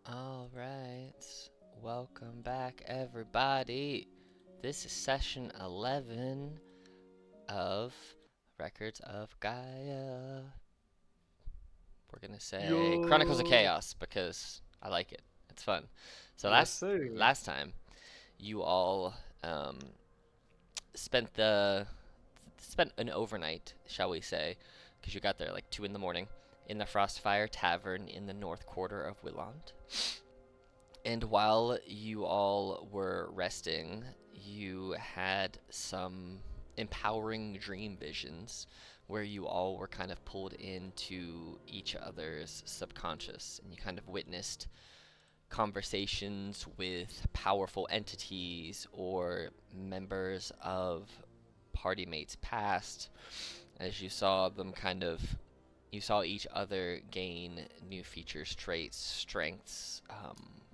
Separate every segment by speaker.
Speaker 1: Alright, welcome back everybody. This is session 11 of Records of Gaia. We're gonna say Chronicles of
Speaker 2: Yo.
Speaker 1: Chaos because I like it. It's fun. So
Speaker 2: Yes, sir.
Speaker 1: last time you all spent an overnight, shall we say, because you got there like 2 in the morning in the Frostfire Tavern in the north quarter of Willand. And while you all were resting, you had some empowering dream visions where you all were kind of pulled into each other's subconscious, and you kind of witnessed conversations with powerful entities or members of party mates past, as you saw them you saw each other gain new features, traits, strengths,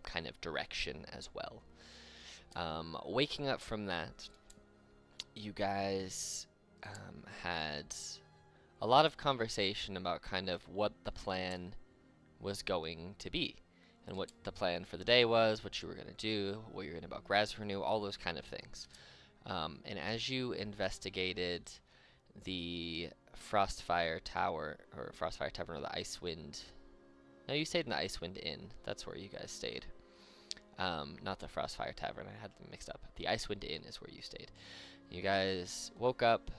Speaker 1: kind of direction as well. Waking up from that, you guys had a lot of conversation about kind of what the plan was going to be, and what the plan for the day was, what you were going to do, what you were going to about Grazrenew, all those kind of things. And as you investigated the Frostfire Tower, or Frostfire Tavern, or the Icewind. No, you stayed in the Icewind Inn. That's where you guys stayed. Not the Frostfire Tavern. I had them mixed up. The Icewind Inn is where you stayed. You guys woke up.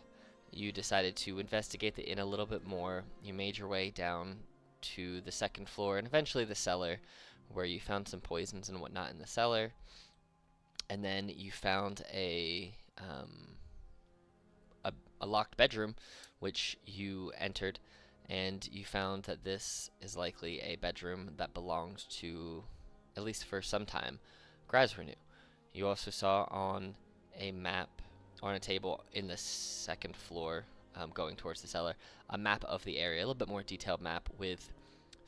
Speaker 1: You decided to investigate the inn a little bit more. You made your way down to the second floor and eventually the cellar, where you found some poisons and whatnot in the cellar. And then you found a locked bedroom, which you entered, and you found that this is likely a bedroom that belonged to, at least for some time, Grazrenew. You also saw on a map, on a table in the second floor, going towards the cellar, a map of the area, a little bit more detailed map with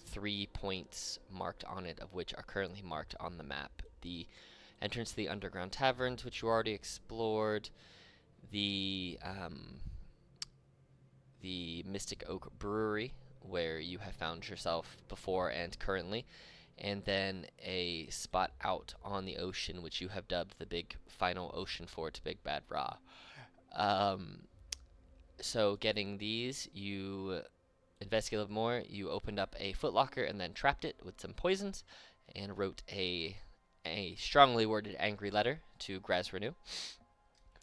Speaker 1: 3 points marked on it, of which are currently marked on the map. The entrance to the underground taverns, which you already explored, the Mystic Oak Brewery, where you have found yourself before and currently, and then a spot out on the ocean, which you have dubbed the big final ocean fort, Big Bad Ra. So getting these, you investigate a little more. You opened up a footlocker and then trapped it with some poisons, and wrote a strongly worded angry letter to Grazrenew,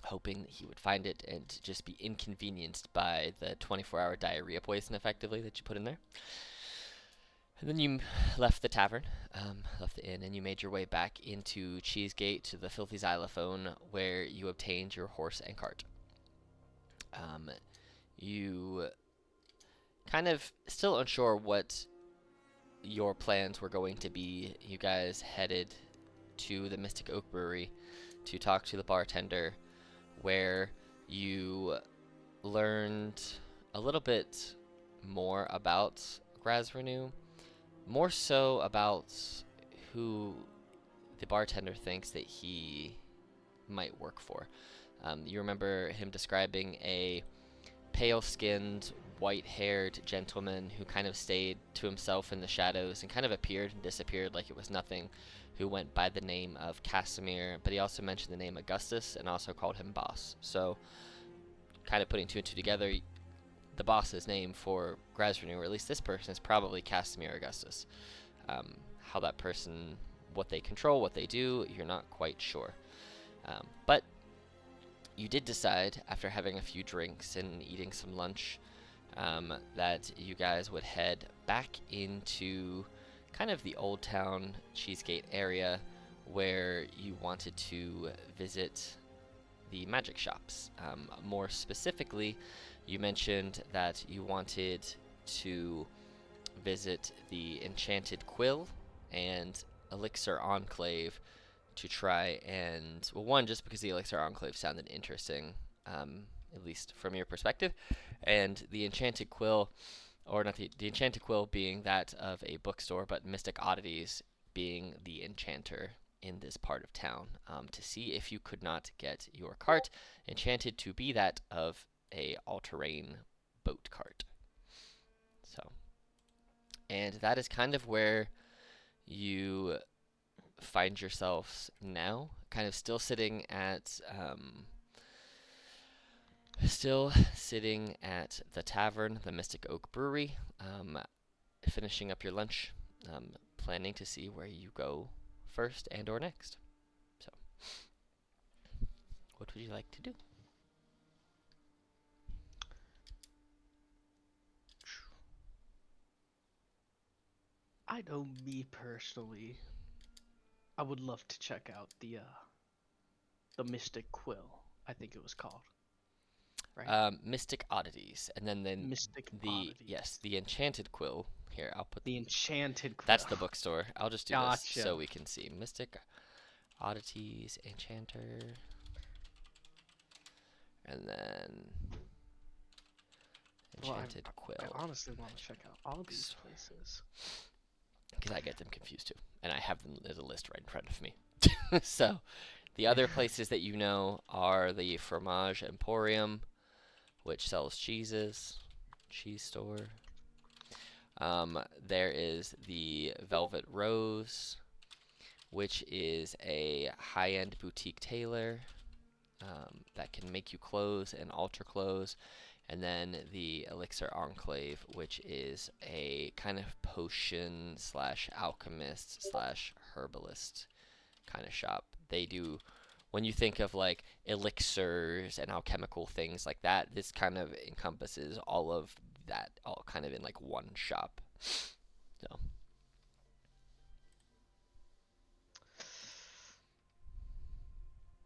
Speaker 1: hoping that he would find it and just be inconvenienced by the 24-hour diarrhea poison, effectively, that you put in there. And then you left the tavern, left the inn, and you made your way back into Cheesegate to the Filthy Xylophone, where you obtained your horse and cart. You kind of still unsure what your plans were going to be. You guys headed to the Mystic Oak Brewery to talk to the bartender, where you learned a little bit more about Grazrenew, more so about who the bartender thinks that he might work for. You remember him describing a pale-skinned, white-haired gentleman who kind of stayed to himself in the shadows and kind of appeared and disappeared like it was nothing, who went by the name of Casimir, but he also mentioned the name Augustus and also called him boss. So, kind of putting two and two together, the boss's name for Grazrenew, or at least this person, is probably Casimir Augustus. How that person, what they control, what they do, you're not quite sure. But you did decide, after having a few drinks and eating some lunch, that you guys would head back into kind of the Old Town Cheesegate area where you wanted to visit the magic shops. More specifically, you mentioned that you wanted to visit the Enchanted Quill and Elixir Enclave to try and, well, one, just because the Elixir Enclave sounded interesting, at least from your perspective, and the Enchanted Quill, or not the Enchanted Quill being that of a bookstore, but Mystic Oddities being the enchanter in this part of town, to see if you could not get your cart enchanted to be that of a all-terrain boat cart. So, and that is kind of where you find yourselves now, kind of still sitting at the tavern, the Mystic Oak Brewery, finishing up your lunch, planning to see where you go first and or next. So, what would you like to do?
Speaker 2: I know me personally. I would love to check out the Mystic Quill. I think it was called, right?
Speaker 1: Mystic Oddities, and then
Speaker 2: Mystic
Speaker 1: the yes,
Speaker 2: Oddities.
Speaker 1: the Enchanted Quill. Here, I'll put
Speaker 2: The Enchanted
Speaker 1: that's
Speaker 2: Quill.
Speaker 1: the bookstore. I'll just do this so
Speaker 2: Gotcha.
Speaker 1: we can see Mystic Oddities, Enchanter, and then
Speaker 2: Well,
Speaker 1: Enchanted
Speaker 2: I
Speaker 1: Quill
Speaker 2: honestly want to check out all these
Speaker 1: bookstore
Speaker 2: places.
Speaker 1: because I get them confused too, and I have them as a list right in front of me. So the other places that you know are the Fromage Emporium, which sells cheese store. There is the Velvet Rose, which is a high-end boutique tailor that can make you clothes and alter clothes. And then the Elixir Enclave, which is a kind of potion slash alchemist slash herbalist kind of shop. They do, when you think of like elixirs and alchemical things like that, this kind of encompasses all of that, all kind of in like one shop. So,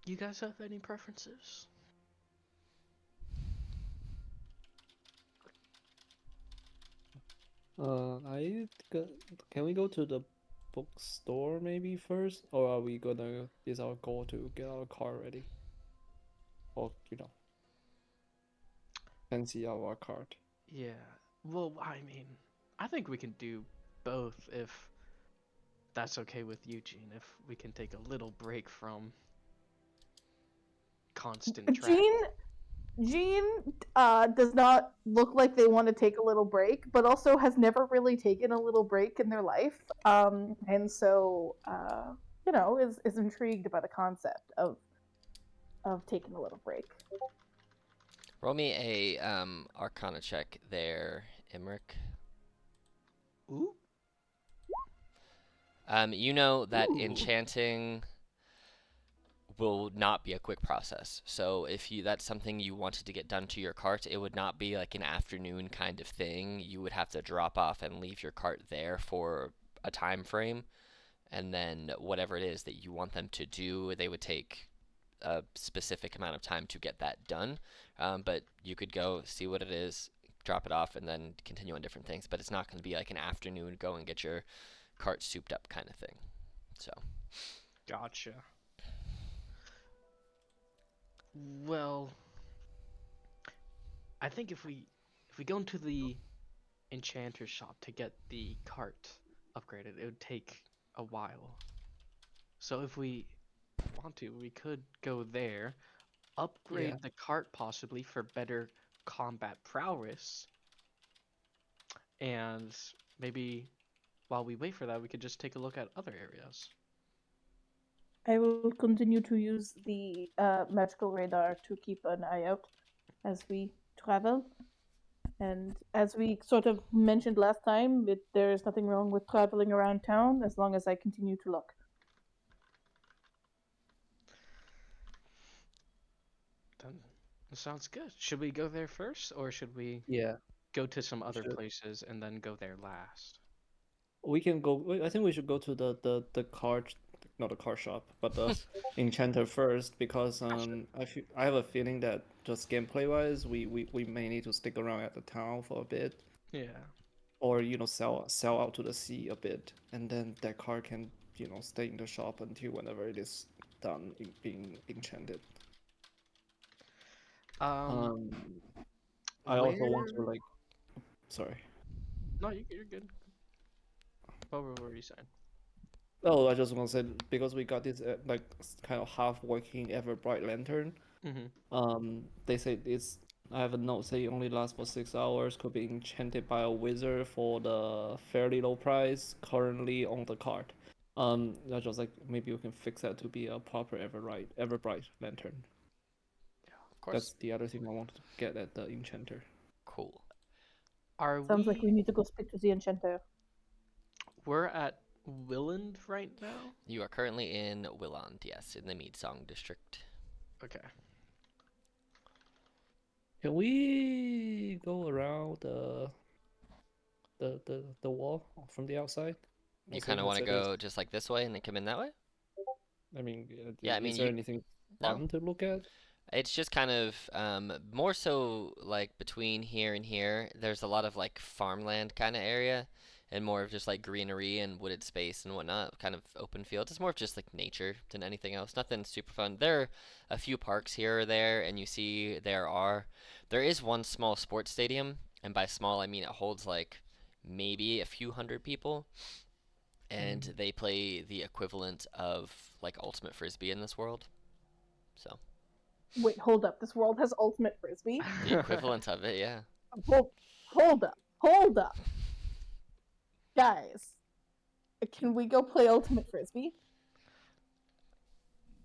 Speaker 2: You guys have any preferences?
Speaker 3: I go, can we go to the bookstore maybe first, or are we gonna? Is our goal to get our car ready, or fancy our cart?
Speaker 2: Yeah. Well, I mean, I think we can do both if that's okay with Eugene. If we can take a little break from constant travel.
Speaker 4: Jean Jean does not look like they want to take a little break, but also has never really taken a little break in their life, and so is intrigued by the concept of taking a little break.
Speaker 1: roll me a Arcana check there, Emmerich.
Speaker 2: Ooh.
Speaker 1: You know that
Speaker 4: Ooh.
Speaker 1: enchanting will not be a quick process. So if you that's something you wanted to get done to your cart, it would not be like an afternoon kind of thing. You would have to drop off and leave your cart there for a time frame, and then whatever it is that you want them to do, they would take a specific amount of time to get that done. But you could go see what it is, drop it off, and then continue on different things. But it's not going to be like an afternoon go and get your cart souped up kind of thing. So
Speaker 2: Gotcha. Well, I think if we go into the enchanter shop to get the cart upgraded, it would take a while. So if we want to, we could go there,
Speaker 3: Yeah,
Speaker 2: upgrade the cart possibly for better combat prowess, and maybe while we wait for that, we could just take a look at other areas.
Speaker 4: I will continue to use the magical radar to keep an eye out as we travel. And as we sort of mentioned last time, there is nothing wrong with traveling around town as long as I continue to look.
Speaker 2: Then sounds good. Should we go there first, or should we?
Speaker 3: yeah.
Speaker 2: go to some other
Speaker 3: Sure.
Speaker 2: places and then go there last.
Speaker 3: We can go. I think we should go to the card, not the card shop, but the enchanter first because I have a feeling that just gameplay wise, we may need to stick around at the town for a bit,
Speaker 2: Yeah.
Speaker 3: or sell out to the sea a bit, and then that card can stay in the shop until whenever it is done being enchanted.
Speaker 2: Um,
Speaker 3: Um, I also want to
Speaker 2: where?
Speaker 3: like, sorry.
Speaker 2: No, you're good. What were you saying?
Speaker 3: Oh, I just want to say because we got this like kind of half working ever bright lantern.
Speaker 2: Mm-hmm.
Speaker 3: They say it's. I have a note say it only lasts for 6 hours. Could be enchanted by a wizard for the fairly low price currently on the card. I just like maybe we can fix that to be a proper ever bright lantern.
Speaker 1: Of course.
Speaker 3: That's the other thing I wanted to get at the enchanter.
Speaker 1: Cool.
Speaker 2: Are
Speaker 4: Sounds like we need to go speak to the enchanter.
Speaker 2: We're at Willand right now?
Speaker 1: You are currently in Willand, yes, in the Meadsong district.
Speaker 2: Okay.
Speaker 3: Can we go around the wall from the outside?
Speaker 1: You
Speaker 3: Also
Speaker 1: kind of want to
Speaker 3: consider.
Speaker 1: go just like this way and then come in that way?
Speaker 3: I mean,
Speaker 1: Yeah, I mean,
Speaker 3: is there anything
Speaker 1: no.
Speaker 3: fun to look at?
Speaker 1: It's just kind of more so like between here and here. There's a lot of like farmland kind of area, and more of just like greenery and wooded space and whatnot, kind of open fields. It's more of just like nature than anything else. Nothing super fun. There are a few parks here or there, and you see there is one small sports stadium, and by small I mean it holds like maybe a few hundred people, and they play the equivalent of like ultimate frisbee in this world. So.
Speaker 4: Wait, hold up. This world has ultimate frisbee.
Speaker 1: The equivalent of it, yeah.
Speaker 4: Hold up, guys. Can we go play ultimate frisbee?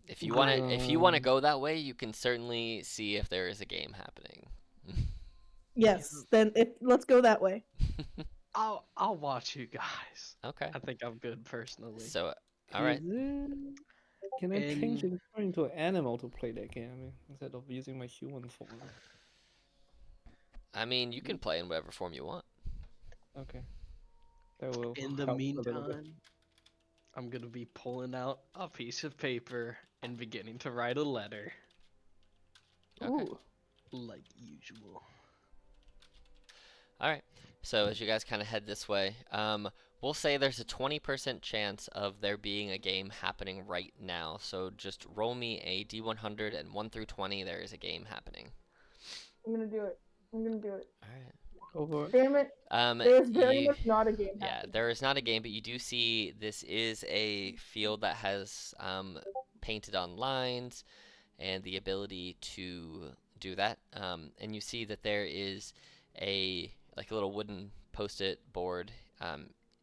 Speaker 1: If you wanna go that way, you can certainly see if there is a game happening.
Speaker 4: Yes. Then let's go that way.
Speaker 2: I'll watch you guys.
Speaker 1: Okay.
Speaker 2: I think I'm good personally.
Speaker 1: So, all right.
Speaker 3: Can I change
Speaker 2: In-
Speaker 3: it into an animal to play that game? I mean, instead of using my human form.
Speaker 1: I mean, you can play in whatever form you want.
Speaker 3: Okay. That will
Speaker 2: In the
Speaker 3: help a little bit.
Speaker 2: meantime, I'm gonna be pulling out a piece of paper and beginning to write a letter,
Speaker 1: Okay.
Speaker 4: Ooh.
Speaker 2: like usual.
Speaker 1: All right. So as you guys kind of head this way, we'll say there's a 20% chance of there being a game happening right now. So just roll me a D100 and 1 through 20. There is a game happening.
Speaker 4: I'm gonna do it.
Speaker 1: All right.
Speaker 3: Go for it.
Speaker 4: Damn it. There's very
Speaker 1: you-
Speaker 4: much not a game
Speaker 1: Yeah,
Speaker 4: happening.
Speaker 1: there is not a game, but you do see this is a field that has painted on lines and the ability to do that. And you see that there is a little wooden post-it board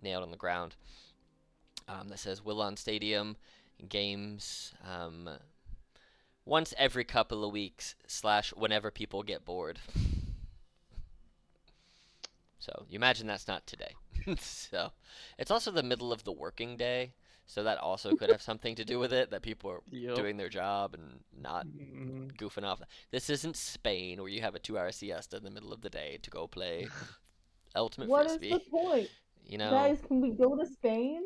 Speaker 1: nailed on the ground that says Willon Stadium games once every couple of weeks / whenever people get bored. So you imagine that's not today. So it's also the middle of the working day, so that also could have something to do with it, that people are
Speaker 2: Yep.
Speaker 1: doing their job and not
Speaker 3: Mm,
Speaker 1: goofing off. This isn't Spain where you have a 2-hour siesta in the middle of the day to go play ultimate
Speaker 4: What is
Speaker 1: frisbee.
Speaker 4: the point?
Speaker 1: You know,
Speaker 4: Guys, can we go to Spain?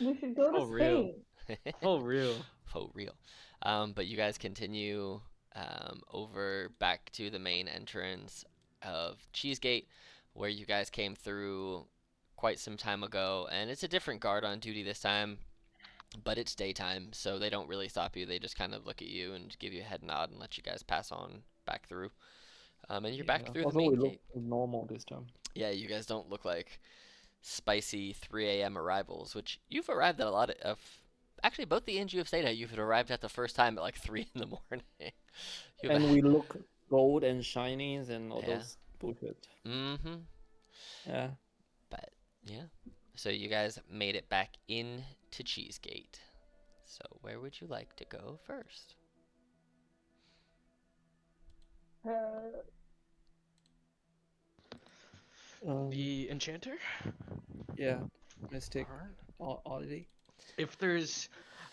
Speaker 4: We should go to
Speaker 2: For real.
Speaker 4: Spain.
Speaker 2: Oh, real.
Speaker 1: for real. But you guys continue over back to the main entrance of Cheesegate, where you guys came through quite some time ago, and it's a different guard on duty this time, but it's daytime, so they don't really stop you. They just kind of look at you and give you a head nod and let you guys pass on back through. And you're back
Speaker 3: yeah.
Speaker 1: through the
Speaker 3: Also,
Speaker 1: main
Speaker 3: we look
Speaker 1: gate.
Speaker 3: normal this time.
Speaker 1: Yeah, you guys don't look like spicy 3 a.m. arrivals, which you've arrived at a lot of. Actually, both the inns you have stayed at, you've arrived at the first time at like 3 in the morning.
Speaker 3: And we look gold and shiny and all
Speaker 1: Yeah.
Speaker 3: those bullshit.
Speaker 1: Mm-hmm.
Speaker 3: Yeah.
Speaker 1: But yeah, so you guys made it back in to Cheesegate. So where would you like to go first?
Speaker 2: The enchanter?
Speaker 3: Yeah. Mystic
Speaker 2: Alright.
Speaker 3: oddity.
Speaker 2: If there's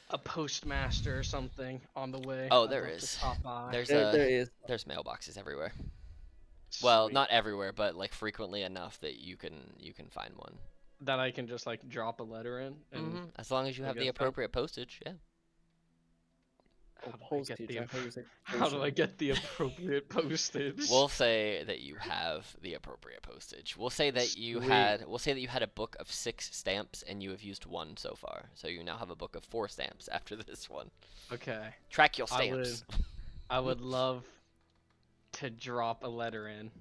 Speaker 2: a postmaster or something on the way,
Speaker 1: Oh,
Speaker 2: I'd
Speaker 1: there
Speaker 2: love to
Speaker 1: is.
Speaker 2: stop by.
Speaker 1: There's
Speaker 3: There is.
Speaker 1: there's mailboxes everywhere. Well,
Speaker 2: Sweet.
Speaker 1: not everywhere, but like frequently enough that you can find one.
Speaker 2: That I can just like drop a letter in and
Speaker 1: As long as you
Speaker 2: I
Speaker 1: have the
Speaker 2: guess that.
Speaker 1: appropriate postage, yeah.
Speaker 3: Oh,
Speaker 2: How do I get
Speaker 3: postage.
Speaker 2: the
Speaker 3: I thought you said
Speaker 2: how do I
Speaker 3: potion.
Speaker 2: get the appropriate postage?
Speaker 1: We'll say that you have the appropriate postage. We'll say that you
Speaker 2: Sweet.
Speaker 1: had a book of 6 stamps and you have used 1 so far. So you now have a book of 4 stamps after this one.
Speaker 2: Okay.
Speaker 1: Track your
Speaker 2: I would
Speaker 1: stamps.
Speaker 2: I would love to drop a letter in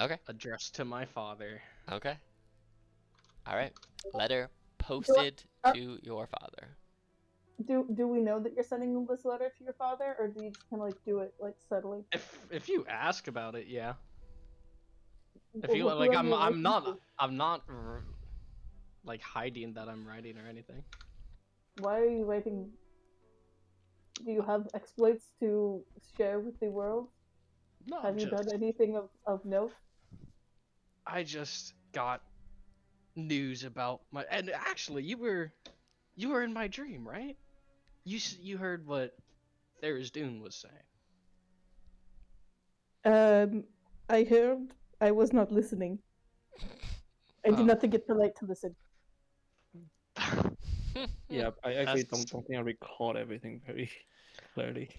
Speaker 1: Okay.
Speaker 2: addressed to my father.
Speaker 1: Okay. All right. Letter
Speaker 4: Do,
Speaker 1: posted
Speaker 4: uh,
Speaker 1: to your father.
Speaker 4: do we know that you're sending this letter to your father, or do you just kind of like do it like subtly?
Speaker 2: If you ask about it, yeah. If
Speaker 4: Who-
Speaker 2: you
Speaker 4: who
Speaker 2: like,
Speaker 4: are you
Speaker 2: I'm
Speaker 4: writing
Speaker 2: not
Speaker 4: to?
Speaker 2: like hiding that I'm writing or anything.
Speaker 4: Why are you writing? Do you have exploits to share with the world?
Speaker 2: No,
Speaker 4: Have you done anything of note?
Speaker 2: I just got news about my. And actually, you were in my dream, right? You heard what Theris Dune was saying.
Speaker 4: I heard. I was not listening. I did
Speaker 2: Oh.
Speaker 4: not think it polite to listen.
Speaker 3: Yeah, I actually
Speaker 2: That's-
Speaker 3: don't think I recall everything very clearly.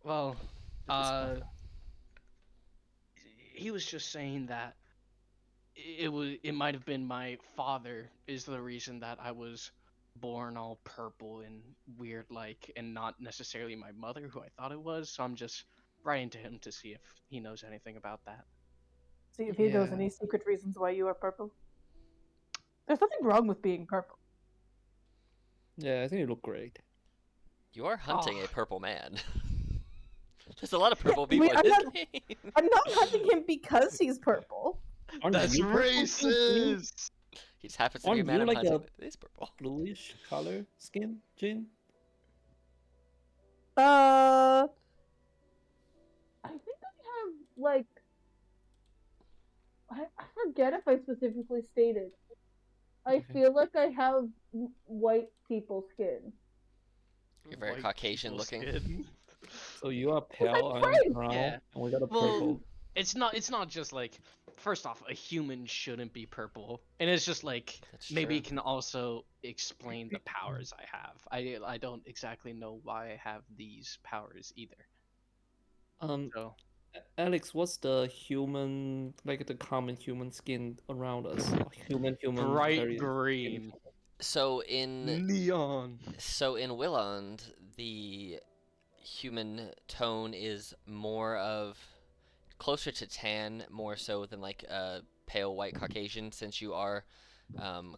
Speaker 2: Well,
Speaker 3: It's fine.
Speaker 2: he was just saying that it might have been my father is the reason that I was born all purple and weird like, and not necessarily my mother who I thought it was. So I'm just writing to him to see if he knows anything about that.
Speaker 4: See if he knows
Speaker 3: Yeah.
Speaker 4: any secret reasons why you are purple. There's nothing wrong with being purple.
Speaker 3: Yeah, I think you look great.
Speaker 1: You are hunting
Speaker 2: Oh.
Speaker 1: a purple man. There's a lot of purple people
Speaker 4: wait,
Speaker 1: in this game.
Speaker 4: I'm not hunting him because he's purple.
Speaker 3: Aren't
Speaker 2: That's
Speaker 3: you purple?
Speaker 2: racist.
Speaker 1: He just happens to be a
Speaker 3: Aren't
Speaker 1: man
Speaker 3: you
Speaker 1: I'm
Speaker 3: like
Speaker 1: hunting
Speaker 3: a
Speaker 1: that is purple.
Speaker 3: bluish color skin, Jin?
Speaker 4: I think I have like I forget if I specifically stated. I
Speaker 3: Okay.
Speaker 4: feel like I have white people skin.
Speaker 1: You're very
Speaker 2: White
Speaker 1: Caucasian
Speaker 2: people's
Speaker 1: looking.
Speaker 2: skin.
Speaker 3: So you are pale, I'm
Speaker 4: French!
Speaker 3: brown,
Speaker 2: Yeah.
Speaker 3: and we got a
Speaker 2: Well,
Speaker 3: purple.
Speaker 2: it's not just like, first off, a human shouldn't be purple, and it's just like
Speaker 1: That's
Speaker 2: maybe
Speaker 1: true.
Speaker 2: it can also explain the powers I have. I don't exactly know why I have these powers either. So
Speaker 3: Alex, what's the human, like the common human skin around us? Human,
Speaker 2: bright
Speaker 3: very skin
Speaker 2: green,
Speaker 3: color.
Speaker 1: So in
Speaker 2: neon.
Speaker 1: Willand, the human tone is more of closer to tan, more so than like a pale white Caucasian, since you are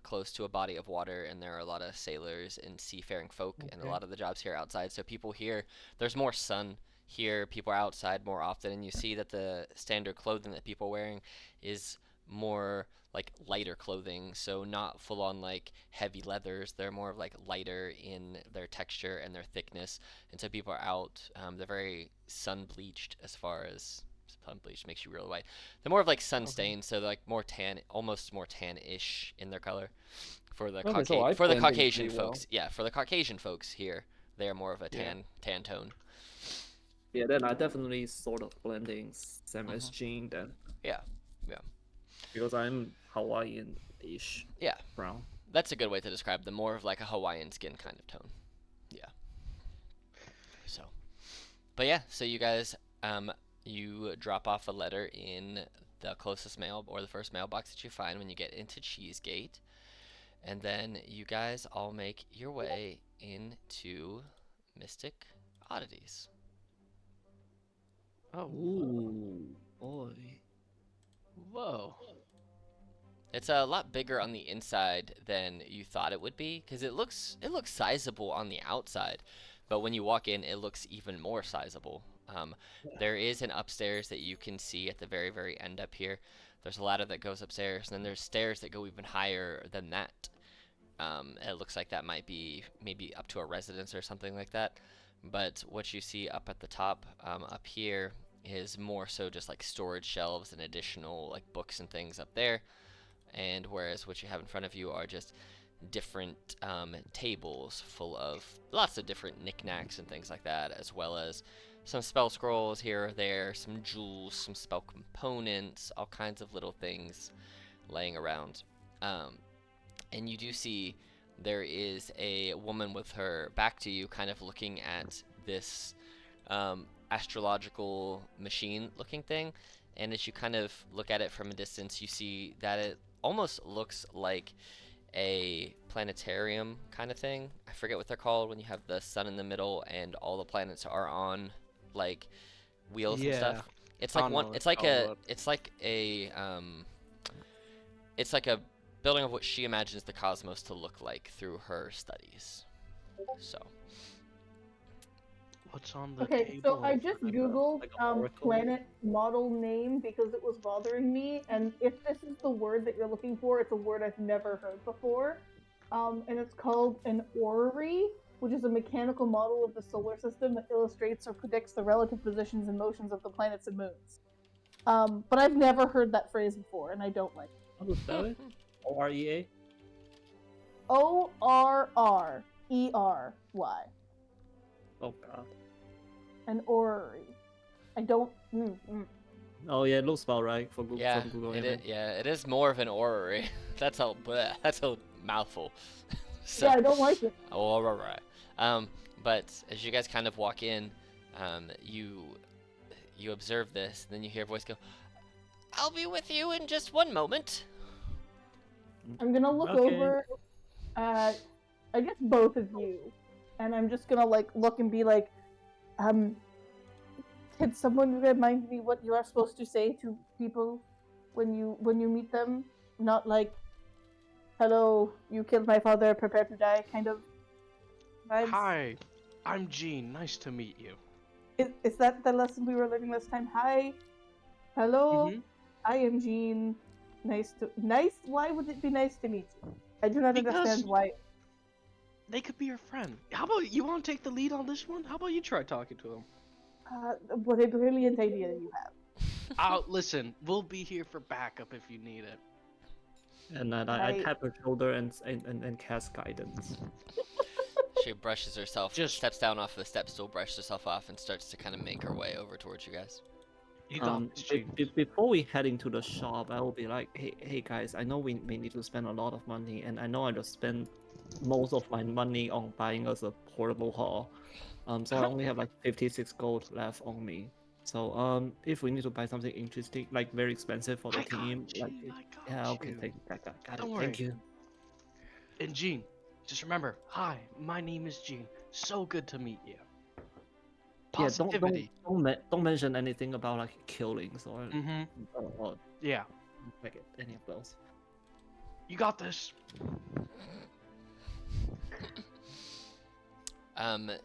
Speaker 1: close to a body of water, and there are a lot of sailors and seafaring folk, and a
Speaker 3: Okay.
Speaker 1: lot of the jobs here are outside. So people here, there's more sun here. People are outside more often, and you see that the standard clothing that people are wearing is more like lighter clothing, so not full on like heavy leathers. They're more of like lighter in their texture and their thickness, and so people are out. They're very sun bleached, as far as sun bleached makes you really white. They're more of like sun stained, so they're like more tan, almost more tan-ish in their color. For the
Speaker 3: Okay, so I blend in
Speaker 1: Caucasian
Speaker 3: pretty well.
Speaker 1: folks, yeah, for the Caucasian folks here, they are more of a
Speaker 3: Yeah.
Speaker 1: tan tone.
Speaker 3: Yeah, then I definitely sort of blending same as Jean then.
Speaker 1: Yeah.
Speaker 3: Because I'm Hawaiian-ish
Speaker 1: Yeah.
Speaker 3: brown.
Speaker 1: That's a good way to describe them. More of like a Hawaiian skin kind of tone. Yeah. So, but yeah, so you guys, you drop off a letter in the closest mail or the first mailbox that you find when you get into Cheesegate, and then you guys all make your way into Mystic Oddities.
Speaker 2: Oh,
Speaker 3: Ooh, boy.
Speaker 2: whoa.
Speaker 1: It's a lot bigger on the inside than you thought it would be, because it looks sizable on the outside, but when you walk in, it looks even more sizable. There is an upstairs that you can see at the very, very end up here. There's a ladder that goes upstairs, and then there's stairs that go even higher than that. It looks like that might be maybe up to a residence or something like that. But what you see up at the top, up here, is more so just like storage shelves and additional like books and things up there. And whereas what you have in front of you are just different tables full of lots of different knickknacks and things like that, as well as some spell scrolls here or there, some jewels, some spell components, all kinds of little things laying around. And you do see there is a woman with her back to you, kind of looking at this astrological machine looking thing. And as you kind of look at it from a distance, you see that it almost looks like a planetarium kind of thing. I forget what they're called when you have the sun in the middle and all the planets are on like wheels and
Speaker 2: Yeah.
Speaker 1: stuff. It's
Speaker 2: I
Speaker 1: like one.
Speaker 2: know
Speaker 1: It's like
Speaker 2: what
Speaker 1: a.
Speaker 2: it's called.
Speaker 1: It's like a. It's like a building of what she imagines the cosmos to look like through her studies. So.
Speaker 2: What's on the
Speaker 4: Okay,
Speaker 2: table?
Speaker 4: so I just
Speaker 3: Like a-
Speaker 4: googled
Speaker 3: like a oracle?
Speaker 4: planet model name because it was bothering me, and if this is the word that you're looking for, it's a word I've never heard before. And it's called an orrery, which is a mechanical model of the solar system that illustrates or predicts the relative positions and motions of the planets and moons. But I've never heard that phrase before, and I don't like it.
Speaker 3: How to spell it? OREA?
Speaker 4: ORRERY.
Speaker 3: Oh god.
Speaker 4: An orrery. I don't.
Speaker 3: Oh yeah, it looks about right for Google,
Speaker 1: Yeah.
Speaker 3: from Google
Speaker 1: It
Speaker 3: Image.
Speaker 1: is, yeah. It is more of an orrery. That's a. Bleh, that's a mouthful. So.
Speaker 4: Yeah, I don't like it.
Speaker 1: All right. But as you guys kind of walk in, you observe this, and then you hear a voice go, "I'll be with you in just one moment."
Speaker 4: I'm gonna look
Speaker 3: Okay.
Speaker 4: over at, I guess, both of you, and I'm just gonna like look and be like, can someone remind me what you are supposed to say to people when you meet them? Not like, hello, you killed my father, prepare to die, kind of vibes.
Speaker 2: Hi, I'm Gene. Nice to meet you.
Speaker 4: Is that the lesson we were learning last time? Hi, hello,
Speaker 2: Mhm.
Speaker 4: I am Jean. Nice. Why would it be nice to meet you? I do not
Speaker 2: Because-
Speaker 4: understand why.
Speaker 2: They could be your friend. How about you want to take the lead on this one? How about you try talking to them?
Speaker 4: What a brilliant idea you have.
Speaker 2: Listen, we'll be here for backup if you need it.
Speaker 3: And then I
Speaker 4: I-
Speaker 3: tap her shoulder and cast guidance.
Speaker 1: She brushes herself,
Speaker 2: Just-
Speaker 1: steps down off the step stool, brushes herself off, and starts to kind of make her way over towards you guys.
Speaker 2: You got this, Gene.
Speaker 3: Before we head into the shop, I will be like, hey guys, I know we may need to spend a lot of money, and I know I just spent most of my money on buying us a portable hall. So I only have like 56 gold left on me. So if we need to buy something interesting, like very expensive for the
Speaker 2: I got
Speaker 3: team,
Speaker 2: you,
Speaker 3: like
Speaker 2: I got
Speaker 3: yeah, okay,
Speaker 2: you.
Speaker 3: got it.
Speaker 2: Don't
Speaker 3: Thank
Speaker 2: worry.
Speaker 3: you.
Speaker 2: And Gene, just remember, hi, my name is Gene. So good to meet you.
Speaker 3: Yeah,
Speaker 2: Positivity.
Speaker 3: don't mention anything about like killings or
Speaker 2: Mm-hmm.
Speaker 3: or
Speaker 2: Yeah,
Speaker 3: like any of those.
Speaker 2: you got this.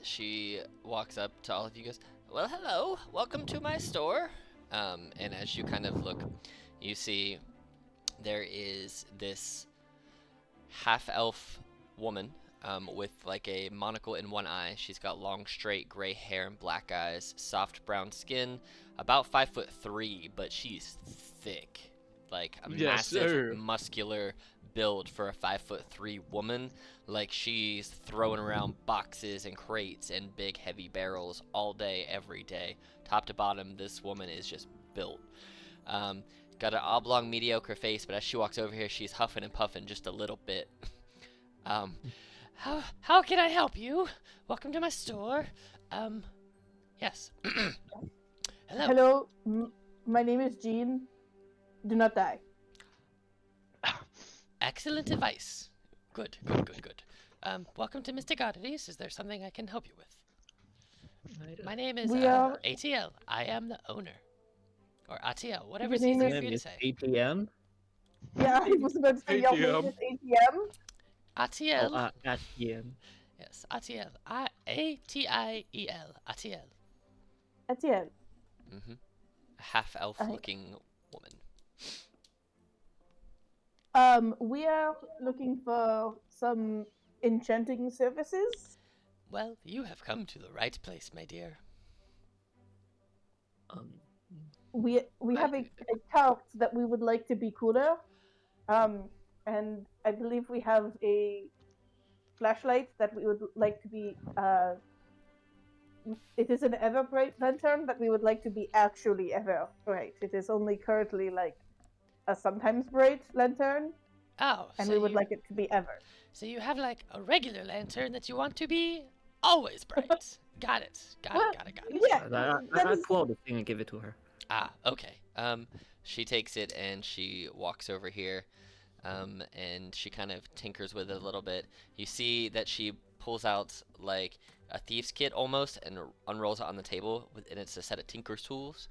Speaker 1: She walks up to all of you guys. Well, hello, welcome to my store. And as you kind of look, you see there is this half-elf woman with like a monocle in one eye. She's got long, straight gray hair and black eyes, soft brown skin, about 5'3", but she's thick, like a
Speaker 2: Yes,
Speaker 1: massive,
Speaker 2: sir.
Speaker 1: muscular build for a 5'3" woman. Like she's throwing around boxes and crates and big, heavy barrels all day, every day, top to bottom. This woman is just built. Got an oblong, mediocre face, but as she walks over here, she's huffing and puffing just a little bit. How can I help you? Welcome to my store. Yes. Hello.
Speaker 4: Hello, my name is Jean. Do not die.
Speaker 1: Excellent advice. Good. Welcome to Mr. Goddery's. Is there something I can help you with? My name is
Speaker 4: We are-
Speaker 1: ATL. I am the owner. Or ATL, whatever
Speaker 4: Your
Speaker 1: is
Speaker 4: name
Speaker 1: easier
Speaker 4: is-
Speaker 1: for
Speaker 3: Name
Speaker 1: you to
Speaker 3: is
Speaker 1: say.
Speaker 3: ATM.
Speaker 4: Yeah, I was about to say your name
Speaker 2: ATM.
Speaker 4: is ATM.
Speaker 1: ATL.
Speaker 3: ATM.
Speaker 1: Yes, ATL. ATIEL. ATL.
Speaker 4: Etienne.
Speaker 1: Mm-hmm. A half-elf looking woman.
Speaker 4: We are looking for some enchanting services.
Speaker 1: Well, you have come to the right place, my dear.
Speaker 4: We have a cart that we would like to be cooler. And I believe we have a flashlight that we would like to be it is an ever bright lantern, but we would like to be actually ever bright. It is only currently like a sometimes bright lantern,
Speaker 1: Oh,
Speaker 4: and
Speaker 1: so
Speaker 4: we would
Speaker 1: you
Speaker 4: like it to be ever.
Speaker 1: so you have like a regular lantern that you want to be always bright. Got it. Got it. Got it. Got it.
Speaker 4: Yeah, that
Speaker 3: I
Speaker 4: is-
Speaker 3: pull out the thing and give it to her.
Speaker 1: Ah, okay. She takes it and she walks over here, and she kind of tinkers with it a little bit. You see that she pulls out like a thief's kit almost and unrolls it on the table, and it's a set of tinker's tools,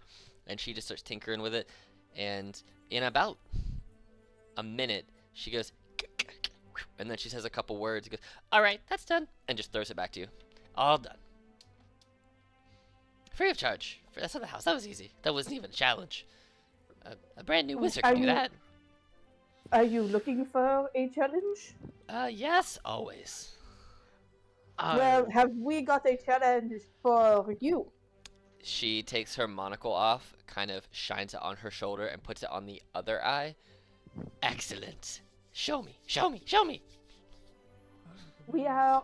Speaker 1: and she just starts tinkering with it, and in about a minute, she goes, and then she says a couple words. Goes, "All right, that's done," and just throws it back to you. All done. Free of charge. That's not the house. That was easy. That wasn't even a challenge. A brand new wizard can do that.
Speaker 4: Are you looking for a challenge?
Speaker 1: Yes, always.
Speaker 4: Well, have we got a challenge for you?
Speaker 1: She takes her monocle off, kind of shines it on her shoulder, and puts it on the other eye. Excellent. Show me. Show me. Show me.
Speaker 4: We have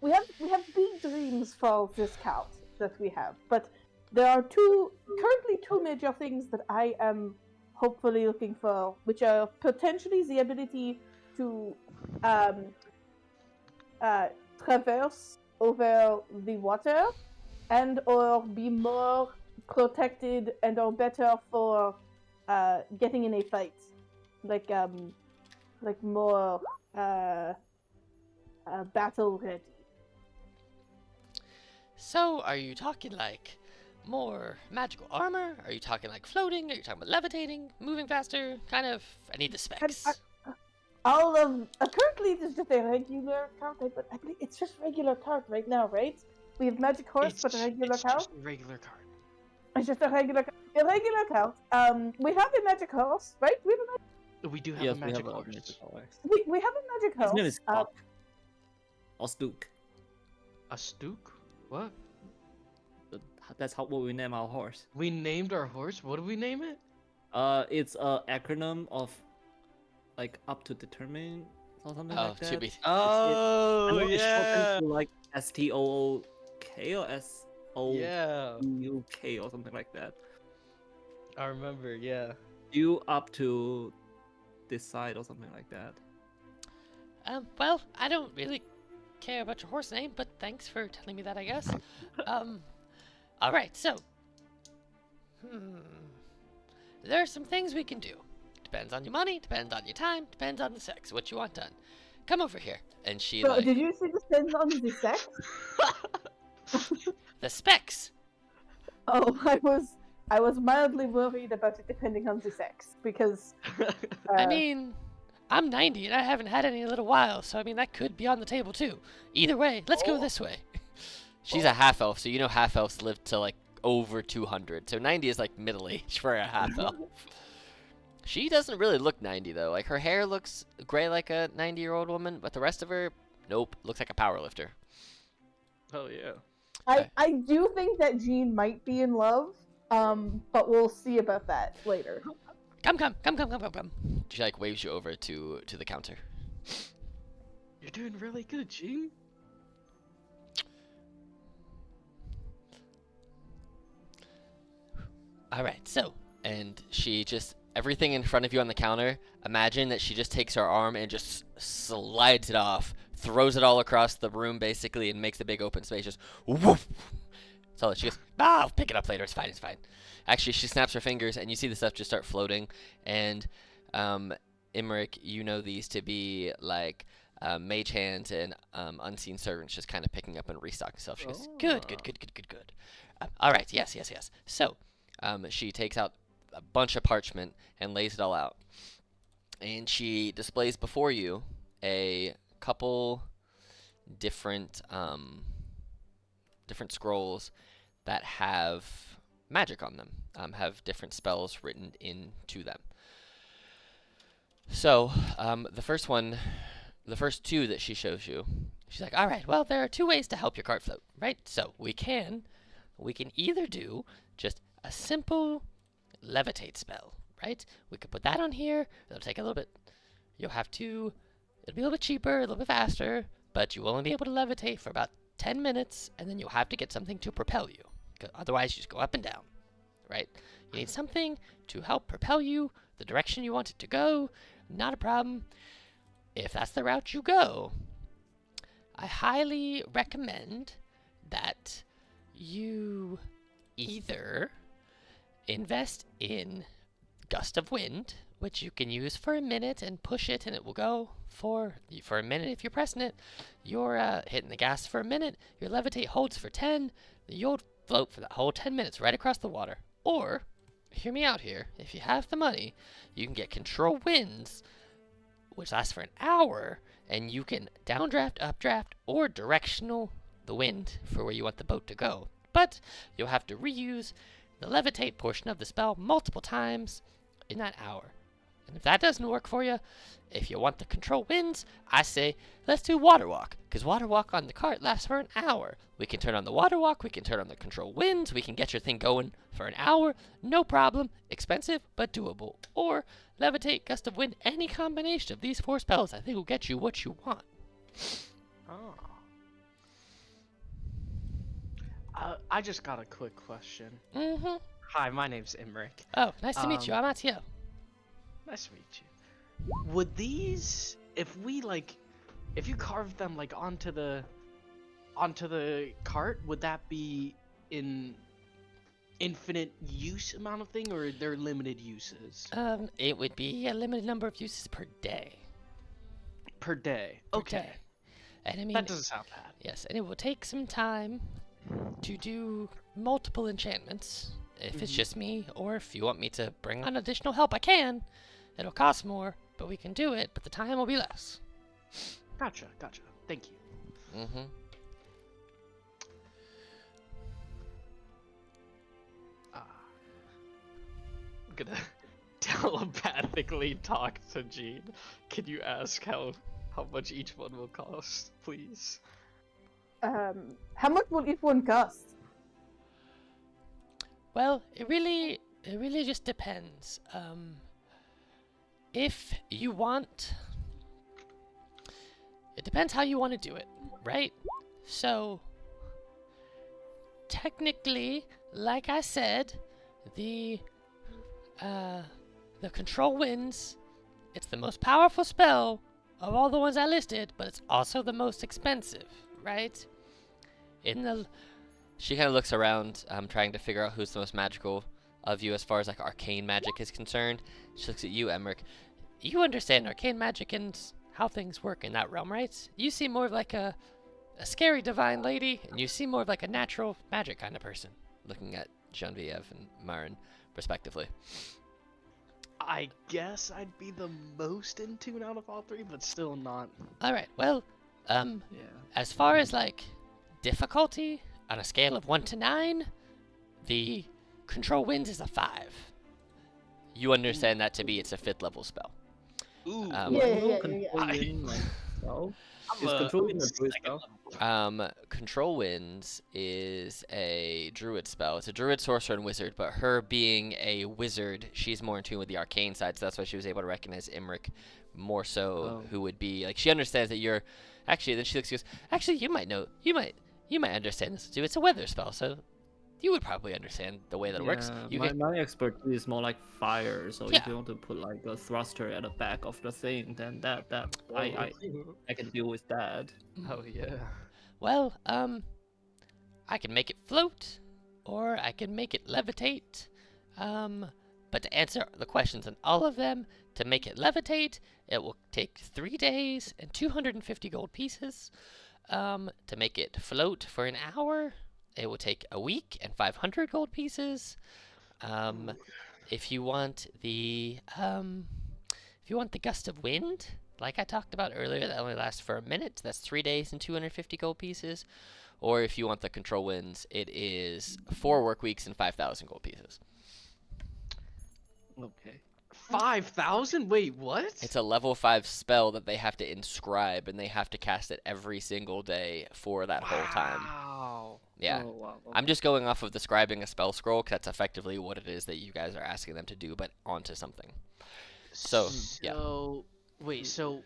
Speaker 4: big dreams for this count that we have, but there are currently two major things that I am hopefully looking for, which are potentially the ability to traverse over the water and or be more protected and or better for getting in a fight, like more battle ready.
Speaker 1: So, are you talking like more magical armor? Are you talking like floating? Are you talking about levitating, moving faster? Kind of. I need the specs.
Speaker 4: All of currently it is just a regular cart, but I believe it's just regular cart right now, right? We have magic horse, but a regular
Speaker 2: it's
Speaker 4: cart.
Speaker 2: just a regular card.
Speaker 4: It's just a regular cart. We have a magic horse, right? We have
Speaker 2: We do have
Speaker 3: Yes,
Speaker 2: a magic
Speaker 3: we have
Speaker 2: horse.
Speaker 3: a magic horse.
Speaker 4: we have a magic horse.
Speaker 3: His name is Spock. Or Stook.
Speaker 2: A Stook? What?
Speaker 3: That's what we name our horse.
Speaker 2: We named our horse? What do we name it?
Speaker 3: It's a acronym of like up to determine or something
Speaker 1: Oh,
Speaker 3: like that.
Speaker 1: to be.
Speaker 2: Oh,
Speaker 3: I know it's shortened to like STOOK or
Speaker 2: Yeah.
Speaker 3: SOUK or something like that.
Speaker 2: I remember, yeah.
Speaker 3: You up to decide or something like that.
Speaker 1: Well, I don't really care about your horse name, but thanks for telling me that, I guess. Alright, so. There are some things we can do. Depends on your money, depends on your time, depends on the sex, what you want done. Come over here. And she,
Speaker 4: So,
Speaker 1: like,
Speaker 4: did you see the depends on the sex?
Speaker 1: the specs.
Speaker 4: Oh, I was mildly worried about it depending on the sex because
Speaker 1: I mean, I'm 90 and I haven't had any in a little while, so I mean, that could be on the table too. Either way, let's go this way. She's a half elf, so you know half elves live to like over 200. So 90 is like middle age for a half elf. She doesn't really look 90 though. Like her hair looks gray like a 90-year-old woman, but the rest of her, nope, looks like a power lifter.
Speaker 2: Oh, yeah.
Speaker 4: I do think that Jean might be in love, but we'll see about that later.
Speaker 1: Come. She like waves you over to the counter.
Speaker 2: You're doing really good, Jean.
Speaker 1: All right, so, and she just, everything in front of you on the counter, imagine that she just takes her arm and just slides it off, throws it all across the room basically, and makes the big open space just woof. So she goes, I'll pick it up later, it's fine. Actually, she snaps her fingers, and you see the stuff just start floating, and, Imric, you know these to be like mage hands and unseen servants just kind of picking up and restocking stuff. She goes, good. All right, yes. So, she takes out a bunch of parchment and lays it all out. And she displays before you a couple different scrolls that have magic on them, have different spells written into them. So, the first two that she shows you, she's like, all right, well, there are two ways to help your cart float, right? So we can either do just a simple levitate spell, right? We could put that on here. It'll take a little bit. It'll be a little bit cheaper, a little bit faster, but you will only be able to levitate for about 10 minutes, and then you'll have to get something to propel you. 'Cause otherwise, you just go up and down, right? You need something to help propel you the direction you want it to go. Not a problem. If that's the route you go, I highly recommend that you either invest in Gust of Wind, which you can use for a minute and push it, and it will go for a minute. If you're pressing it, you're hitting the gas for a minute. Your levitate holds for 10. You'll float for that whole 10 minutes right across the water. Or, hear me out here, if you have the money, you can get Control Winds, which lasts for an hour, and you can downdraft, updraft, or directional the wind for where you want the boat to go. But you'll have to reuse the levitate portion of the spell multiple times in that hour. And if that doesn't work for you, if you want the control winds, I say let's do water walk, because water walk on the cart lasts for an hour. We can turn on the water walk, we can turn on the control winds, we can get your thing going for an hour, no problem. Expensive but doable. Or levitate, gust of wind, any combination of these 4 spells I think will get you what you want.
Speaker 2: Oh. I just got a quick question.
Speaker 1: Mm-hmm.
Speaker 2: Hi, my name's Imric.
Speaker 1: Oh, nice to meet you. I'm Mateo.
Speaker 2: Nice to meet you. Would these, if you carved them like onto the cart, would that be in infinite use amount of thing, or are there limited uses?
Speaker 1: It would be a limited number of uses per day.
Speaker 2: Per day.
Speaker 1: Per
Speaker 2: Okay.
Speaker 1: day. And I mean,
Speaker 2: That doesn't sound bad.
Speaker 1: yes, and it will take some time to do multiple enchantments. If it's just me, or if you want me to bring on additional help, I can. It'll cost more, but we can do it, but the time will be less.
Speaker 2: Gotcha. Thank you.
Speaker 1: Mm-hmm.
Speaker 2: I'm gonna telepathically talk to Jean. Can you ask how much each one will cost, please?
Speaker 4: How much will each one cost?
Speaker 1: Well, it really just depends. If you want, it depends how you want to do it, right? So, technically, like I said, the control winds, it's the most powerful spell of all the ones I listed, but it's also the most expensive, right? She kind of looks around, trying to figure out who's the most magical of you as far as like arcane magic is concerned. She looks at you, Emmerich. You understand arcane magic and how things work in that realm, right? You seem more of like a scary divine lady, and you seem more of like a natural magic kind of person. Looking at Genevieve and Marin, respectively.
Speaker 2: I guess I'd be the most in tune out of all 3, but still not.
Speaker 1: All right. Well, as far as like difficulty on a scale of 1 to 9, the control winds is a 5. You understand that to be it's a 5th level spell.
Speaker 2: Ooh.
Speaker 4: Yeah.
Speaker 3: Is control in a druid spell?
Speaker 1: Control Winds is a druid spell. It's a druid, sorcerer, and wizard, but her being a wizard, she's more in tune with the arcane side, so that's why she was able to recognize Imric more so, who would be, like, she understands that you're, actually, then she looks and goes, actually, you might understand this too. It's a weather spell, so you would probably understand the way that it works.
Speaker 3: My expertise is more like fire, so
Speaker 1: Yeah.
Speaker 3: if you want to put like a thruster at the back of the thing, then that I can deal with that.
Speaker 2: Oh yeah.
Speaker 1: Well, I can make it float, or I can make it levitate. But to answer the questions on all of them, to make it levitate, it will take 3 days and 250 gold pieces. To make it float for an hour, it will take a week and 500 gold pieces. If you want the gust of wind, like I talked about earlier, that only lasts for a minute. That's 3 days and 250 gold pieces. Or if you want the control winds, it is 4 work weeks and 5,000 gold pieces.
Speaker 3: Okay.
Speaker 2: 5,000? Wait, what?
Speaker 1: It's a level 5 spell that they have to inscribe, and they have to cast it every single day for that whole time.
Speaker 2: Wow.
Speaker 1: Yeah.
Speaker 3: Oh, wow.
Speaker 1: I'm just going off of describing a spell scroll, because that's effectively what it is that you guys are asking them to do, but onto something. So, yeah.
Speaker 2: So,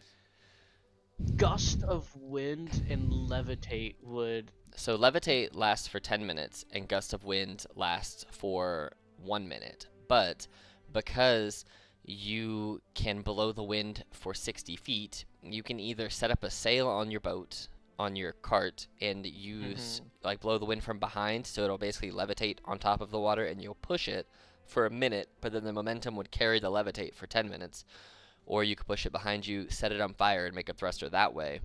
Speaker 2: gust of wind and levitate would
Speaker 1: So levitate lasts for 10 minutes and gust of wind lasts for 1 minute. But because you can blow the wind for 60 feet, you can either set up a sail on your boat, on your cart, and use like blow the wind from behind, so it'll basically levitate on top of the water and you'll push it for a minute, but then the momentum would carry the levitate for 10 minutes. Or you could push it behind you, set it on fire, and make a thruster that way.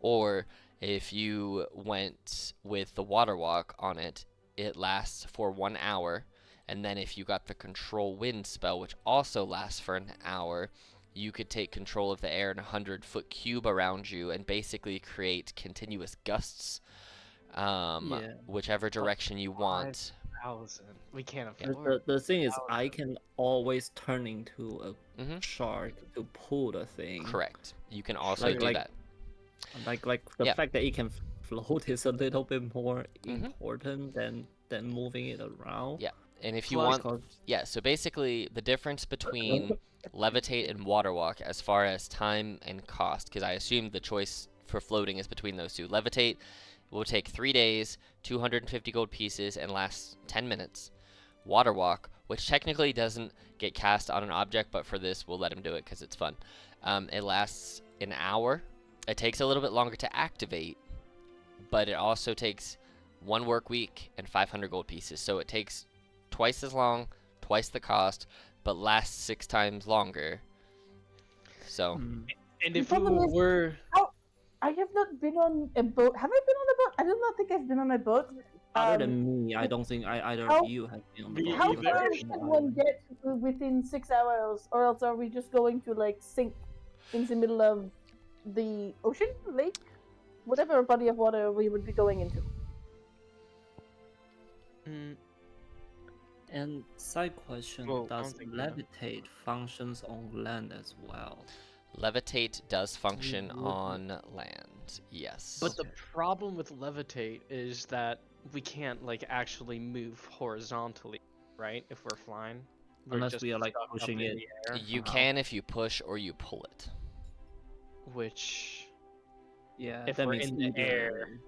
Speaker 1: Or if you went with the water walk on it, it lasts for 1 hour. And then if you got the control wind spell, which also lasts for an hour, you could take control of the air in a 100-foot cube around you and basically create continuous gusts, whichever direction you want.
Speaker 2: 5,000. We can't
Speaker 3: The,
Speaker 2: afford.
Speaker 3: the thing is, I can always turn into a
Speaker 1: Mhm.
Speaker 3: shark to pull the thing.
Speaker 1: Correct. You can also
Speaker 3: Like-
Speaker 1: do
Speaker 3: like-
Speaker 1: that.
Speaker 3: Like the
Speaker 1: Yeah.
Speaker 3: fact that it can float is a little bit more
Speaker 1: Mhm.
Speaker 3: important than moving it around.
Speaker 1: Yeah. And if you
Speaker 2: Plus-
Speaker 1: want, yeah, so basically the difference between levitate and water walk as far as time and cost, because I assume the choice for floating is between those two. Levitate will take 3 days, 250 gold pieces, and lasts 10 minutes. Water walk, which technically doesn't get cast on an object, but for this we'll let him do it because it's fun. It lasts an hour. It takes a little bit longer to activate, but it also takes 1 work week and 500 gold pieces. So it takes twice as long, twice the cost, but lasts 6 times longer. So
Speaker 3: Mm.
Speaker 2: And
Speaker 4: The
Speaker 2: if we
Speaker 4: problem is-
Speaker 2: were,
Speaker 4: I have not been on a boat. Have I been on a boat? I do not think I've been on a boat.
Speaker 3: Other than me, I don't think either
Speaker 4: how-
Speaker 3: of you have been on the
Speaker 2: Me
Speaker 3: boat.
Speaker 4: How
Speaker 2: either.
Speaker 3: because
Speaker 4: far
Speaker 3: I'm
Speaker 4: should
Speaker 3: on the
Speaker 4: one
Speaker 3: island.
Speaker 4: get within 6 hours, or else are we just going to like sink in the middle of the ocean, lake, whatever body of water we would be going into?
Speaker 2: Mm,
Speaker 3: And side question,
Speaker 2: Well, I
Speaker 3: does
Speaker 2: don't think we know.
Speaker 3: levitate functions on land as well?
Speaker 1: levitate does function
Speaker 3: wouldn't-
Speaker 1: on land. Yes.
Speaker 2: but the
Speaker 3: Okay.
Speaker 2: problem with levitate is that we can't like actually move horizontally, right? If we're flying, we're
Speaker 3: Unless
Speaker 2: just
Speaker 3: we are, like,
Speaker 2: stuck up
Speaker 3: pushing
Speaker 2: in
Speaker 3: it.
Speaker 2: the air,
Speaker 1: you
Speaker 3: Uh-huh.
Speaker 1: can if you push or you pull it.
Speaker 2: which
Speaker 3: Yeah,
Speaker 2: If
Speaker 3: that
Speaker 2: we're
Speaker 3: means
Speaker 2: in the
Speaker 3: either-
Speaker 2: air,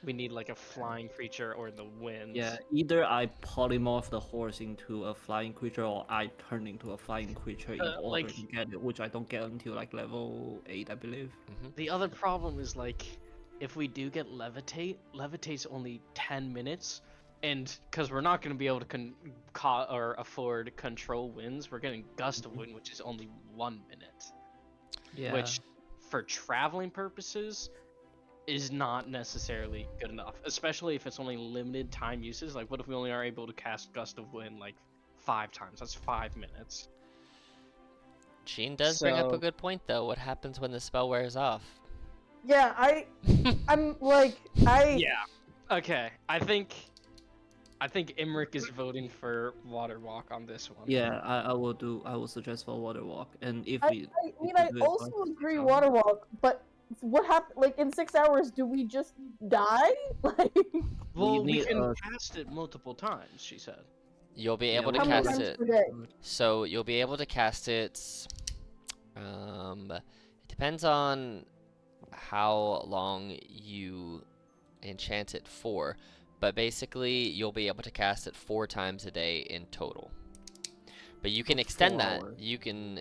Speaker 2: we need like a flying creature or the wind.
Speaker 3: Yeah, either I polymorph the horse into a flying creature, or I turn into a flying creature in order
Speaker 2: like-
Speaker 3: to get it, which I don't get until like level 8, I believe.
Speaker 2: The other problem is like, if we do get levitate, levitate's only 10 minutes, and because we're not going to be able to or afford control winds, we're getting gust of wind, which is only 1 minute,
Speaker 3: Yeah.
Speaker 2: which for traveling purposes is not necessarily good enough, especially if it's only limited time uses. Like, what if we only are able to cast gust of wind like 5 times? That's 5 minutes.
Speaker 1: Sheen does bring up a
Speaker 3: So-
Speaker 1: good point though. What happens when the spell wears off?
Speaker 4: Yeah, I'm like,
Speaker 2: Yeah. Okay. I think Imric is voting for Water Walk on this one.
Speaker 3: Yeah, I will suggest for water walk, and if
Speaker 4: I
Speaker 3: we
Speaker 4: mean,
Speaker 3: we
Speaker 4: I
Speaker 3: do it for,
Speaker 4: also
Speaker 3: like, 6
Speaker 4: agree
Speaker 3: hours.
Speaker 4: water walk, but what happened? Like in 6 hours, do we just die? Like,
Speaker 2: Well, we
Speaker 3: need,
Speaker 2: can cast it multiple times, she said.
Speaker 1: You'll be
Speaker 3: Yeah,
Speaker 1: able to
Speaker 3: we
Speaker 4: how many
Speaker 1: cast
Speaker 4: times
Speaker 1: it.
Speaker 4: per day?
Speaker 1: So you'll be able to cast it. It depends on how long you enchant it for, but basically you'll be able to cast it 4 times a day in total. But you can
Speaker 3: For
Speaker 1: extend
Speaker 3: 4
Speaker 1: that.
Speaker 3: hours.
Speaker 1: You can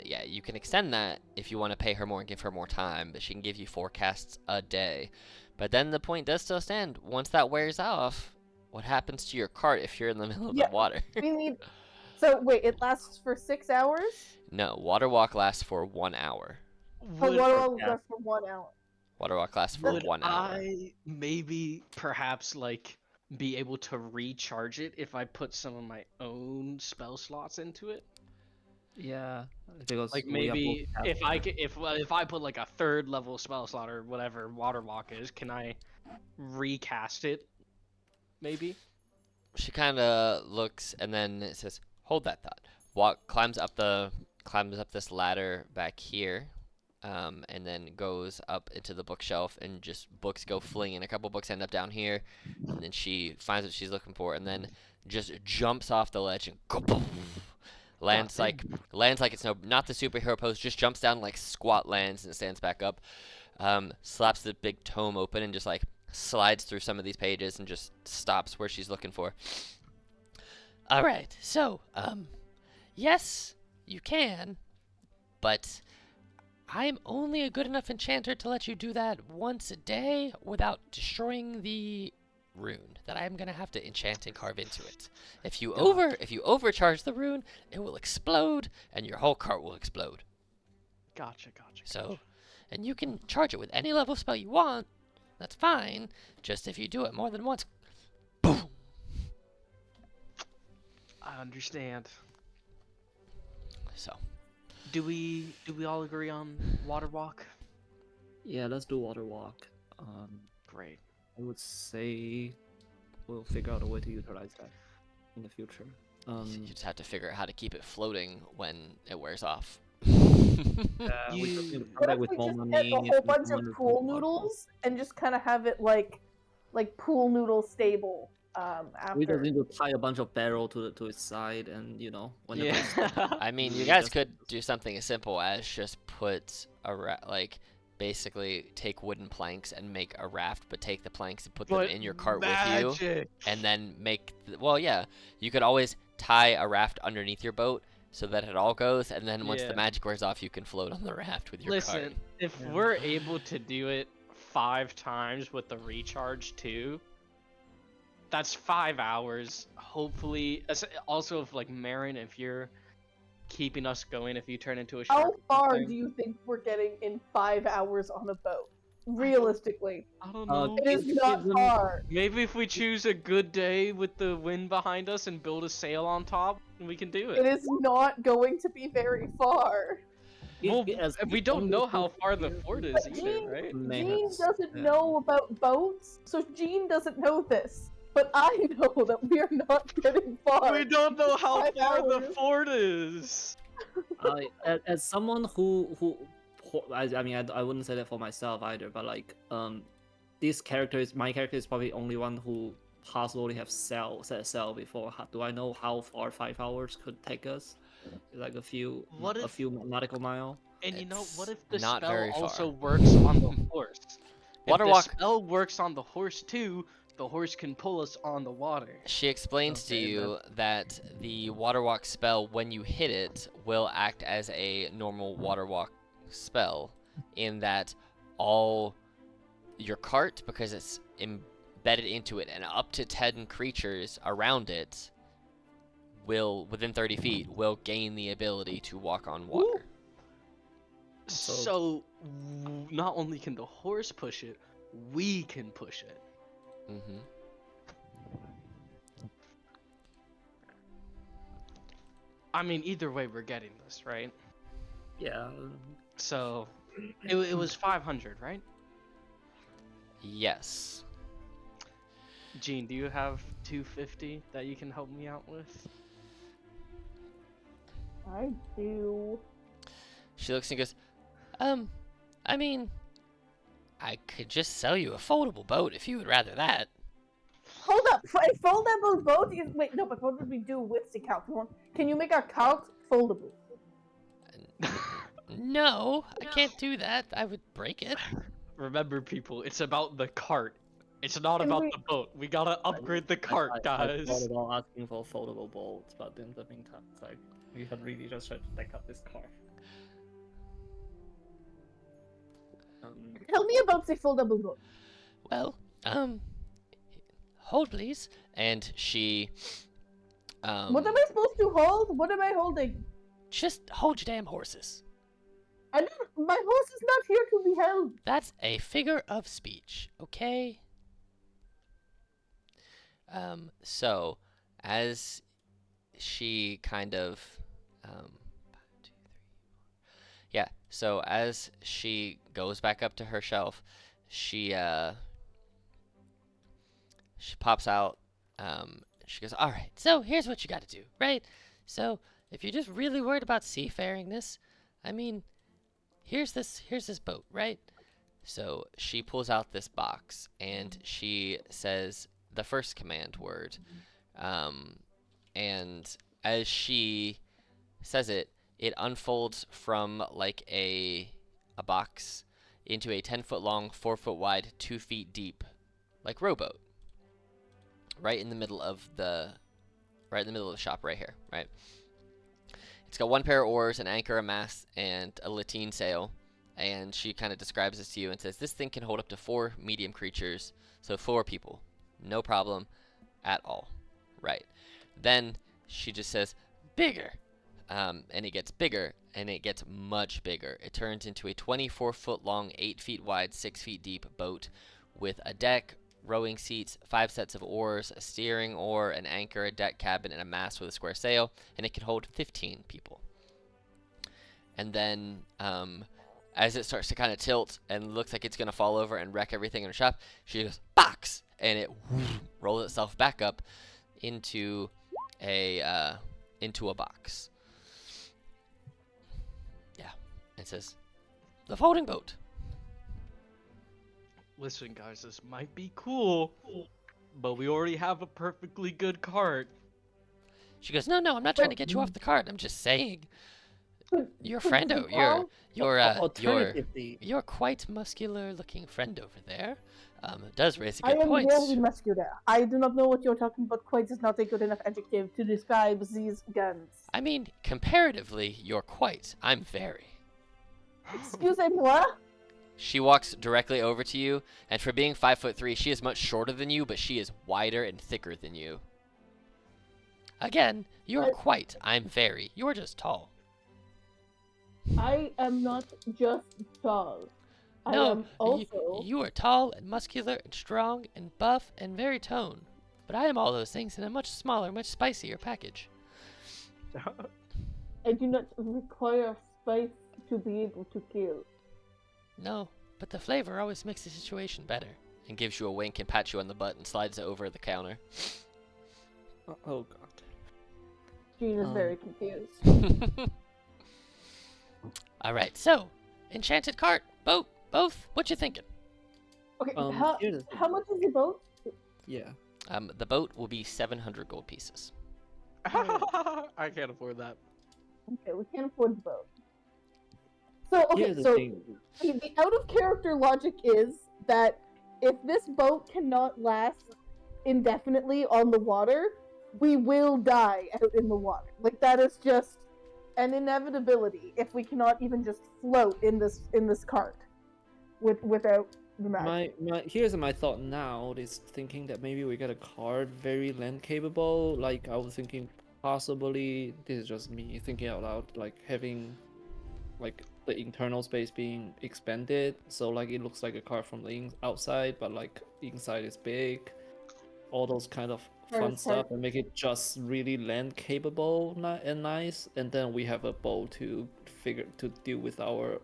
Speaker 1: extend that if you want to pay her more and give her more time. But she can give you 4 casts a day. But then the point does still stand. Once that wears off, what happens to your cart if you're in the middle of
Speaker 4: Yeah.
Speaker 1: the water?
Speaker 4: We need. So wait, it lasts for 6 hours.
Speaker 1: No, water walk lasts for 1 hour.
Speaker 4: But
Speaker 2: Would,
Speaker 4: water walk
Speaker 3: yeah.
Speaker 4: lasts for 1 hour.
Speaker 1: Water walk lasts for
Speaker 2: would
Speaker 1: 1 hour.
Speaker 2: I maybe perhaps like be able to recharge it if I put some of my own spell slots into it?
Speaker 3: Yeah, because
Speaker 2: Like
Speaker 3: we are
Speaker 2: maybe
Speaker 3: both
Speaker 2: if I
Speaker 3: captain.
Speaker 2: if I put like a 3rd level spell slot or whatever Water Walk is, can I recast it? Maybe.
Speaker 1: She kind of looks and then it says, "Hold that thought." Climbs up this ladder back here, and then goes up into the bookshelf, and just books go flinging. A couple books end up down here, and then she finds what she's looking for, and then just jumps off the ledge and kaboom! lands like it's not the superhero pose. Just jumps down like squat lands and stands back up. Slaps the big tome open and just like slides through some of these pages and just stops where she's looking for. All right, so, yes, you can, but I'm only a good enough enchanter to let you do that once a day without destroying the rune that I'm gonna have to enchant and carve into it. If you overcharge the rune, it will explode and your whole cart will explode.
Speaker 2: Gotcha.
Speaker 1: So, and you can charge it with any level spell you want. That's fine. Just if you do it more than once, boom.
Speaker 2: I understand.
Speaker 1: So,
Speaker 2: Do we all agree on water walk?
Speaker 3: Yeah, let's do water walk.
Speaker 2: Great.
Speaker 3: I would say we'll figure out a way to utilize that in the future.
Speaker 1: you just have to figure out how to keep it floating when it wears off.
Speaker 3: We just need to
Speaker 4: What
Speaker 3: put it
Speaker 4: if
Speaker 3: with
Speaker 4: we
Speaker 3: more
Speaker 4: just
Speaker 3: money.
Speaker 4: get a whole
Speaker 3: with
Speaker 4: bunch
Speaker 3: money
Speaker 4: of
Speaker 3: with
Speaker 4: pool
Speaker 3: more
Speaker 4: noodles and just kind of have it like pool noodle stable
Speaker 3: We just
Speaker 4: after?
Speaker 3: need to tie a bunch of barrel to its side, and whenever it's
Speaker 1: I mean, you
Speaker 3: we
Speaker 1: guys
Speaker 3: just-
Speaker 1: could do something as simple as just put basically take wooden planks and make a raft, but take the planks and put them in your cart with you, and then make. You could always tie a raft underneath your boat so that it all goes, and then once the
Speaker 2: Yeah.
Speaker 1: magic wears off, you can float on the raft with your
Speaker 2: Listen,
Speaker 1: cart.
Speaker 2: if
Speaker 3: Yeah.
Speaker 2: we're able to do it 5 times with the recharge too, that's 5 hours. Hopefully, also if Marin, if you're keeping us going, if you turn into a shark.
Speaker 4: How
Speaker 2: or
Speaker 4: far
Speaker 2: something,
Speaker 4: do you think we're getting in 5 hours on a boat? Realistically,
Speaker 2: I don't know.
Speaker 4: it is not
Speaker 3: isn't-
Speaker 4: far.
Speaker 2: Maybe if we choose a good day with the wind behind us and build a sail on top, we can do
Speaker 4: It
Speaker 2: it.
Speaker 4: is not going to be very far.
Speaker 2: Well,
Speaker 3: as
Speaker 2: we don't
Speaker 3: only
Speaker 2: know how
Speaker 3: thing
Speaker 2: far the
Speaker 3: here,
Speaker 2: fort
Speaker 3: we
Speaker 2: is
Speaker 4: But
Speaker 2: either,
Speaker 4: Jean,
Speaker 2: right?
Speaker 3: may
Speaker 4: Jean
Speaker 3: have-
Speaker 4: doesn't
Speaker 3: yeah.
Speaker 4: know about boats, so Jean doesn't know this. But I know that we are not getting far.
Speaker 2: We don't know how
Speaker 4: 5
Speaker 2: far the
Speaker 4: hours.
Speaker 2: fort is.
Speaker 3: As someone who I wouldn't say that for myself either, but my character is probably only one who possibly have set sail before. Do I know how far 5 hours could take us? Like a few nautical mile.
Speaker 2: And what
Speaker 1: It's
Speaker 2: if the
Speaker 1: not
Speaker 2: spell
Speaker 1: very
Speaker 2: also
Speaker 1: far.
Speaker 2: works on the horse?
Speaker 1: Water
Speaker 2: If the
Speaker 1: walk.
Speaker 2: spell works on the horse too, the horse can pull us on the water.
Speaker 1: She explains to
Speaker 3: Okay,
Speaker 1: you that the water walk spell, when you hit it, will act as a normal water walk spell, in that all your cart, because it's embedded into it, and up to 10 creatures around it within 30 feet, will gain the ability to walk on water.
Speaker 2: So not only can the horse push it, we can push it.
Speaker 1: Mm-hmm.
Speaker 2: I mean, either way, we're getting this, right?
Speaker 3: Yeah.
Speaker 2: So it was 500, right?
Speaker 1: Yes.
Speaker 2: Gene, do you have 250 that you can help me out with?
Speaker 4: I do.
Speaker 1: She looks and goes, I mean, I could just sell you a foldable boat if you would rather that.
Speaker 4: Hold up! A foldable boat is. Wait, no, but what would we do with the couch? Can you make our couch foldable?
Speaker 1: No, I can't do that. I would break it.
Speaker 2: Remember, people, it's about the cart. It's not
Speaker 4: Can
Speaker 2: about
Speaker 4: we-
Speaker 2: the boat. We gotta upgrade the cart,
Speaker 3: I
Speaker 2: guys.
Speaker 3: thought about asking for foldable bolts, but in the meantime, it's like we had really just tried to deck up this car.
Speaker 4: Tell me about the foldable boat.
Speaker 1: Well, hold please. And she,
Speaker 4: What am I supposed to hold? What am I holding?
Speaker 1: just hold your damn horses.
Speaker 4: My horse is not here to be held.
Speaker 1: That's a figure of speech, okay? So, as she kind of, yeah, so as she goes back up to her shelf, she pops out, she goes, all right, so here's what you gotta do, right? So, if you're just really worried about seafaringness, I mean, here's this boat, right? So she pulls out this box and she says the first command word. And as she says it, it unfolds from like a box into a 10-foot long, 4-foot wide, 2 feet deep like rowboat, right in the middle of the shop, right here, right. It's got one pair of oars, an anchor, a mast, and a lateen sail. And she kind of describes this to you and says, this thing can hold up to 4 medium creatures, so 4 people, no problem at all, right? Then she just says, bigger, and it gets bigger, and it gets much bigger. It turns into a 24-foot long, 8 feet wide, 6 feet deep boat with a deck, rowing seats, 5 sets of oars, a steering oar, an anchor, a deck cabin, and a mast with a square sail, and it can hold 15 people. And then, as it starts to kind of tilt and looks like it's going to fall over and wreck everything in the shop, she goes, box! And it rolls itself back up into a box. Yeah. It says, the folding boat.
Speaker 2: Listen, guys, this might be cool, but we already have a perfectly good cart.
Speaker 1: She goes, no, I'm not trying to get you off the cart. I'm just saying. Your friendo, you're quite muscular looking friend over there. Does raise a
Speaker 4: I
Speaker 1: good
Speaker 4: am
Speaker 1: point.
Speaker 4: very muscular. I do not know what you're talking about. Quite is not a good enough adjective to describe these guns.
Speaker 1: I mean, comparatively, you're quite. I'm very.
Speaker 4: Excusez-moi?
Speaker 1: She walks directly over to you, and for being 5'3", she is much shorter than you, but she is wider and thicker than you. Again, you're quite. I'm very. You're just tall.
Speaker 4: I am not just tall. I
Speaker 1: No,
Speaker 4: am also...
Speaker 1: you are tall and muscular and strong and buff and very toned. But I am all those things in a much smaller, much spicier package.
Speaker 4: I do not require spice to be able to kill.
Speaker 1: No, but the flavor always makes the situation better. And gives you a wink and pats you on the butt and slides it over the counter.
Speaker 3: Oh god.
Speaker 4: Jean is very confused.
Speaker 1: Alright, so, enchanted cart, boat, both, what you thinking?
Speaker 4: Okay,
Speaker 3: Here's the thing.
Speaker 4: how much is the boat?
Speaker 3: Yeah.
Speaker 1: The boat will be 700 gold pieces.
Speaker 2: I can't afford that.
Speaker 4: Okay, we can't afford the boat. So, okay,
Speaker 3: Here's the
Speaker 4: so
Speaker 3: thing.
Speaker 4: the out of character logic is that if this boat cannot last indefinitely on the water, we will die out in the water. Like, that is just an inevitability if we cannot even just float in this cart without the magic.
Speaker 3: Here's my thought now is thinking that maybe we get a card very land capable. Like I was thinking possibly, this is just me thinking out loud, like having like the internal space being expanded, so like it looks like a card from the outside, but like inside is big. All those kind of fun stuff, and make it just really land capable and nice, and then we have a boat to deal with our,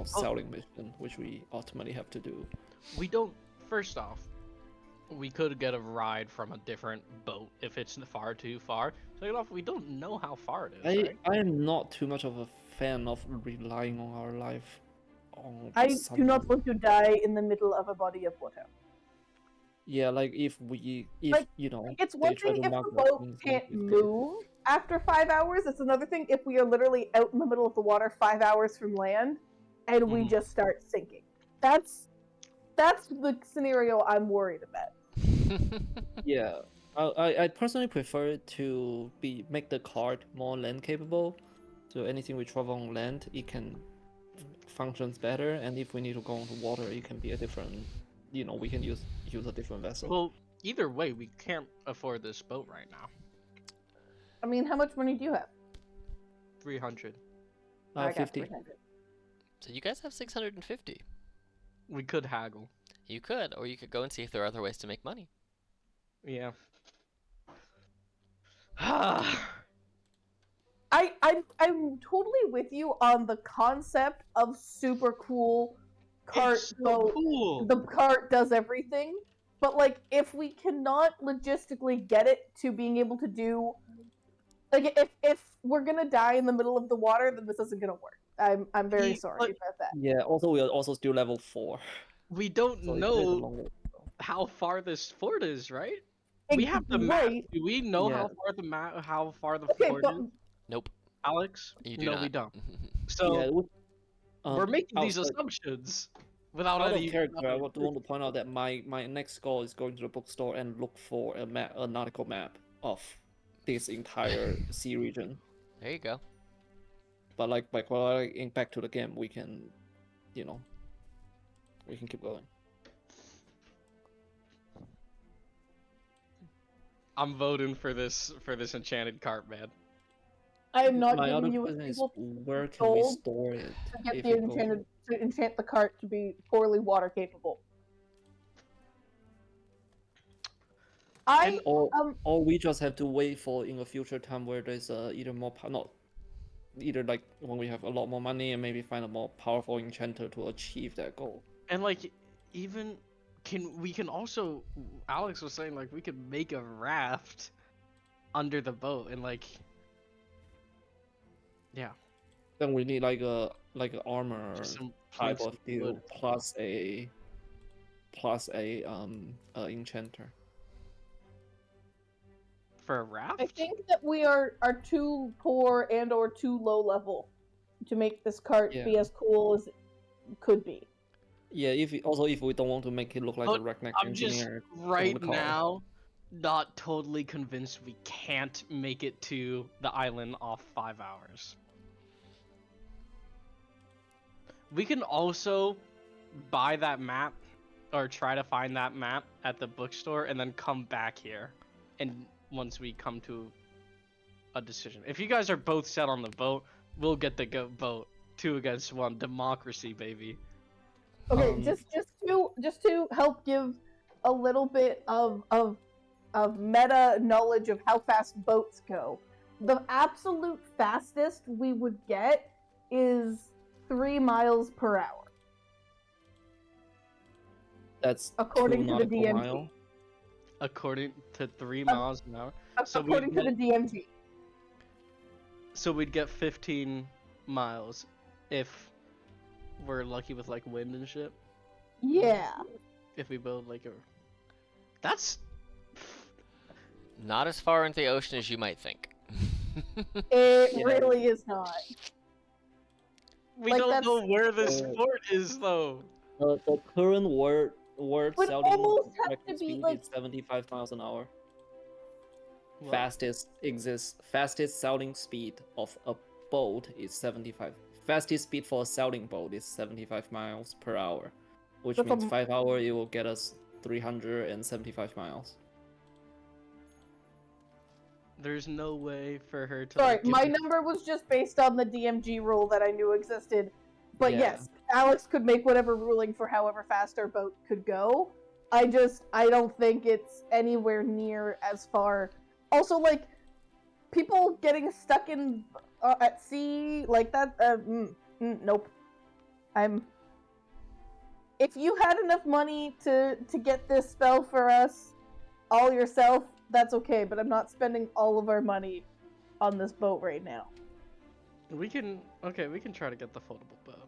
Speaker 3: selling mission, which we ultimately have to do.
Speaker 2: We don't. First off, we could get a ride from a different boat if it's far too far. Second off, we don't know how far it is. Right?
Speaker 3: I am not too much of a fan of relying on our life.
Speaker 4: I do not want to die in the middle of a body of water.
Speaker 3: Yeah, like if
Speaker 4: it's one thing if the boat can't move after 5 hours. It's another thing if we are literally out in the middle of the water 5 hours from land, and we just start sinking. That's the scenario I'm worried about.
Speaker 3: Yeah, I personally prefer to make the cart more land capable, so anything we travel on land, it can functions better, and if we need to go into water, it can be a different. We can use a different vessel.
Speaker 2: Well, either way, we can't afford this boat right now.
Speaker 4: I mean, how much money do you have?
Speaker 2: 300.
Speaker 4: I got
Speaker 3: 50.
Speaker 4: 300.
Speaker 1: So you guys have 650.
Speaker 2: We could haggle.
Speaker 1: You could, or you could go and see if there are other ways to make money.
Speaker 2: Yeah.
Speaker 4: I'm totally with you on the concept of super cool cart.
Speaker 2: It's so cool.
Speaker 4: The cart does everything, but like if we cannot logistically get it to being able to do, like if we're gonna die in the middle of the water, then this isn't gonna work. I'm very sorry about that.
Speaker 3: Yeah. Also, we are also still level 4.
Speaker 2: We don't
Speaker 3: So
Speaker 2: know how far this fort is, right? We have the map. Do we know how far the fort is?
Speaker 1: Nope.
Speaker 2: Alex?
Speaker 1: You do
Speaker 2: no,
Speaker 1: not.
Speaker 2: we don't. So
Speaker 3: Yeah,
Speaker 2: we're making these
Speaker 3: outside-
Speaker 2: assumptions. without
Speaker 3: Out of
Speaker 2: any.
Speaker 3: character, I would want to point out that my next goal is going to the bookstore and look for a map, a nautical map of this entire sea region.
Speaker 1: There you go.
Speaker 3: But like while I get back to the game, we can, you know, we can keep going.
Speaker 2: I'm voting for this enchanted cart, man.
Speaker 4: I am not
Speaker 3: My
Speaker 4: giving
Speaker 3: other
Speaker 4: you a
Speaker 3: question is,
Speaker 4: single
Speaker 3: where can we
Speaker 4: gold
Speaker 3: store it
Speaker 4: to get
Speaker 3: if
Speaker 4: the
Speaker 3: it goes?
Speaker 4: to enchant the cart to be poorly water capable.
Speaker 2: And-
Speaker 3: Or we just have to wait for in a future time where there's either more not either like when we have a lot more money and maybe find a more powerful enchanter to achieve that goal.
Speaker 2: And like, even we can also, Alex was saying like we could make a raft under the boat and like, yeah,
Speaker 3: Then we need like a armor
Speaker 2: just some
Speaker 3: type
Speaker 2: planks
Speaker 3: of
Speaker 2: of
Speaker 3: deal
Speaker 2: wood.
Speaker 3: plus a enchanter.
Speaker 2: For a raft.
Speaker 4: I think that we are too poor and or too low level to make this cart be
Speaker 3: Yeah.
Speaker 4: as cool as it could be.
Speaker 3: Yeah, if we don't want to make it look like
Speaker 2: But
Speaker 3: a redneck
Speaker 2: I'm just
Speaker 3: engineer
Speaker 2: right
Speaker 3: on the car.
Speaker 2: now not totally convinced we can't make it to the island off 5 hours. We can also buy that map or try to find that map at the bookstore and then come back here. And once we come to a decision. If you guys are both set on the vote, we'll get the vote. 2 against 1. Democracy, baby.
Speaker 4: Okay, just to help give a little bit of meta knowledge of how fast boats go. The absolute fastest we would get is 3 miles per hour,
Speaker 3: That's
Speaker 4: according
Speaker 3: two
Speaker 4: to the
Speaker 3: nautical
Speaker 4: DMG.
Speaker 3: mile.
Speaker 2: According to 3 miles an hour. So
Speaker 4: according to the DMG.
Speaker 2: So we'd get 15 miles if we're lucky with like wind and shit.
Speaker 4: Yeah.
Speaker 2: If we build like a, that's
Speaker 1: Not as far into the ocean as you might think.
Speaker 4: It
Speaker 3: Yeah.
Speaker 4: really is not.
Speaker 2: we
Speaker 4: Like,
Speaker 2: don't know
Speaker 4: that's-
Speaker 2: where this port is though.
Speaker 3: The current word
Speaker 4: Would
Speaker 3: selling
Speaker 4: almost have
Speaker 3: record
Speaker 4: to be,
Speaker 3: speed
Speaker 4: like-
Speaker 3: is 75 miles an hour.
Speaker 2: What?
Speaker 3: Fastest sailing speed of a boat is 75. Fastest speed for a sailing boat is 75 miles per hour, which
Speaker 4: That's
Speaker 3: means
Speaker 4: a-
Speaker 3: 5 hours it will get us 375 miles.
Speaker 2: There's no way for her to.
Speaker 4: Sorry,
Speaker 2: like, give
Speaker 4: my
Speaker 2: me-
Speaker 4: number was just based on the DMG rule that I knew existed. But
Speaker 3: Yeah.
Speaker 4: yes, Alex could make whatever ruling for however fast our boat could go. I don't think it's anywhere near as far. Also, like, people getting stuck in at sea like that. Nope. If you had enough money to get this spell for us all yourself, that's okay. But I'm not spending all of our money on this boat right now.
Speaker 2: We can try to get the foldable boat.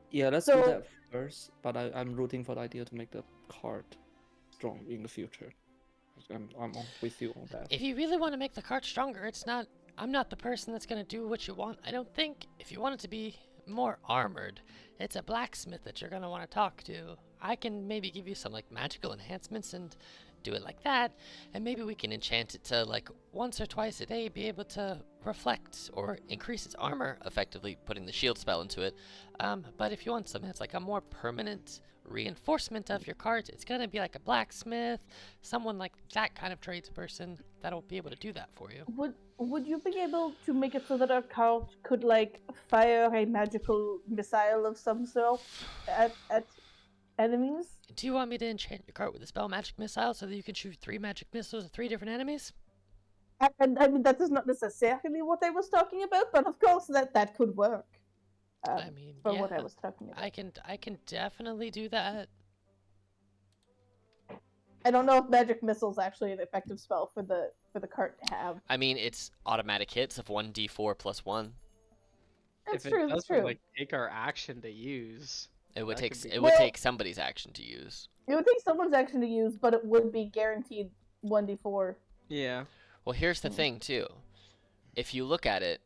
Speaker 3: Yeah, let's
Speaker 4: So-
Speaker 3: do that first. But I'm rooting for the idea to make the cart strong in the future. I'm with you on that.
Speaker 1: If you really want to make the cart stronger, I'm not the person that's gonna do what you want. I don't think. If you want it to be more armored, it's a blacksmith that you're gonna want to talk to. I can maybe give you some like magical enhancements and do it like that, and maybe we can enchant it to like once or twice a day be able to reflect or increase its armor, effectively putting the shield spell into it. But if you want something that's like a more permanent reinforcement of your cart, it's gonna be like a blacksmith, someone like that kind of tradesperson that'll be able to do that for you.
Speaker 4: Would you be able to make it so that our cart could like fire a magical missile of some sort at enemies?
Speaker 1: Do you want me to enchant your cart with a spell magic missile so that you can shoot 3 magic missiles at 3 different enemies?
Speaker 4: And I mean that is not necessarily what I was talking about, but of course that could work.
Speaker 1: I mean,
Speaker 4: For
Speaker 1: yeah,
Speaker 4: what I was talking about.
Speaker 1: I can definitely do that.
Speaker 4: I don't know if magic missile's actually an effective spell for the cart to have.
Speaker 1: I mean, it's automatic hits of 1d4 plus 1.
Speaker 4: That's
Speaker 2: if
Speaker 4: true.
Speaker 2: it
Speaker 4: That's
Speaker 2: doesn't
Speaker 4: true.
Speaker 2: like take our action to use.
Speaker 1: It would
Speaker 2: That
Speaker 1: take
Speaker 2: could be-
Speaker 1: it would
Speaker 4: Well-
Speaker 1: take somebody's action to use.
Speaker 4: It would take someone's action to use, but it would be guaranteed 1d4.
Speaker 2: Yeah.
Speaker 1: Well, here's the thing too. If you look at it,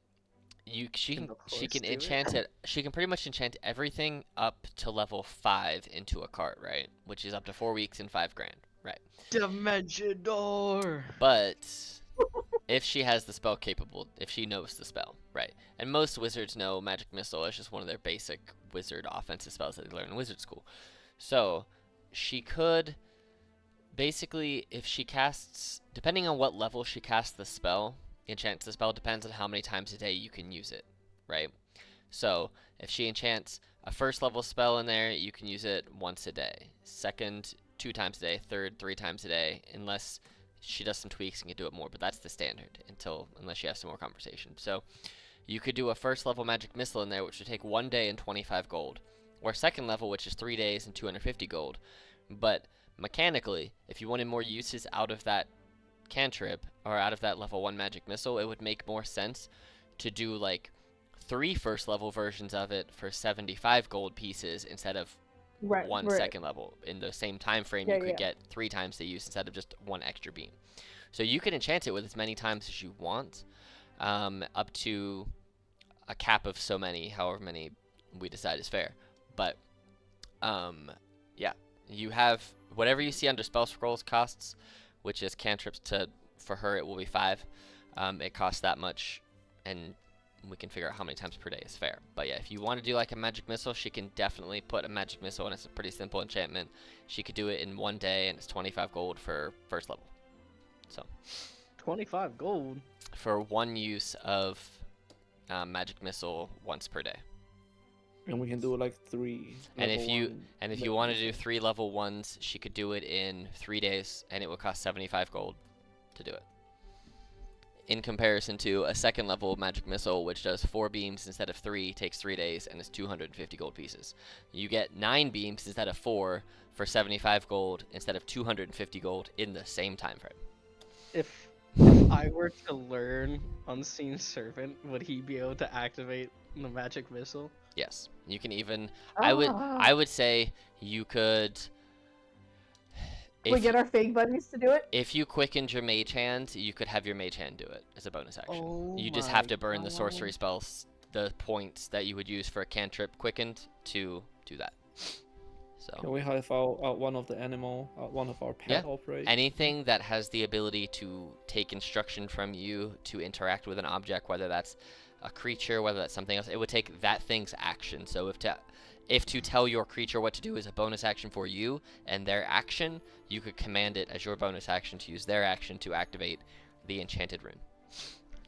Speaker 1: She
Speaker 2: Can
Speaker 1: can
Speaker 2: the horse do it?
Speaker 1: enchant it. She can pretty much enchant everything up to level 5 into a cart, right? Which is up to 4 weeks and 5 grand, right?
Speaker 2: Dimension door.
Speaker 1: But if she has the spell capable, if she knows the spell, right? And most wizards know Magic Missile is just one of their basic wizard offensive spells that they learn in wizard school. So she could basically, if she casts, depending on what level she casts the spell, enchants the spell, depends on how many times a day you can use it, right? So if she enchants a first level spell in there, you can use it once a day. Second, 2 times a day. Third, 3 times a day, unless she does some tweaks and can do it more, but that's the standard unless she has some more conversation. So you could do a first level magic missile in there, which would take 1 day and 25 gold, or a second level, which is 3 days and 250 gold. But mechanically, if you wanted more uses out of that cantrip or out of that level 1 magic missile, it would make more sense to do like 3 first level versions of it for 75 gold pieces instead of
Speaker 4: Right.
Speaker 1: one
Speaker 4: right.
Speaker 1: second level. In the same time frame,
Speaker 4: Yeah,
Speaker 1: you could
Speaker 4: yeah.
Speaker 1: get 3 times the use instead of just 1 extra beam. So you can enchant it with as many times as you want, up to a cap of so many, however many we decide is fair. But yeah, you have whatever you see under spell scrolls costs, which is cantrips. For her it will be 5. It costs that much, and we can figure out how many times per day is fair. But yeah, if you want to do like a magic missile, she can definitely put a magic missile, and it's a pretty simple enchantment. She could do it in 1 day, and it's 25 gold for first level. So
Speaker 2: 25 gold.
Speaker 1: for 1 use of magic missile once per day.
Speaker 3: And we can do like 3.
Speaker 1: And if
Speaker 3: level
Speaker 1: you
Speaker 3: one
Speaker 1: and if you
Speaker 3: level
Speaker 1: want to do
Speaker 3: one.
Speaker 1: 3 level 1s, she could do it in 3 days, and it would cost 75 gold to do it. In comparison to a second level magic missile, which does 4 beams instead of 3, takes 3 days, and is 250 gold pieces. You get 9 beams instead of 4 for 75 gold instead of 250 gold in the same time frame.
Speaker 2: If I were to learn Unseen Servant, would he be able to activate the magic missile?
Speaker 1: Yes, you can even.
Speaker 4: Ah.
Speaker 1: I would say you could.
Speaker 4: we get our fake buddies to do it.
Speaker 1: If you quickened your mage hand, you could have your mage hand do it as a bonus action.
Speaker 2: Oh
Speaker 1: You just
Speaker 2: my
Speaker 1: have to burn the
Speaker 2: God.
Speaker 1: sorcery spells, the points that you would use for a cantrip quickened to do that. So
Speaker 3: Can we have one of the animal, one of our pet
Speaker 1: Yeah.
Speaker 3: operate?
Speaker 1: anything that has the ability to take instruction from you to interact with an object, whether that's a creature, whether that's something else, it would take that thing's action. So if to tell your creature what to do is a bonus action for you and their action, you could command it as your bonus action to use their action to activate the enchanted rune.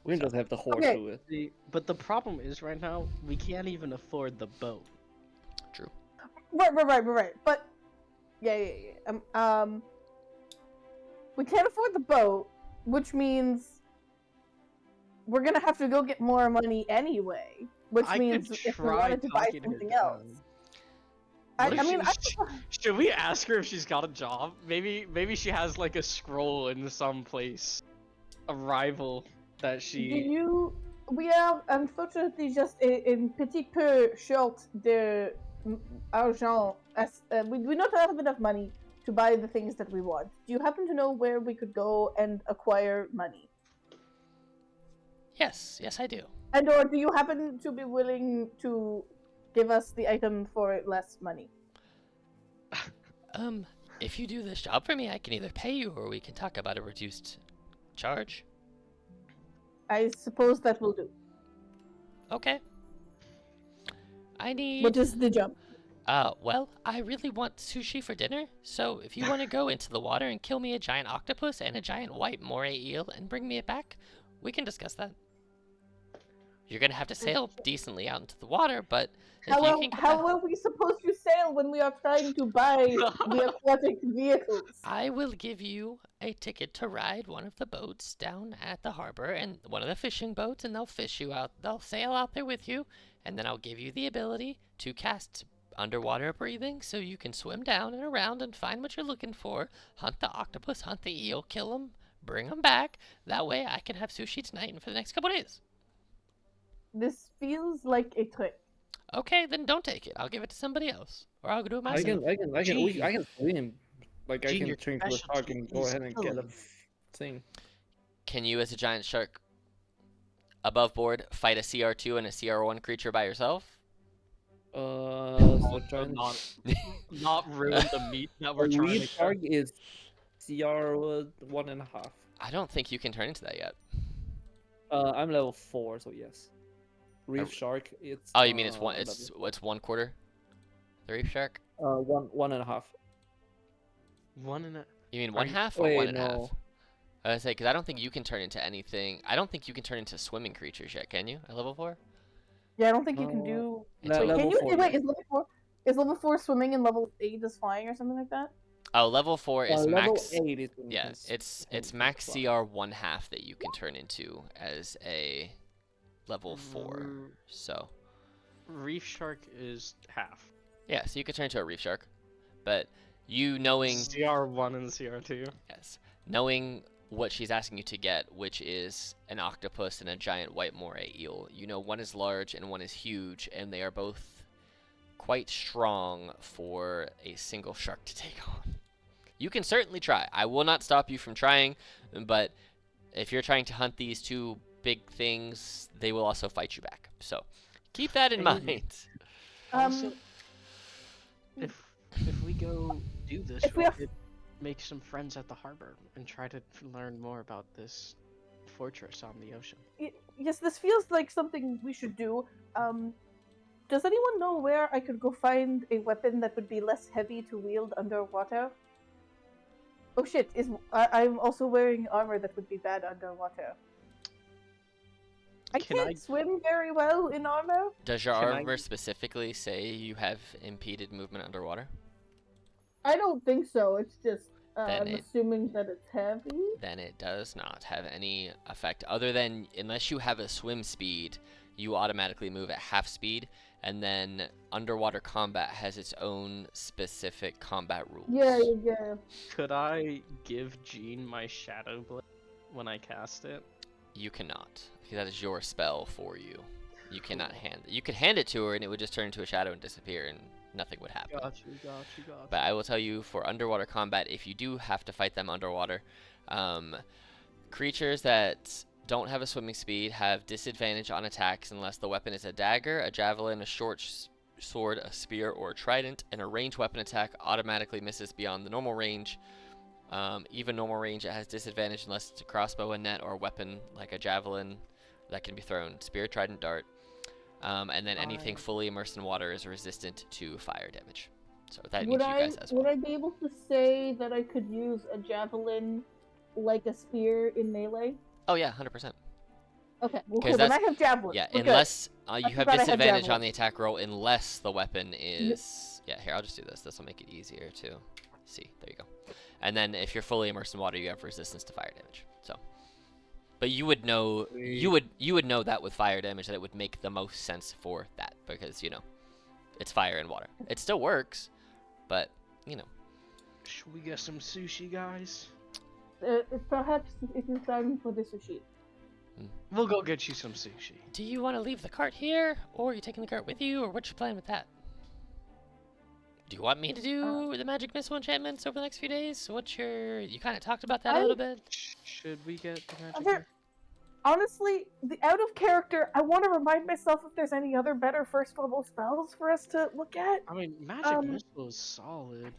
Speaker 3: We can just have the horse
Speaker 4: Okay.
Speaker 3: do it.
Speaker 2: But the problem is right now we can't even afford the boat.
Speaker 1: True.
Speaker 4: Right. But yeah. We can't afford the boat, which means we're gonna have to go get more money anyway. Which
Speaker 2: I
Speaker 4: means
Speaker 2: could
Speaker 4: if we
Speaker 2: try
Speaker 4: wanted to buy
Speaker 2: talking her
Speaker 4: something
Speaker 2: down.
Speaker 4: else, I
Speaker 2: What if
Speaker 4: mean,
Speaker 2: should we ask her if she's got a job? Maybe she has like a scroll in some place, a rival that she.
Speaker 4: we are unfortunately just un petit peu short de argent. We do not have enough money to buy the things that we want. Do you happen to know where we could go and acquire money?
Speaker 1: Yes, I do.
Speaker 4: And or do you happen to be willing to give us the item for less money?
Speaker 1: If you do this job for me, I can either pay you or we can talk about a reduced charge.
Speaker 4: I suppose that will do.
Speaker 1: Okay. I need.
Speaker 4: What is the job?
Speaker 1: Well, I really want sushi for dinner, so if you want to go into the water and kill me a giant octopus and a giant white moray eel and bring me it back, we can discuss that. You're gonna have to sail decently out into the water, but if you can get
Speaker 4: How
Speaker 1: that-
Speaker 4: are we supposed to sail when we are trying to buy the aquatic vehicles?
Speaker 1: I will give you a ticket to ride one of the boats down at the harbor, and one of the fishing boats, and they'll fish you out. They'll sail out there with you, and then I'll give you the ability to cast underwater breathing, so you can swim down and around and find what you're looking for, hunt the octopus, hunt the eel, kill them, bring them back. That way I can have sushi tonight and for the next couple days.
Speaker 4: This feels like a trick.
Speaker 1: Okay, then don't take it. I'll give it to somebody else, or I'll do it myself.
Speaker 3: I can swim. Like I
Speaker 2: Gene,
Speaker 3: can
Speaker 2: your
Speaker 3: train to a shark
Speaker 2: specialty
Speaker 3: and go
Speaker 2: is
Speaker 3: ahead and get a
Speaker 2: killing.
Speaker 3: thing.
Speaker 1: Can you, as a giant shark, above board, fight a CR2 and a CR1 creature by yourself.
Speaker 3: So
Speaker 2: Also
Speaker 3: giant.
Speaker 2: not ruin the meat that we're
Speaker 3: A
Speaker 2: trying
Speaker 3: reef
Speaker 2: to
Speaker 3: shark is CR 1.5.
Speaker 1: I don't think you can turn into that yet.
Speaker 3: I'm level 4, so yes. Reef shark, it's.
Speaker 1: Oh, you mean it's
Speaker 3: level
Speaker 1: 1 quarter? The reef shark?
Speaker 3: 1.5.
Speaker 2: one and a.
Speaker 1: You mean
Speaker 2: Are
Speaker 1: one
Speaker 2: you-
Speaker 1: half or
Speaker 3: Wait,
Speaker 1: one and a half?
Speaker 3: no.
Speaker 1: I was say because I don't think you can turn into anything. I don't think you can turn into swimming creatures yet. Can you? At level 4?
Speaker 4: Yeah, I don't think you can
Speaker 3: Uh,
Speaker 4: do.
Speaker 1: It's
Speaker 4: Wait,
Speaker 3: level
Speaker 4: can you?
Speaker 3: 4,
Speaker 4: Wait,
Speaker 3: yeah.
Speaker 4: is level 4 swimming and level 8 is flying or something like that?
Speaker 1: Oh, level 4 is
Speaker 3: Level
Speaker 1: max.
Speaker 3: 8 is when you
Speaker 1: Yeah,
Speaker 3: can
Speaker 1: it's
Speaker 3: can
Speaker 1: max
Speaker 3: fly.
Speaker 1: CR 1/2 that you can turn into as a level 4. So
Speaker 2: Reef shark is half.
Speaker 1: yeah, so you could turn into a reef shark, but you knowing
Speaker 2: CR1 and CR2.
Speaker 1: yes, knowing what she's asking you to get, which is an octopus and a giant white moray eel, you know one is large and one is huge, and they are both quite strong for a single shark to take on. You can certainly try. I will not stop you from trying, but if you're trying to hunt these two big things, they will also fight you back. So keep that in
Speaker 2: Hey,
Speaker 1: mind.
Speaker 2: Also,
Speaker 4: Um,
Speaker 2: if we go do this,
Speaker 4: If we
Speaker 2: we
Speaker 4: have-
Speaker 2: could make some friends at the harbor and try to learn more about this fortress on the ocean.
Speaker 4: yes, this feels like something we should do. Does anyone know where I could go find a weapon that would be less heavy to wield underwater? Oh shit! I'm also wearing armor that would be bad underwater. I
Speaker 2: Can
Speaker 4: can't
Speaker 2: I-
Speaker 4: swim very well in armor.
Speaker 1: Does your
Speaker 2: Can I-
Speaker 1: armor specifically say you have impeded movement underwater?
Speaker 4: I don't think so. It's just
Speaker 1: Then
Speaker 4: I'm
Speaker 1: it-
Speaker 4: assuming that it's heavy.
Speaker 1: Then it does not have any effect other than unless you have a swim speed, you automatically move at half speed, and then underwater combat has its own specific combat rules.
Speaker 4: Yeah.
Speaker 2: Could I give Jean my shadow blade when I cast it?
Speaker 1: You cannot, because that is your spell for you. You cannot hand it. You could hand it to her, and it would just turn into a shadow and disappear, and nothing would happen.
Speaker 2: Got you.
Speaker 1: But I will tell you, for underwater combat, if you do have to fight them underwater, creatures that don't have a swimming speed have disadvantage on attacks unless the weapon is a dagger, a javelin, a short sword, a spear, or a trident, and a ranged weapon attack automatically misses beyond the normal range. Even normal range, it has disadvantage unless it's a crossbow, a net, or a weapon like a javelin that can be thrown. Spear, trident, dart. And then anything fully immersed in water is resistant to fire damage. So that means you guys as well.
Speaker 4: Would I be able to say that I could use a javelin like a spear in melee?
Speaker 1: Oh yeah, 100%.
Speaker 4: Okay, well,
Speaker 1: 'Cause
Speaker 4: cool. Then I
Speaker 1: that's-
Speaker 4: have javelin.
Speaker 1: Yeah,
Speaker 4: We're good.
Speaker 1: unless you
Speaker 4: I
Speaker 1: have
Speaker 4: forgot I had
Speaker 1: disadvantage on
Speaker 4: javelin.
Speaker 1: the attack roll unless the weapon is... Yeah, here, I'll just do this. This will make it easier to see. There you go. And then if you're fully immersed in water, you have resistance to fire damage. So, but you would know you would know that with fire damage that it would make the most sense for that because, you know, it's fire and water. It still works, but, you know.
Speaker 2: Should we get some sushi, guys?
Speaker 4: Perhaps it is time for the sushi.
Speaker 2: We'll go get you some sushi.
Speaker 1: Do you want to leave the cart here, or are you taking the cart with you, or what's your plan with that? Do you want me to do the magic missile enchantments over the next few days? What's your... You kind of talked about that a little bit.
Speaker 2: Should we get the magic?
Speaker 4: Other- Honestly, out of character, I want to remind myself if there's any other better first level spells for us to look at.
Speaker 2: I mean, magic missile is solid.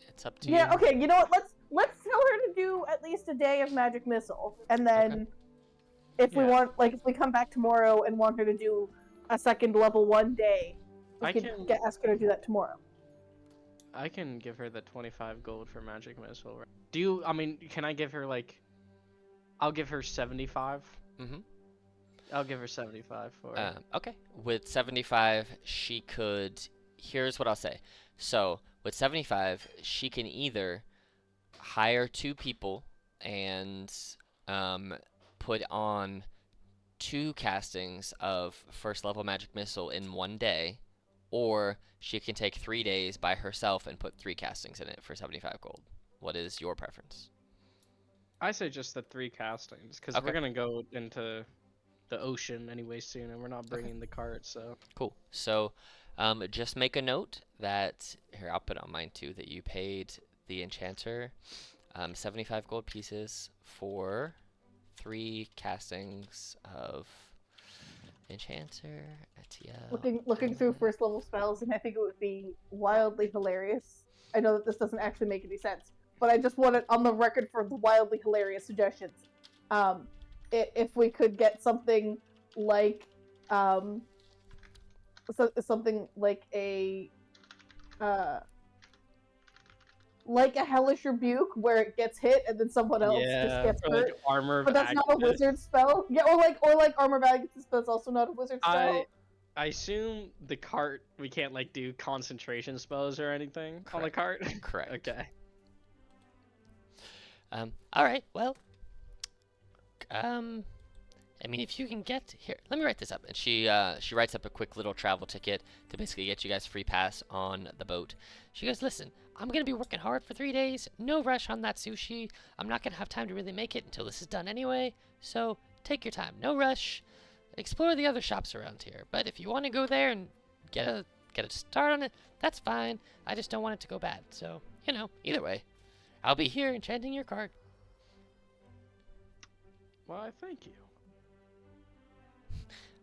Speaker 1: It's up to you.
Speaker 4: Yeah, okay, you know what? Let's tell her to do at least a day of magic missile, and then if we
Speaker 2: Yeah.
Speaker 4: want, like, if we come back tomorrow and want her to do a second level 1 day, we
Speaker 2: I
Speaker 4: could
Speaker 2: can-
Speaker 4: ask her to do that tomorrow.
Speaker 2: I can give her the 25 gold for magic missile. Right? Do you? I mean, can I give her like? I'll give her 75.
Speaker 1: Mm-hmm.
Speaker 2: I'll give her 75 for it.
Speaker 1: Okay. With 75, she could... Here's what I'll say. So, with 75, she can either hire 2 people and put on 2 castings of first level magic missile in 1 day, or she can take 3 days by herself and put 3 castings in it for 75 gold. What is your preference?
Speaker 2: I say just the 3 castings because
Speaker 1: Okay.
Speaker 2: we're gonna go into the ocean anyway soon, and we're not bringing the cart. So
Speaker 1: Cool. So, just make a note that here I'll put on mine too that you paid the enchanter 75 gold pieces for 3 castings of Enchanter, Etiel.
Speaker 4: Looking through first level spells, and I think it would be wildly hilarious. I know that this doesn't actually make any sense, but I just want it on the record for the wildly hilarious suggestions. If we could get something like, something like a hellish rebuke where it gets hit and then someone else just gets
Speaker 2: or like
Speaker 4: hurt.
Speaker 2: armor of
Speaker 4: But that's not a
Speaker 2: Agathis.
Speaker 4: wizard spell. Yeah, or like armor of Agathis, but it's also not a wizard spell.
Speaker 2: I assume the cart we can't like do concentration spells or anything on the cart.
Speaker 1: Correct.
Speaker 2: Okay.
Speaker 1: All right. Well, I mean, if you can get here, let me write this up. And she writes up a quick little travel ticket to basically get you guys free pass on the boat. She goes, listen, I'm gonna be working hard for 3 days. No rush on that sushi. I'm not gonna have time to really make it until this is done anyway. So take your time. No rush. Explore the other shops around here. But if you want to go there and get a start on it, that's fine. I just don't want it to go bad. So either way, I'll be here enchanting your cart.
Speaker 2: Why, thank you.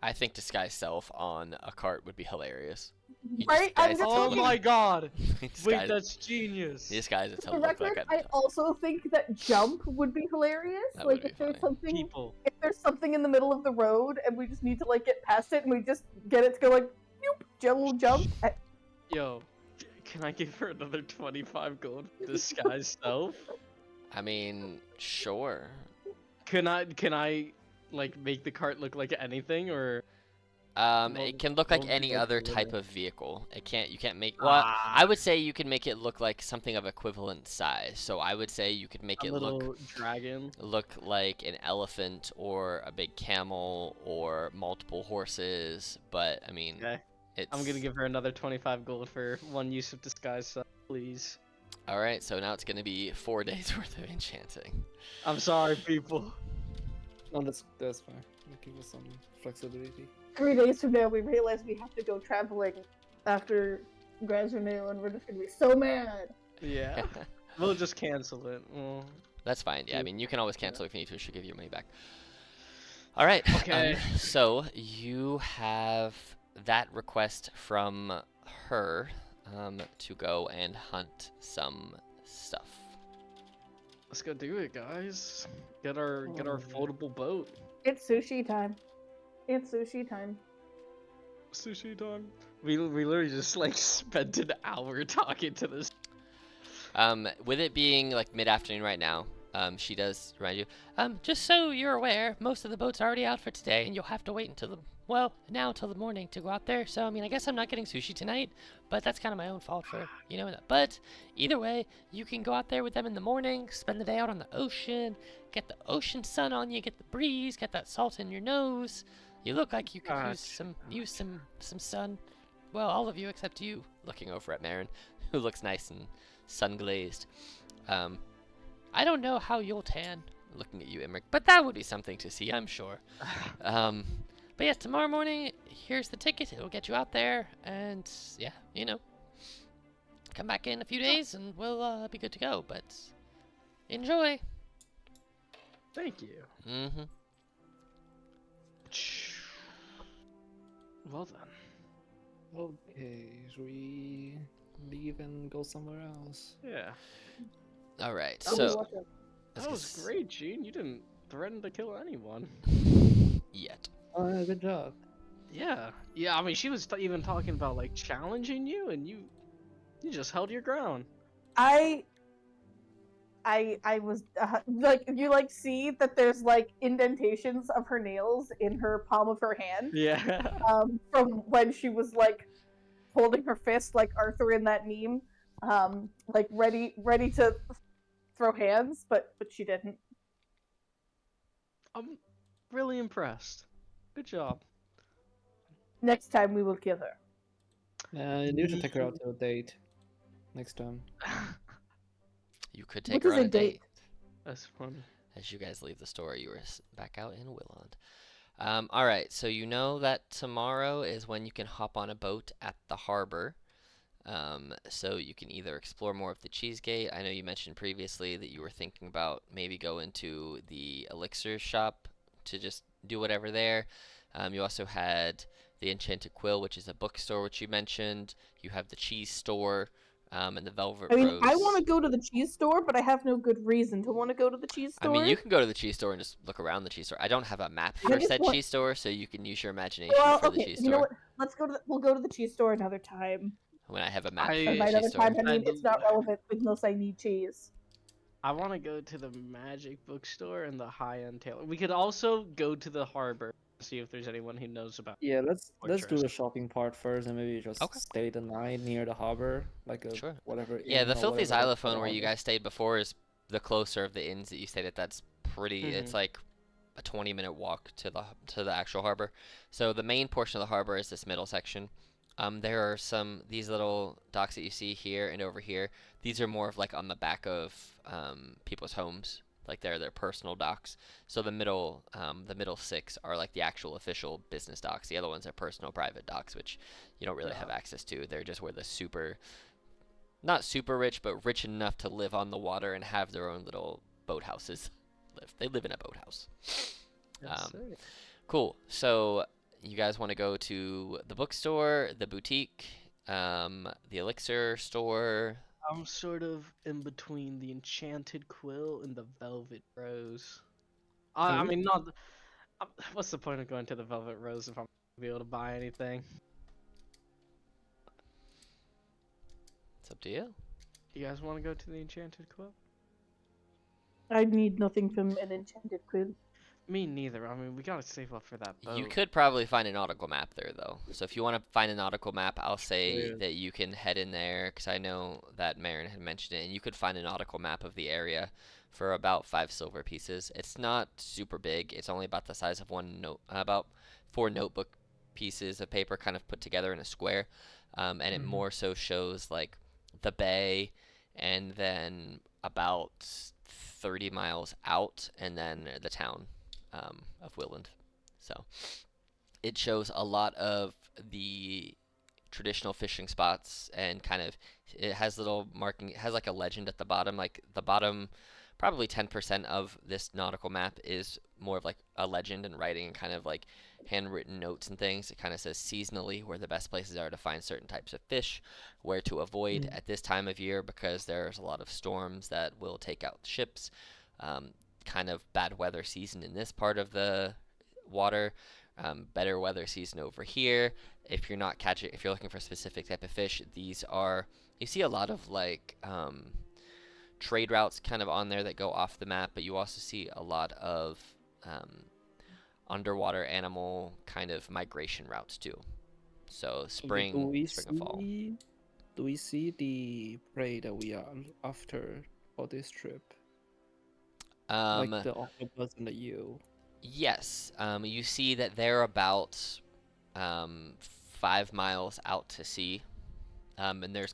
Speaker 1: I think disguise self on a cart would be hilarious. You
Speaker 4: Right? I'm
Speaker 1: disguise
Speaker 4: just
Speaker 1: it to
Speaker 2: Oh
Speaker 1: look-
Speaker 2: my god!
Speaker 1: you
Speaker 2: Wait,
Speaker 1: disguise-
Speaker 2: that's genius.
Speaker 1: you disguise it to
Speaker 4: For the
Speaker 1: look
Speaker 4: record,
Speaker 1: like
Speaker 4: I also think that jump would be hilarious.
Speaker 1: That
Speaker 4: Like
Speaker 1: would
Speaker 4: if
Speaker 1: be
Speaker 4: there's
Speaker 1: funny.
Speaker 4: something,
Speaker 2: People.
Speaker 4: if there's something in the middle of the road and we just need to like get past it and we just get it to go like, nope, little jump.
Speaker 2: Yo, can I give her another 25 gold disguise self?
Speaker 1: I mean, sure.
Speaker 2: Can I like make the cart look like anything or?
Speaker 1: It can look like
Speaker 3: don't
Speaker 1: any
Speaker 3: make
Speaker 1: other
Speaker 3: it
Speaker 1: type
Speaker 3: little.
Speaker 1: of vehicle. You can't make. Well,
Speaker 2: Ah.
Speaker 1: I would say you can make it look like something of equivalent size. So I would say you could make
Speaker 2: A
Speaker 1: it
Speaker 2: little dragon.
Speaker 1: look like an elephant or a big camel or multiple horses. But I mean,
Speaker 2: Okay.
Speaker 1: it's.
Speaker 2: I'm gonna give her another 25 gold for one use of disguise self, please.
Speaker 1: All right, so now it's gonna be 4 days worth of enchanting.
Speaker 2: I'm sorry, people.
Speaker 3: No, that's fine. Give us some flexibility.
Speaker 4: 3 days from now, we realize we have to go traveling after Grazernale, and we're just gonna be so mad.
Speaker 2: Yeah. We'll just cancel it. Well,
Speaker 1: That's fine. Yeah, I
Speaker 3: Yeah.
Speaker 1: mean, you can always cancel if you need to. She'll give you your money back. All right.
Speaker 2: Okay.
Speaker 1: So you have that request from her to go and hunt some stuff.
Speaker 2: let's go do it, guys. Get our
Speaker 3: Oh.
Speaker 2: foldable boat.
Speaker 4: It's sushi time. It's sushi time.
Speaker 2: Sushi time. We literally just like spent an hour talking to this.
Speaker 1: With it being like mid-afternoon right now, she does remind you. Just so you're aware, most of the boats are already out for today, and you'll have to wait until the morning to go out there. So I mean, I guess I'm not getting sushi tonight, but that's kind of my own fault for that. But either way, you can go out there with them in the morning, spend the day out on the ocean, get the ocean sun on you, get the breeze, get that salt in your nose. You look like you could use some sun. Well, all of you except you, looking over at Marin, who looks nice and sun-glazed. I don't know how you'll tan, looking at you, Imric, but that would be something to see, I'm sure. But yes, tomorrow morning, here's the ticket. It'll get you out there, and yeah, come back in a few days, and we'll be good to go. But enjoy.
Speaker 2: Thank you.
Speaker 1: Mm-hmm.
Speaker 2: Well then.
Speaker 3: Okay, should we leave and go somewhere else?
Speaker 2: Yeah.
Speaker 1: All right.
Speaker 4: Oh,
Speaker 1: So
Speaker 4: what the-
Speaker 2: That was great, Gene. You didn't threaten to kill anyone.
Speaker 1: yet.
Speaker 3: Oh, good job.
Speaker 2: Yeah. Yeah, I mean, she was even talking about like challenging you, and you just held your ground.
Speaker 4: I was like, you like see that there's like indentations of her nails in her palm of her hand,
Speaker 2: Yeah.
Speaker 4: from when she was like holding her fist like Arthur in that meme, like ready to throw hands, but she didn't.
Speaker 2: I'm really impressed. Good job.
Speaker 4: Next time we will kill her.
Speaker 3: You should take her out to a date next time.
Speaker 1: You could take
Speaker 4: What
Speaker 1: her
Speaker 4: is
Speaker 1: on
Speaker 4: a
Speaker 1: a date.
Speaker 4: date?
Speaker 2: That's funny.
Speaker 1: As you guys leave the store, you were back out in Willand. All right, so you know that tomorrow is when you can hop on a boat at the harbor. So you can either explore more of the cheese gate. I know you mentioned previously that you were thinking about maybe go into the elixir shop to just do whatever there. You also had the Enchanted Quill, which is a bookstore, which you mentioned. You have the cheese store, and the Velvet
Speaker 4: I mean,
Speaker 1: Rose.
Speaker 4: I want to go to the cheese store, but I have no good reason to want to go to the cheese
Speaker 1: I
Speaker 4: store.
Speaker 1: mean, you can go to the cheese store and just look around the cheese store. I don't have a map
Speaker 4: I
Speaker 1: for
Speaker 4: just
Speaker 1: said
Speaker 4: want-
Speaker 1: cheese store, so you can use your imagination
Speaker 4: Well,
Speaker 1: for the
Speaker 4: okay,
Speaker 1: cheese
Speaker 4: you know
Speaker 1: store
Speaker 4: what? Let's go to. We'll go to the cheese store another time.
Speaker 1: when I have a map
Speaker 2: I-
Speaker 1: for
Speaker 4: And
Speaker 1: the
Speaker 4: by
Speaker 1: cheese
Speaker 4: another
Speaker 1: store.
Speaker 4: time, I mean
Speaker 2: I
Speaker 4: it's not
Speaker 2: don't-
Speaker 4: relevant unless I need cheese.
Speaker 2: I want to go to the magic bookstore and the high-end tailor. We could also go to the harbor, see if there's anyone who knows about.
Speaker 3: Yeah, let's do
Speaker 2: Fortress.
Speaker 3: the shopping part first, and maybe just
Speaker 1: Okay.
Speaker 3: stay the night near the harbor, like a
Speaker 1: Sure.
Speaker 3: whatever.
Speaker 1: Yeah,
Speaker 3: inn
Speaker 1: the
Speaker 3: or
Speaker 1: Filthy
Speaker 3: whatever they call
Speaker 1: Xylophone
Speaker 3: the
Speaker 1: where you
Speaker 3: harbor.
Speaker 1: guys stayed before is the closer of the inns that you stayed at. That's pretty. It's like a 20-minute walk to the actual harbor. So the main portion of the harbor is this middle section. There are these little docks that you see here and over here. These are more of like on the back of people's homes, like they're their personal docks. So the middle 6 are like the actual official business docks. The other ones are personal private docks, which you don't really have access to. They're just where the not super rich, but rich enough to live on the water and have their own little boathouses live. They live in a boathouse.
Speaker 2: Yes, sir.
Speaker 1: Cool. So you guys want to go to the bookstore, the boutique, the elixir store.
Speaker 2: I'm sort of in between the Enchanted Quill and the Velvet Rose. I
Speaker 3: Can we-
Speaker 2: mean, not. What's the point of going to the Velvet Rose if I'm not gonna be able to buy anything?
Speaker 1: It's up to you.
Speaker 2: You guys want to go to the Enchanted Quill?
Speaker 4: I need nothing from an enchanted quill.
Speaker 2: Me neither. I mean, we gotta save up for that boat.
Speaker 1: You could probably find a nautical map there, though. So if you want to find a nautical map, I'll say
Speaker 3: Yeah.
Speaker 1: that you can head in there, because I know that Marin had mentioned it, and you could find a nautical map of the area for about 5 silver pieces. It's not super big. It's only about the size of about 4 notebook pieces of paper kind of put together in a square. And it
Speaker 2: Mhm.
Speaker 1: more so shows like the bay and then about 30 miles out and then the town of Willand. So it shows a lot of the traditional fishing spots and kind of it has little marking. It has like a legend at the bottom. Like the bottom, probably 10% of this nautical map is more of like a legend and writing and kind of like handwritten notes and things. It kind of says seasonally where the best places are to find certain types of fish, where to avoid at this time of year because there's a lot of storms that will take out ships. Kind of bad weather season in this part of the water, better weather season over here. If you're looking for a specific type of fish, you see a lot of like trade routes kind of on there that go off the map, but you also see a lot of underwater animal kind of migration routes too. So spring and fall.
Speaker 3: Do we see the prey that we are after for this trip? Like the octopus and the eel.
Speaker 1: Yes, you see that they're about 5 miles out to sea, and there's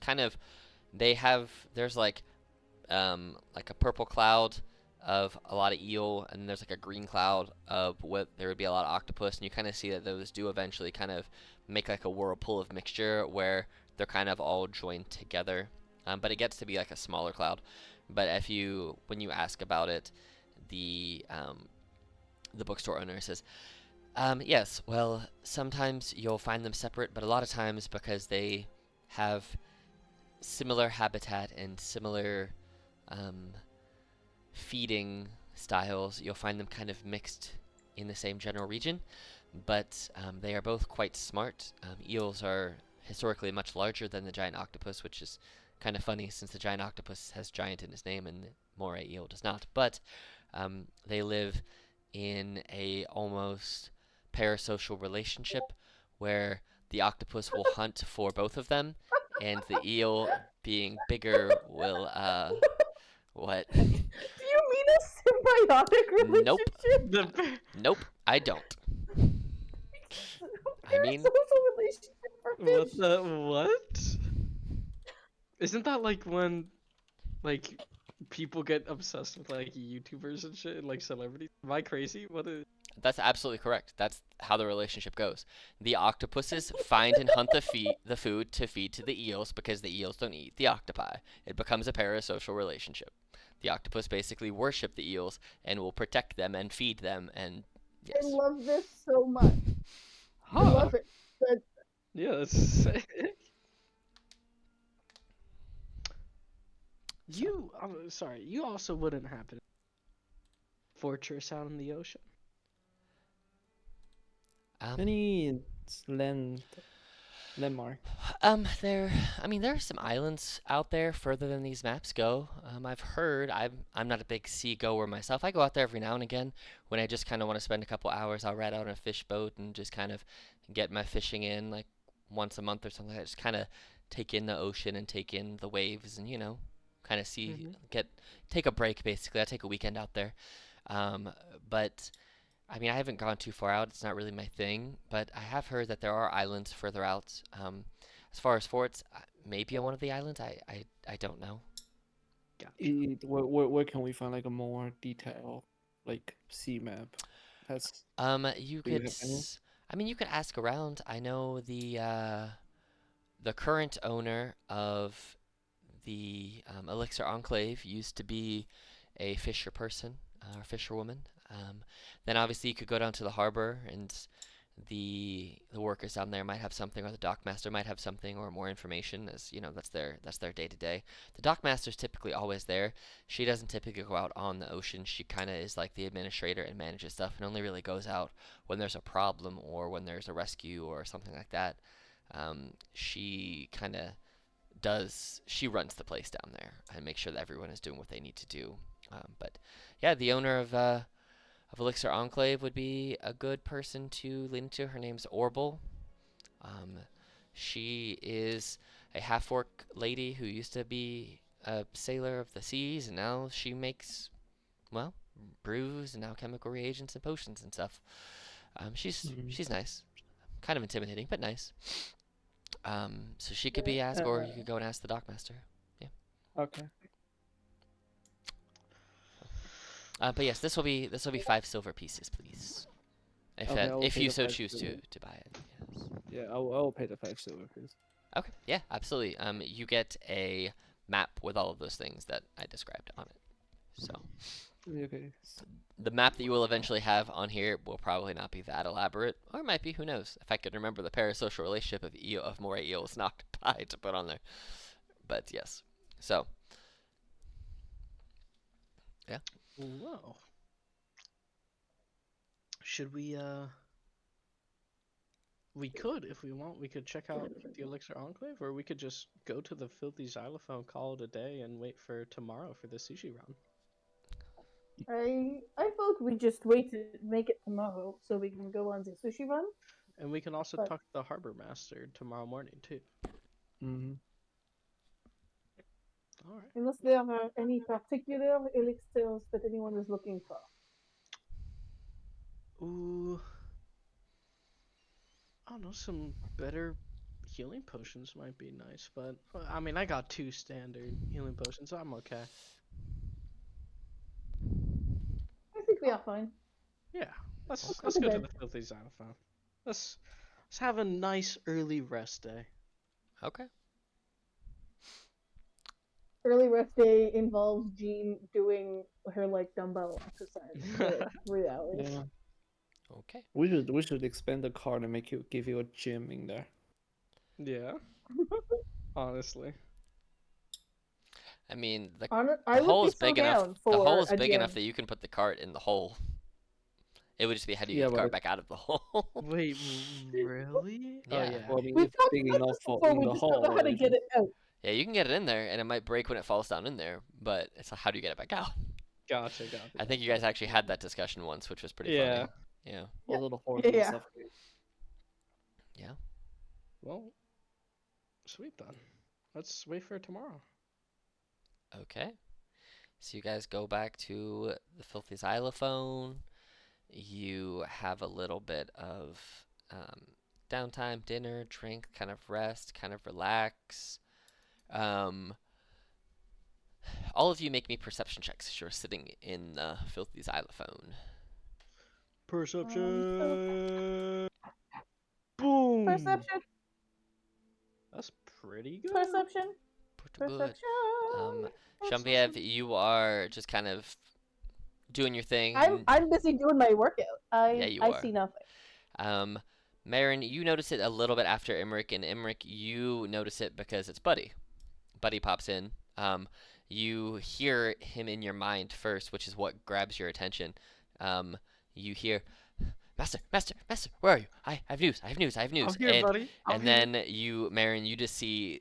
Speaker 1: like a purple cloud of a lot of eel, and there's like a green cloud of what there would be a lot of octopus, and you kind of see that those do eventually kind of make like a whirlpool of mixture where they're kind of all joined together, but it gets to be like a smaller cloud. But when you ask about it, the bookstore owner says, yes, well, sometimes you'll find them separate, but a lot of times because they have similar habitat and similar feeding styles, you'll find them kind of mixed in the same general region, but they are both quite smart. Eels are historically much larger than the giant octopus, which is kind of funny since the giant octopus has giant in its name and the moray eel does not, but they live in a almost parasocial relationship where the octopus will hunt for both of them and the eel being bigger will what?
Speaker 4: Do you mean a symbiotic
Speaker 1: Nope.
Speaker 4: relationship?
Speaker 1: Nope, I don't. I mean,
Speaker 4: Parasocial relationship for
Speaker 2: What
Speaker 4: fish.
Speaker 2: the what? Isn't that like when like people get obsessed with like YouTubers and shit and like celebrities? Am I crazy? What is
Speaker 1: That's absolutely correct. That's how the relationship goes. The octopuses find and hunt the food to feed to the eels because the eels don't eat the octopi. It becomes a parasocial relationship. The octopus basically worship the eels and will protect them and feed them and
Speaker 4: I
Speaker 1: yes.
Speaker 4: love this so much. I
Speaker 2: Huh.
Speaker 4: love it. But
Speaker 2: Yeah, that's sick.
Speaker 1: So,
Speaker 2: I'm sorry, you also wouldn't happen fortress out in the ocean.
Speaker 1: um,
Speaker 3: Any land landmark?
Speaker 1: there. I mean, there are some islands out there further than these maps go. I've heard. I'm not a big sea goer myself. I go out there every now and again when I just kind of want to spend a couple hours. I'll ride out on a fish boat and just kind of get my fishing in, like once a month or something. I just kind of take in the ocean and take in the waves and kind of see,
Speaker 2: Hmm.
Speaker 1: take a break basically. I take a weekend out there. Um, but I mean, I haven't gone too far out. It's not really my thing, but I have heard that there are islands further out. As far as forts, maybe on one of the islands. I don't know.
Speaker 2: Gotcha.
Speaker 3: Where can we find like a more detailed like sea map? That's
Speaker 1: You
Speaker 3: Do you
Speaker 1: could.
Speaker 3: have any?
Speaker 1: I mean, you could ask around. I know the current owner of the Elixir Enclave used to be a fisher person or fisherwoman. Then obviously you could go down to the harbor and the workers down there might have something, or the dockmaster might have something, or more information. As you know, that's their day to day. The dockmaster's typically always there. She doesn't typically go out on the ocean. She kind of is like the administrator and manages stuff, and only really goes out when there's a problem or when there's a rescue or something like that. She kind of she runs the place down there and makes sure that everyone is doing what they need to do. But yeah, the owner of Elixir Enclave would be a good person to lean into. Her name's Orbital. Um, she is a half orc lady who used to be a sailor of the seas, and now she makes, well, brews and alchemical reagents and potions and stuff.
Speaker 3: Mhm.
Speaker 1: She's nice, kind of intimidating, but nice. So she could be asked, or you
Speaker 4: uh,
Speaker 1: could go and ask the dockmaster. Yeah.
Speaker 3: Okay.
Speaker 1: But yes, this will be 5 silver pieces, please.
Speaker 3: Okay, I will
Speaker 1: If
Speaker 3: pay
Speaker 1: you
Speaker 3: the
Speaker 1: so
Speaker 3: five
Speaker 1: choose
Speaker 3: silver.
Speaker 1: to buy it. Yes.
Speaker 3: Yeah, I will pay the 5 silver, please.
Speaker 1: Okay. Yeah, absolutely. You get a map with all of those things that I described on it. So
Speaker 3: Okay.
Speaker 1: the map that you will eventually have on here will probably not be that elaborate, or it might be. Who knows? If I could remember the parasocial relationship of moray eels and octopi to put on there. But yes. So yeah.
Speaker 2: Well, should we could, if we want, we could check out the Elixir Enclave, or we could just go to the Filthy Xylophone, call it a day, and wait for tomorrow for the sushi run.
Speaker 4: I thought we just wait to make it tomorrow so we can go on the sushi run.
Speaker 2: And we can also
Speaker 4: But
Speaker 2: talk to the harbor master tomorrow morning too.
Speaker 3: Mm-hmm.
Speaker 2: All right.
Speaker 4: unless there are any particular elixirs that anyone is looking for.
Speaker 2: Ooh, I don't know, some better healing potions might be nice, but I mean, I got 2 standard healing potions, so I'm okay.
Speaker 4: I think we are fine.
Speaker 2: Yeah, let's
Speaker 1: Okay.
Speaker 2: let's
Speaker 4: Go to
Speaker 2: go to
Speaker 4: bed.
Speaker 2: the Filthy Xylophone. Let's have a nice early rest day.
Speaker 1: Okay.
Speaker 4: Early rest day involves Jean doing her like dumbbell exercise for 3 hours.
Speaker 3: Yeah.
Speaker 1: Okay.
Speaker 3: We should expand the card and give you a gym in there.
Speaker 2: Yeah, honestly.
Speaker 1: I mean,
Speaker 4: I
Speaker 1: the
Speaker 4: would
Speaker 1: hole
Speaker 4: be
Speaker 1: is
Speaker 4: so
Speaker 1: big enough.
Speaker 4: down
Speaker 1: The hole
Speaker 4: for
Speaker 1: is
Speaker 4: a
Speaker 1: big enough
Speaker 4: gym.
Speaker 1: that you can put the cart in the hole. It would just be how do you
Speaker 3: Yeah,
Speaker 1: get the cart
Speaker 3: but
Speaker 1: back out of the hole?
Speaker 2: Wait, really? Oh
Speaker 1: Yeah.
Speaker 2: yeah.
Speaker 3: well, I mean,
Speaker 4: We've
Speaker 3: it's
Speaker 4: talked
Speaker 3: big
Speaker 4: about
Speaker 3: enough
Speaker 4: this
Speaker 3: for
Speaker 4: before.
Speaker 3: in
Speaker 4: We
Speaker 3: the
Speaker 4: just don't know
Speaker 3: hole.
Speaker 4: how to get it out.
Speaker 1: Yeah, you can get it in there, and it might break when it falls down in there. But it's how do you get it back out?
Speaker 2: Gotcha,
Speaker 1: I think you guys actually had that discussion once, which was pretty
Speaker 2: Yeah.
Speaker 1: funny. Yeah.
Speaker 4: Yeah.
Speaker 3: Also, the horse
Speaker 4: Yeah,
Speaker 3: will
Speaker 4: yeah.
Speaker 3: suffocate.
Speaker 1: Yeah.
Speaker 2: Well, sweet then. Let's wait for tomorrow.
Speaker 1: Okay. So you guys go back to the filthy xylophone. You have a little bit of um, downtime, dinner, drink, kind of rest, kind of relax. Um, all of you make me perception checks as you're sitting in the filthy xylophone.
Speaker 2: Perception. Boom.
Speaker 4: Perception.
Speaker 2: That's pretty good.
Speaker 4: Perception.
Speaker 1: Pretty good.
Speaker 4: Perception.
Speaker 1: Genevieve, you are just kind of doing your thing.
Speaker 4: I'm busy doing my workout.
Speaker 1: Yeah, you
Speaker 4: I
Speaker 1: are.
Speaker 4: see nothing.
Speaker 1: Marin, you notice it a little bit after Emmerich, and Emmerich, you notice it because it's Buddy. Buddy pops in. You hear him in your mind first, which is what grabs your attention. You hear, Master, Master, Master, where are you? I have news, I have news, I have news.
Speaker 2: I'm here, buddy.
Speaker 1: And then Marin, you just see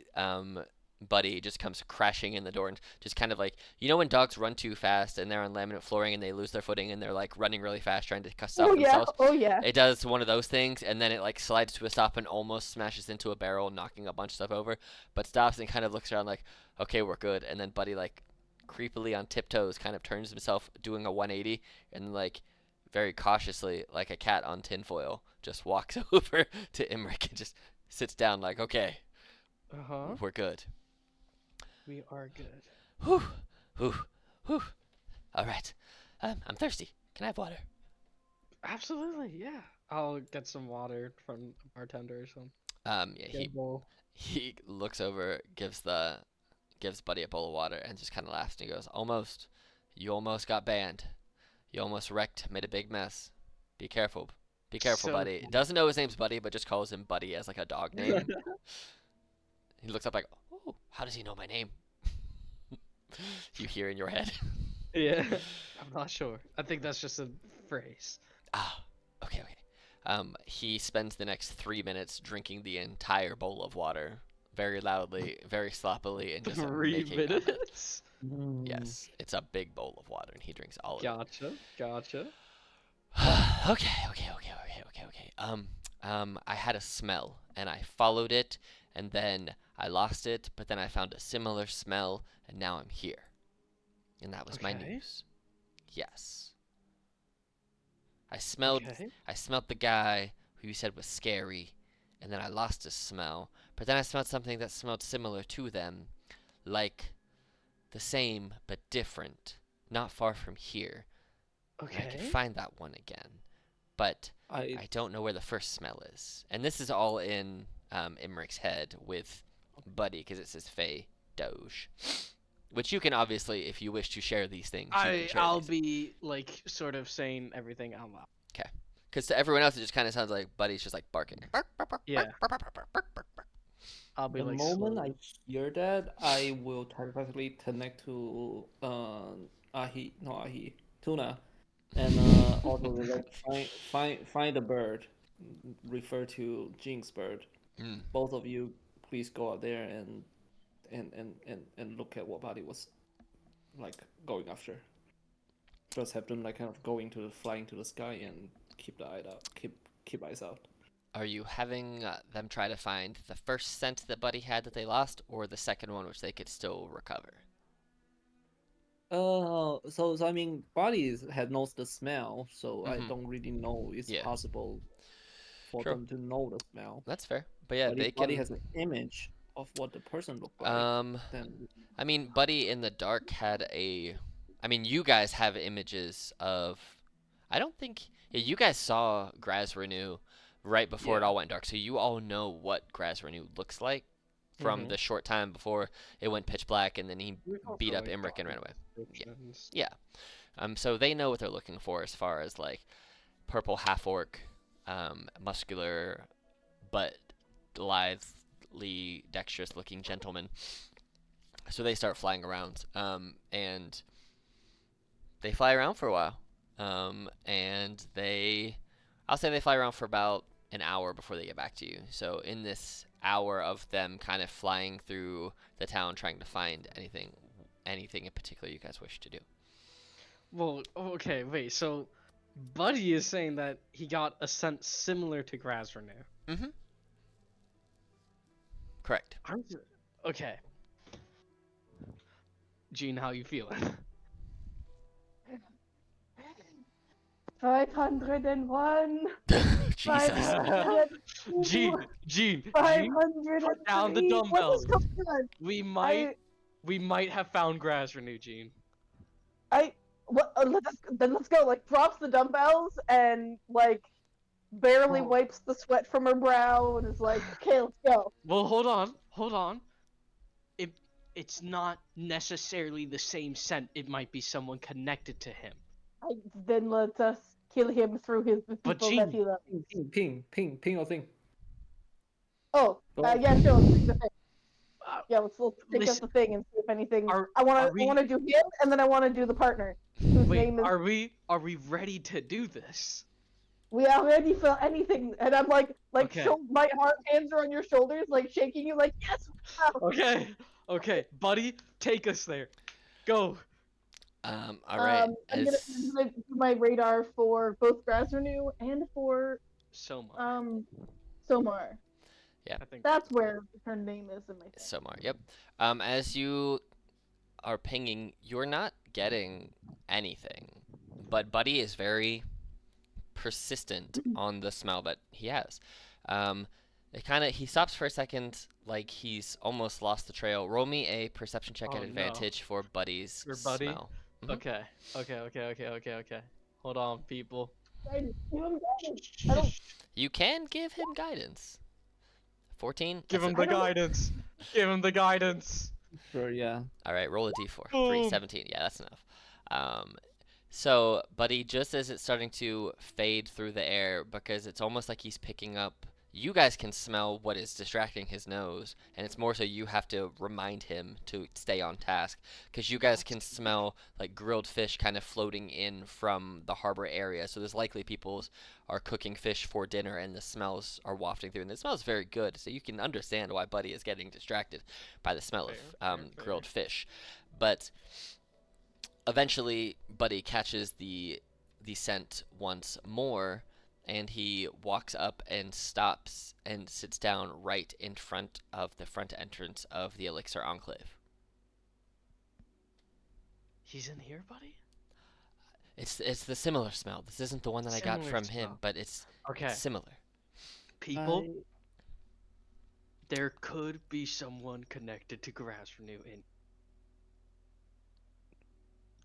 Speaker 1: Buddy just comes crashing in the door and just kind of like, you know when dogs run too fast and they're on laminate flooring and they lose their footing and they're like running really fast trying to stop
Speaker 4: Oh yeah.
Speaker 1: themselves?
Speaker 4: Oh yeah.
Speaker 1: It does one of those things, and then it like slides to a stop and almost smashes into a barrel, knocking a bunch of stuff over, but stops and kind of looks around like, okay, we're good. And then Buddy like creepily on tiptoes kind of turns himself, doing a 180, and like very cautiously, like a cat on tinfoil, just walks over to Emmerich and just sits down like, okay, we're good.
Speaker 2: We are good.
Speaker 1: Whew, whew, whew. All right. I'm thirsty. Can I have water?
Speaker 2: Absolutely, yeah. I'll get some water from a bartender or something.
Speaker 1: Yeah,
Speaker 2: Get a bowl.
Speaker 1: he looks over, gives Buddy a bowl of water, and just kind of laughs and he goes, "Almost. You almost got banned. You almost wrecked, made a big mess. Be careful. Be careful,
Speaker 2: So
Speaker 1: Buddy."
Speaker 2: funny.
Speaker 1: Doesn't know his name's Buddy, but just calls him Buddy as like a dog name. He looks up like, "Oh, how does he know my name?" You hear in your head.
Speaker 2: Yeah. I'm not sure. I think that's just a phrase.
Speaker 1: Ah, okay. He spends the next 3 minutes drinking the entire bowl of water, very loudly, very sloppily, and just
Speaker 2: 3
Speaker 1: making of it.
Speaker 2: minutes?
Speaker 1: Yes, it's a big bowl of water, and he drinks all of
Speaker 2: Gotcha. Gotcha.
Speaker 1: it. Okay. I had a smell, and I followed it, and then I lost it, but then I found a similar smell, and now I'm here. And that was my
Speaker 2: Okay.
Speaker 1: news. Yes. I smelled
Speaker 2: Okay.
Speaker 1: the guy who you said was scary, and then I lost his smell. But then I smelled something that smelled similar to them, like the same but different, not far from here. And I could
Speaker 2: Okay.
Speaker 1: find that one again, but
Speaker 3: I
Speaker 1: I don't know where the first smell is. And this is all in Emmerich's head with Buddy, because it says Fey Doge, which you can obviously, if you wish to share these things, you can share
Speaker 2: I'll
Speaker 1: these.
Speaker 2: be like sort of saying everything out loud.
Speaker 1: Because to everyone else, it just kind of sounds like Buddy's just like barking. Bark, bark, bark,
Speaker 2: Yeah.
Speaker 1: bark, bark, bark, bark, bark, bark, bark.
Speaker 2: I'll be
Speaker 3: the
Speaker 2: like
Speaker 3: moment
Speaker 2: slowly.
Speaker 3: I hear that, I will telepathically connect to Tuna, and also like find the bird, refer to Jinx bird.
Speaker 1: Mm.
Speaker 3: Both of you, please go out there and look at what Buddy was like going after. Just have them like kind of flying to the sky and keep the eye out, keep eyes out.
Speaker 1: Are you having them try to find the first scent that Buddy had that they lost, or the second one which they could still recover?
Speaker 3: So I mean, bodies had knows the smell, so I
Speaker 1: Mhm.
Speaker 3: don't really know it's
Speaker 1: Yeah.
Speaker 3: possible for
Speaker 1: Sure.
Speaker 3: them to know the smell.
Speaker 1: That's fair. But yeah,
Speaker 3: But
Speaker 1: they
Speaker 3: if body
Speaker 1: can.
Speaker 3: has an image of what the person looked like, then
Speaker 1: I mean, Buddy in the dark had a. I mean, you guys have images of. I don't think. Yeah, you guys saw Graz Renew right before it
Speaker 3: Yeah.
Speaker 1: all went dark, so you all know what Graz Renew looks like from
Speaker 2: Mhm.
Speaker 1: the short time before it went pitch black, and then he
Speaker 2: We've also,
Speaker 1: beat up
Speaker 2: like,
Speaker 1: Emmerich and ran
Speaker 2: gotten
Speaker 1: away.
Speaker 2: descriptions.
Speaker 1: Yeah. So they know what they're looking for as far as like purple half orc, muscular, but lithely dexterous looking gentleman. So they start flying around, and they fly around for a while, and I'll say they fly around for about an hour before they get back to you. So in this hour of them kind of flying through the town trying to find anything in particular you guys wish to do.
Speaker 2: Well, okay, wait. So, Buddy is saying that he got a scent similar to Grazrenew.
Speaker 1: Mm-hmm. Correct.
Speaker 2: Okay. Gene, how you feeling?
Speaker 4: 501.
Speaker 1: Jesus.
Speaker 4: 502,
Speaker 2: Gene,
Speaker 4: 503.
Speaker 2: put down the
Speaker 4: What
Speaker 2: dumbbells.
Speaker 4: is going on?
Speaker 2: we might have found Grazrenew, Gene.
Speaker 4: What? Let's go. Like drops the dumbbells and like barely
Speaker 2: Oh.
Speaker 4: wipes the sweat from her brow and is like, "Okay, let's go."
Speaker 2: Well, hold on. It's not necessarily the same scent. It might be someone connected to him.
Speaker 4: Then let us kill him through the
Speaker 2: But
Speaker 4: people that
Speaker 2: Gene,
Speaker 4: he loves.
Speaker 3: Ping your thing.
Speaker 4: Oh,
Speaker 3: Go.
Speaker 4: yeah, sure. Let's pick the thing.
Speaker 2: uh,
Speaker 4: Yeah, let's pick up
Speaker 2: listen,
Speaker 4: the thing and see if anything.
Speaker 2: are
Speaker 4: I
Speaker 2: are
Speaker 4: want
Speaker 2: we?
Speaker 4: to do him, and then I want to do the partner, whose
Speaker 2: Wait,
Speaker 4: name is.
Speaker 2: are we ready to do this?
Speaker 4: We already felt anything, and I'm like,
Speaker 2: Okay.
Speaker 4: my hands are on your shoulders, like shaking you, like yes. Wow.
Speaker 2: Okay, buddy, take us there. Go.
Speaker 1: All right.
Speaker 4: I'm gonna do my radar for both Grazernu and for
Speaker 2: Somar.
Speaker 4: Somar.
Speaker 1: Yeah.
Speaker 2: I think
Speaker 4: That's where her name is in my thing.
Speaker 1: Somar. Yep. As you are pinging, you're not getting anything, but Buddy is very persistent on the smell that he has. He stops for a second, like he's almost lost the trail. Roll me a perception check at
Speaker 2: Oh, no.
Speaker 1: advantage for Buddy's
Speaker 2: For Buddy?
Speaker 1: smell. Mhm.
Speaker 2: Okay. Hold on, people.
Speaker 4: Guidance. Give him guidance. I don't.
Speaker 1: You can give him guidance. 14.
Speaker 2: Give
Speaker 1: That's
Speaker 2: him
Speaker 1: a-
Speaker 2: the guidance. Give him the guidance.
Speaker 3: Sure, yeah.
Speaker 1: All right, roll a d4.
Speaker 2: Boom.
Speaker 1: 17. Yeah, that's enough. So, Buddy, just as it's starting to fade through the air, because it's almost like he's picking up. You guys can smell what is distracting his nose, and it's more so you have to remind him to stay on task, because you guys can smell like grilled fish kind of floating in from the harbor area. So there's likely people are cooking fish for dinner, and the smells are wafting through, and it smells very good. So you can understand why Buddy is getting distracted by the smell of grilled fish, but eventually Buddy catches the scent once more, and he walks up and stops and sits down right in front of the front entrance of the Elixir Enclave.
Speaker 2: He's in here, buddy?
Speaker 1: It's the similar smell. This isn't the one that I got
Speaker 2: Similar
Speaker 1: from him,
Speaker 2: smell.
Speaker 1: but it's
Speaker 2: Okay.
Speaker 1: similar.
Speaker 2: People, there could be someone connected to Grassrenew in.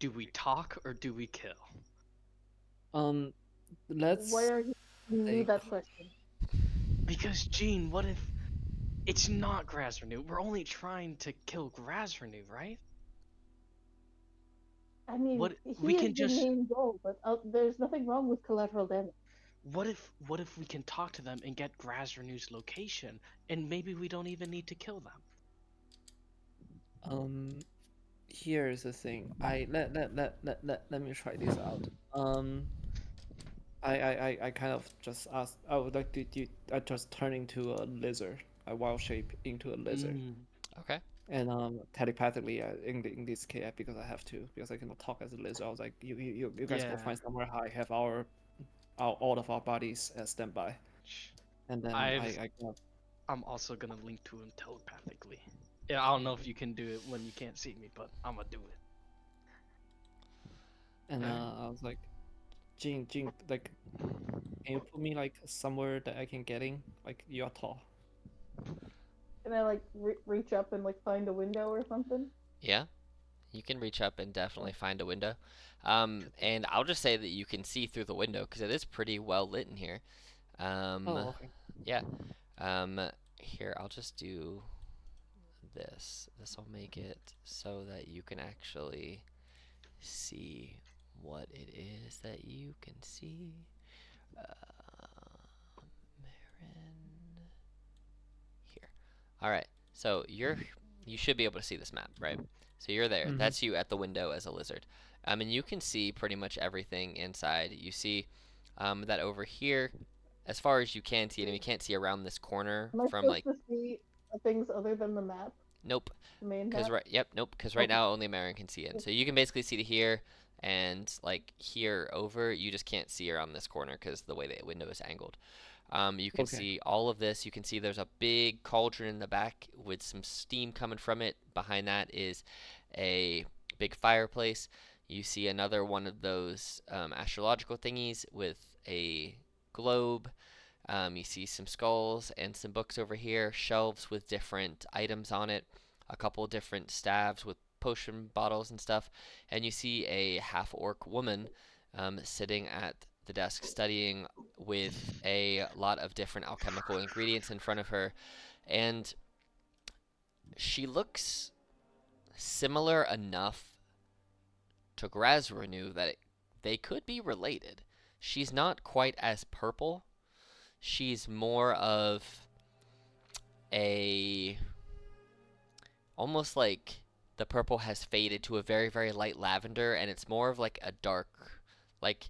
Speaker 2: Do we talk or do we kill?
Speaker 3: Let's.
Speaker 4: Why are you asking me
Speaker 3: think.
Speaker 4: that question?
Speaker 2: Because, Gene, what if it's not Grassrenew? We're only trying to kill Grassrenew, right?
Speaker 4: I mean,
Speaker 2: What-
Speaker 4: he
Speaker 2: we
Speaker 4: is
Speaker 2: can
Speaker 4: the
Speaker 2: just-
Speaker 4: main goal, but there's nothing wrong with collateral damage.
Speaker 2: What if we can talk to them and get Grassrenew's location, and maybe we don't even need to kill them?
Speaker 3: Here's the thing. Let me try this out. I kind of just asked. I would like to do. I just turn into a lizard. I wild shape into a lizard,
Speaker 1: Okay.
Speaker 3: and telepathically, in this case, because I have to, because I cannot talk as a lizard. I was like, you guys go
Speaker 2: Yeah.
Speaker 3: find somewhere high, have all of our bodies as standby, and then
Speaker 2: I'm also gonna link to him telepathically. Yeah, I don't know if you can do it when you can't see me, but I'm gonna do it.
Speaker 3: and
Speaker 2: Okay.
Speaker 3: I was like, Jing, like, can you put me like somewhere that I can get in? Like, you're tall.
Speaker 4: Can I like reach up and like find a window or something?
Speaker 1: Yeah. You can reach up and definitely find a window. And I'll just say that you can see through the window because it is pretty well lit in here.
Speaker 3: Oh, okay.
Speaker 1: Yeah. Here, I'll just do this. This will make it so that you can actually see what it is that you can see. Marin. Here. All right. So you should be able to see this map, right? So you're there.
Speaker 3: Mhm.
Speaker 1: That's you at the window as a lizard. And you can see pretty much everything inside. You see that over here, as far as you can see, and you can't see around this corner
Speaker 4: Am I
Speaker 1: from
Speaker 4: supposed
Speaker 1: like.
Speaker 4: to see things other than the map?
Speaker 1: Nope.
Speaker 4: The main
Speaker 1: Because
Speaker 4: map?
Speaker 1: right
Speaker 4: Okay.
Speaker 1: now only Marin can see in. So you can basically see to here and like here over. You just can't see around this corner because the way the window is angled. You can
Speaker 3: Okay.
Speaker 1: see all of this. You can see there's a big cauldron in the back with some steam coming from it. Behind that is a big fireplace. You see another one of those astrological thingies with a globe. You see some skulls and some books over here, shelves with different items on it, a couple different staves with potion bottles and stuff, and you see a half-orc woman sitting at the desk studying with a lot of different alchemical ingredients in front of her, and she looks similar enough to Grazrenu that they could be related. She's not quite as purple. She's more of a almost like the purple has faded to a very, very light lavender, and it's more of like a dark, like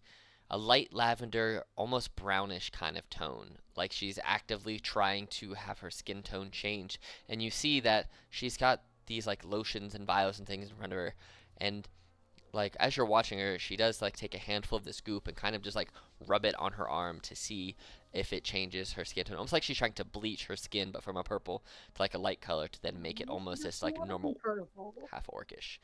Speaker 1: a light lavender, almost brownish kind of tone. Like she's actively trying to have her skin tone change. And you see that she's got these like lotions and vials and things in front of her. And like as you're watching her, she does like take a handful of this goop and kind of just like rub it on her arm to see if it changes her skin tone. Almost like she's trying to bleach her skin, but from a purple to like a light color to then make it almost this like normal half orcish.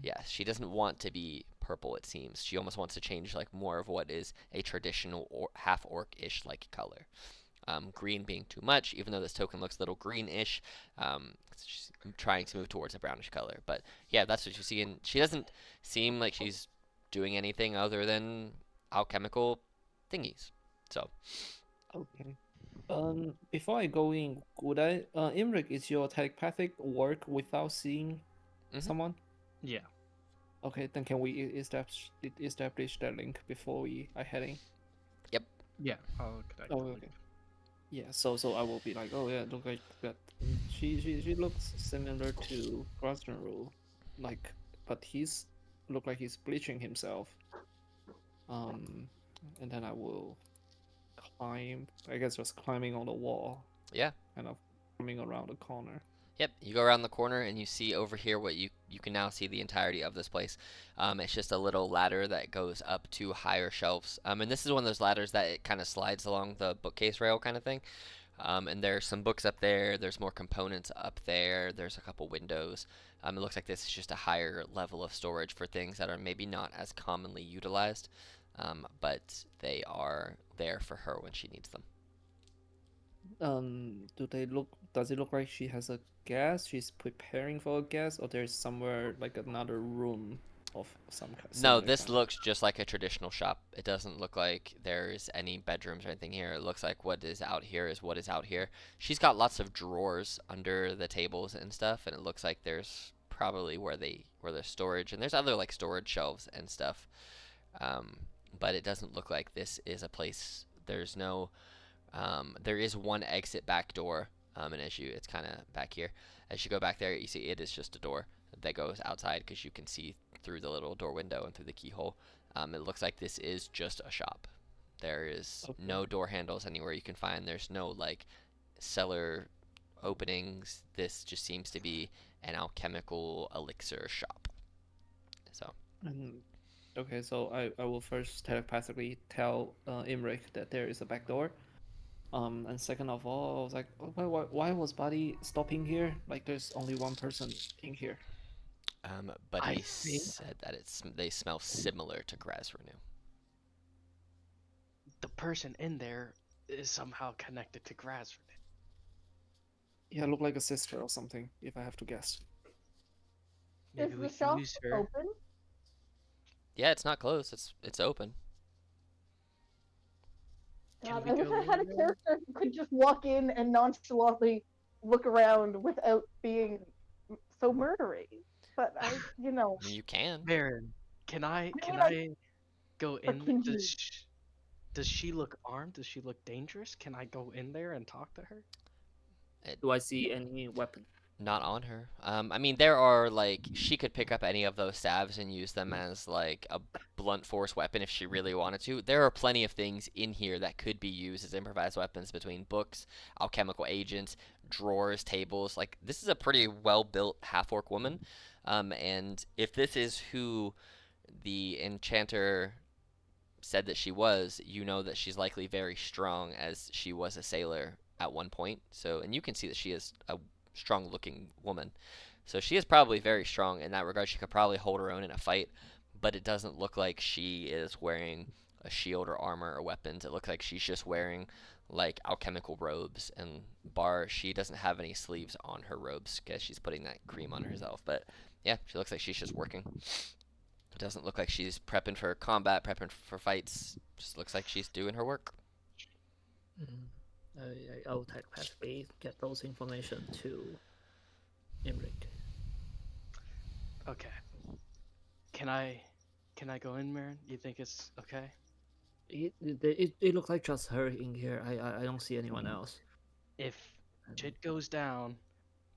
Speaker 1: Yeah, she doesn't want to be purple, it seems. She almost wants to change like more of what is a traditional or half orc-ish like color. Green being too much, even though this token looks a little greenish. She's trying to move towards a brownish color. But yeah, that's what you see. And she doesn't seem like she's doing anything other than alchemical thingies. So.
Speaker 3: Okay. Before I go in, would Imric, is your telepathic work without seeing someone?
Speaker 2: Yeah.
Speaker 3: Okay, then can we establish that link before I head in?
Speaker 2: Yeah. I'll connect.
Speaker 3: Oh, okay. Yeah, so I will be like, oh yeah, look like that. She looks similar to Grasnarul, like, but look like he's bleaching himself. And then I will climb. I guess just climbing on the wall.
Speaker 1: Yeah.
Speaker 3: Kind of coming around the corner.
Speaker 1: Yep, you go around the corner and you see over here what you can now see the entirety of this place. It's just a little ladder that goes up to higher shelves. And this is one of those ladders that it kind of slides along the bookcase rail kind of thing. And there's some books up there. There's more components up there. There's a couple windows. It looks like this is just a higher level of storage for things that are maybe not as commonly utilized, but they are there for her when she needs them.
Speaker 3: Does it look like she has a guest? She's preparing for a guest, or there's somewhere like another room of some kind?
Speaker 1: No, this looks just like a traditional shop. It doesn't look like there's any bedrooms or anything here. It looks like what is out here is what is out here. She's got lots of drawers under the tables and stuff, and it looks like there's probably where there's storage, and there's other like storage shelves and stuff. But it doesn't look like this is a place. There's no there is one exit back door, and it's kind of back here. As you go back there, you see it is just a door that goes outside because you can see through the little door window and through the keyhole. It looks like this is just a shop. There is no door handles anywhere you can find. There's no like cellar openings. This just seems to be an alchemical elixir shop. So.
Speaker 3: Okay, so I will first telepathically tell Imric that there is a back door. And second of all, I was like, why was Buddy stopping here? Like, there's only one person in here.
Speaker 1: But he said that they smell similar to Grasrenu.
Speaker 2: The person in there is somehow connected to Grasrenu.
Speaker 3: Yeah, look like a sister or something, if I have to guess.
Speaker 2: Maybe
Speaker 4: Is
Speaker 2: we
Speaker 4: the
Speaker 2: can
Speaker 4: shop
Speaker 2: use her.
Speaker 4: open?
Speaker 1: Yeah, it's not closed. It's open.
Speaker 2: Can
Speaker 4: God,
Speaker 2: we
Speaker 4: I wish
Speaker 2: go
Speaker 4: I had a
Speaker 2: in there?
Speaker 4: character who could just walk in and nonchalantly look around without being so murdery. But
Speaker 1: I mean, you can.
Speaker 2: Baron, can I
Speaker 4: mean,
Speaker 2: go
Speaker 4: But
Speaker 2: in?
Speaker 4: can you?
Speaker 2: Does she look armed? Does she look dangerous? Can I go in there and talk to her?
Speaker 3: Do I see any weapon?
Speaker 1: Not on her. I mean, there are like she could pick up any of those staves and use them as like a blunt force weapon if she really wanted to. There are plenty of things in here that could be used as improvised weapons between books, alchemical agents, drawers, tables. Like this is a pretty well-built half-orc woman. And if this is who the enchanter said that she was, you know that she's likely very strong, as she was a sailor at one point. So, and you can see that she is a strong looking woman. So she is probably very strong in that regard. She could probably hold her own in a fight, but it doesn't look like she is wearing a shield or armor or weapons. It looks like she's just wearing like alchemical robes, and she doesn't have any sleeves on her robes because she's putting that cream on herself. But Yeah, she looks like she's just working. It doesn't look like she's prepping for combat, prepping for fights. Just looks like she's doing her work.
Speaker 3: I will telepathically get those information to Imrik.
Speaker 2: Okay. Can I go in, Marin? You think it's okay?
Speaker 3: It looks like just her in here. I don't see anyone else.
Speaker 2: If shit goes down,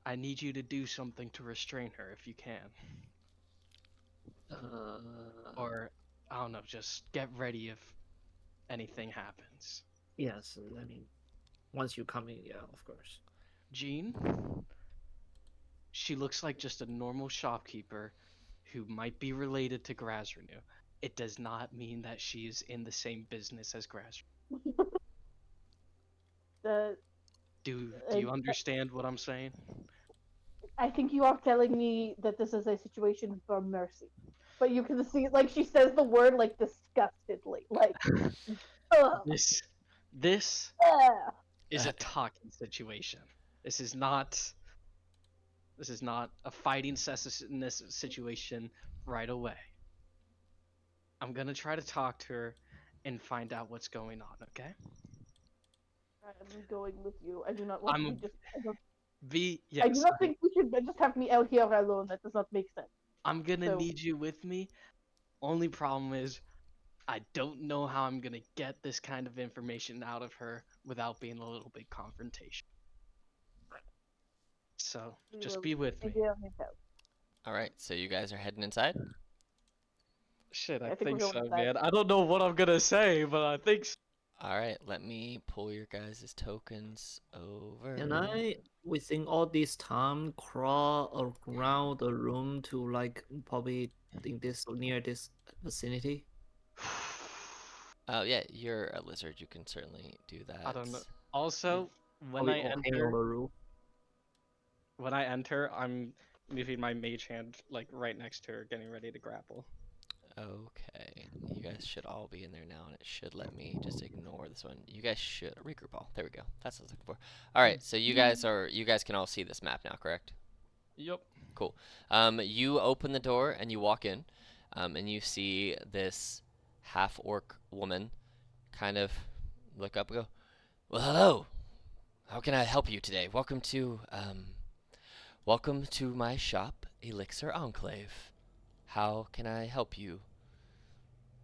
Speaker 2: I need you to do something to restrain her if you can. Or I don't know, just get ready if anything happens.
Speaker 3: Yes, I mean, once you come in, yeah, of course.
Speaker 2: Jean, she looks like just a normal shopkeeper who might be related to Grazrenew. It does not mean that she is in the same business as Grazrenew.
Speaker 4: The
Speaker 2: Do you understand what I'm saying?
Speaker 4: I think you are telling me that this is a situation for mercy, but you can see like she says the word like disgustedly, like ugh,
Speaker 2: This
Speaker 4: ugh.
Speaker 2: is a talking situation. This is not a fighting situation right away. I'm gonna try to talk to her and find out what's going on, okay?
Speaker 4: I'm going with you. I do not want to be
Speaker 2: I'm
Speaker 4: just. I do
Speaker 2: yes.
Speaker 4: not think we should just have me out here alone. That does not make sense.
Speaker 2: I'm gonna
Speaker 4: So-
Speaker 2: need you with me. Only problem is I don't know how I'm gonna get this kind of information out of her without being a little bit confrontation. So
Speaker 4: We
Speaker 2: just
Speaker 4: will
Speaker 2: be with me.
Speaker 4: figure it out.
Speaker 1: All right, so you guys are heading inside.
Speaker 2: Shit, I
Speaker 4: I think we're
Speaker 2: think
Speaker 4: going
Speaker 2: so,
Speaker 4: inside.
Speaker 2: man. I don't know what I'm gonna say, but I think so.
Speaker 1: All right, let me pull your guys' tokens over.
Speaker 3: Can I, within all this time, crawl around the room to like probably in this near this vicinity?
Speaker 1: Oh yeah, you're a lizard. You can certainly do that.
Speaker 2: I don't know. Also, when
Speaker 3: Probably
Speaker 2: I
Speaker 3: hang on
Speaker 2: enter,
Speaker 3: the roof.
Speaker 2: I'm moving my mage hand like right next to her, getting ready to grapple.
Speaker 1: Okay, you guys should all be in there now, and it should let me just ignore this one. You guys should regroup all. There we go. That's what I was looking for. All right, so you guys can all see this map now, correct?
Speaker 2: Yep.
Speaker 1: Cool. You open the door and you walk in, and you see this half-orc woman kind of look up and go, "Well, hello. How can I help you today? Welcome to my shop, Elixir Enclave. How can I help you,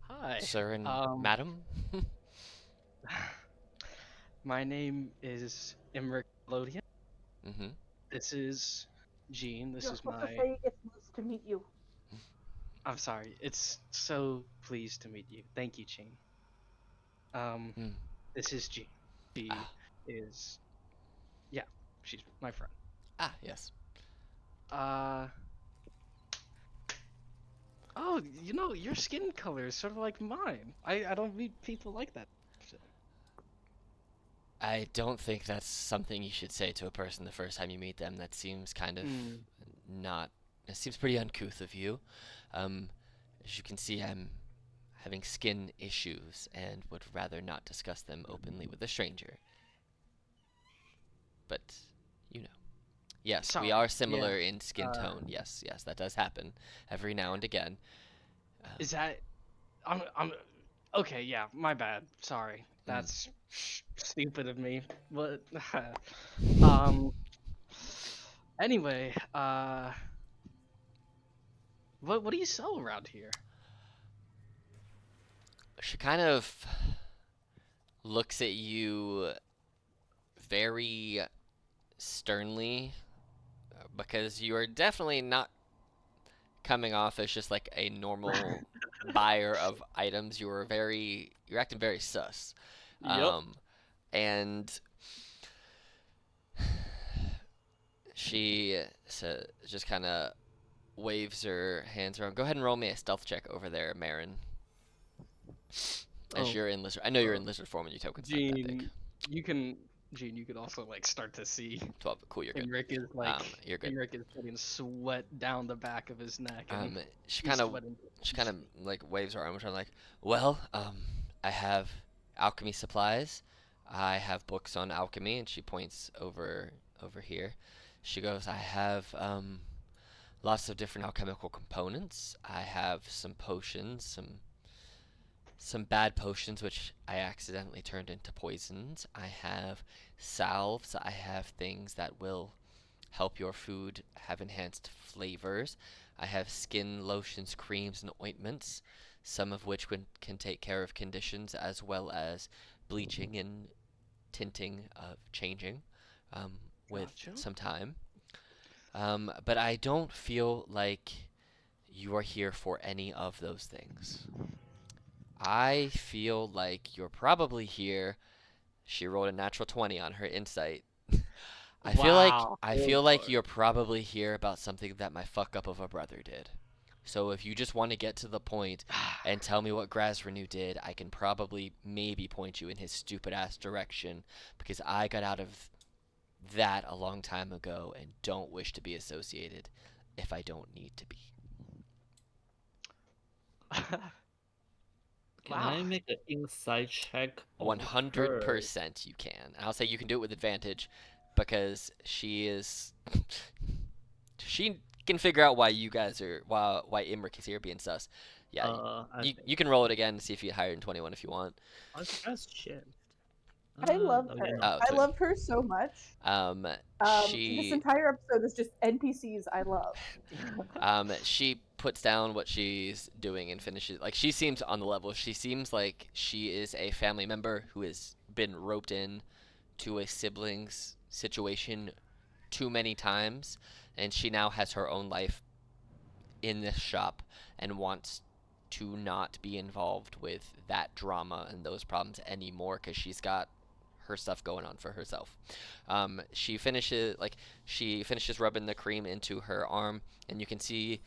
Speaker 2: Hi.
Speaker 1: sir and madam?"
Speaker 2: My name is Imric Lodian.
Speaker 1: Mm-hmm.
Speaker 2: This is Jean. This
Speaker 4: You're
Speaker 2: is
Speaker 4: supposed to
Speaker 2: my.
Speaker 4: say it's nice to meet you.
Speaker 2: I'm sorry. It's so pleased to meet you. Thank you, Jean.
Speaker 1: Mm.
Speaker 2: This is Jean. She
Speaker 1: Ah.
Speaker 2: is. Yeah, she's my friend.
Speaker 1: Ah, yes.
Speaker 2: Oh, your skin color is sort of like mine. I don't meet people like that often.
Speaker 1: I don't think that's something you should say to a person the first time you meet them. That seems kind of not. It seems pretty uncouth of you. As you can see, I'm having skin issues and would rather not discuss them openly with a stranger. But, you know. Yes, we
Speaker 2: Sorry.
Speaker 1: are similar
Speaker 2: Yeah.
Speaker 1: in skin tone. Yes, that does happen every now and again.
Speaker 2: Is that? I'm. Okay, yeah, my bad. Sorry. That's stupid of me. But um. Anyway, what do you sell around here?
Speaker 1: She kind of looks at you very sternly because you are definitely not coming off as just like a normal buyer of items. You're acting very sus.
Speaker 2: Yep.
Speaker 1: And she just kind of waves her hands around. Go ahead and roll me a stealth check over there, Marin. As you're in lizard, I know you're in lizard form and your token's not that big.
Speaker 2: Gene, you could also like start to see
Speaker 1: 12. Cool, you're good.
Speaker 2: Enric is like
Speaker 1: You're good.
Speaker 2: Enric is getting sweat down the back of his neck. And
Speaker 1: She
Speaker 2: he's
Speaker 1: kind of
Speaker 2: sweating.
Speaker 1: like waves her arm around like, well, I have alchemy supplies. I have books on alchemy, and she points over here. She goes, I have lots of different alchemical components. I have some potions, some bad potions which I accidentally turned into poisons. I have salves. I have things that will help your food have enhanced flavors. I have skin lotions, creams, and ointments, some of which can take care of conditions as well as bleaching and tinting of changing with
Speaker 2: Gotcha.
Speaker 1: some time. But I don't feel like you are here for any of those things. I feel like you're probably here. She rolled a natural 20 on her insight.
Speaker 2: Wow.
Speaker 1: I feel like you're probably here about something that my fuck up of a brother did. So if you just want to get to the point and tell me what Grazrenew did, I can probably maybe point you in his stupid ass direction because I got out of that a long time ago and don't wish to be associated if I don't need to be.
Speaker 3: Can
Speaker 2: Wow.
Speaker 3: I make an insight check on her?
Speaker 1: 100% you can. I'll say you can do it with advantage because she is she can figure out why you guys are why Imric is here being sus. Yeah, you can roll it again and see if you get higher than 21 if you want.
Speaker 3: I press shift.
Speaker 4: I love
Speaker 3: Okay,
Speaker 4: her.
Speaker 3: no.
Speaker 1: Oh,
Speaker 4: I
Speaker 1: so-
Speaker 4: love her so much. This
Speaker 1: She
Speaker 4: entire episode is just NPCs I love.
Speaker 1: she puts down what she's doing and finishes. Like she seems on the level. She seems like she is a family member who has been roped in to a siblings situation too many times, and she now has her own life in this shop and wants to not be involved with that drama and those problems anymore because she's got her stuff going on for herself. She finishes rubbing the cream into her arm, and you can see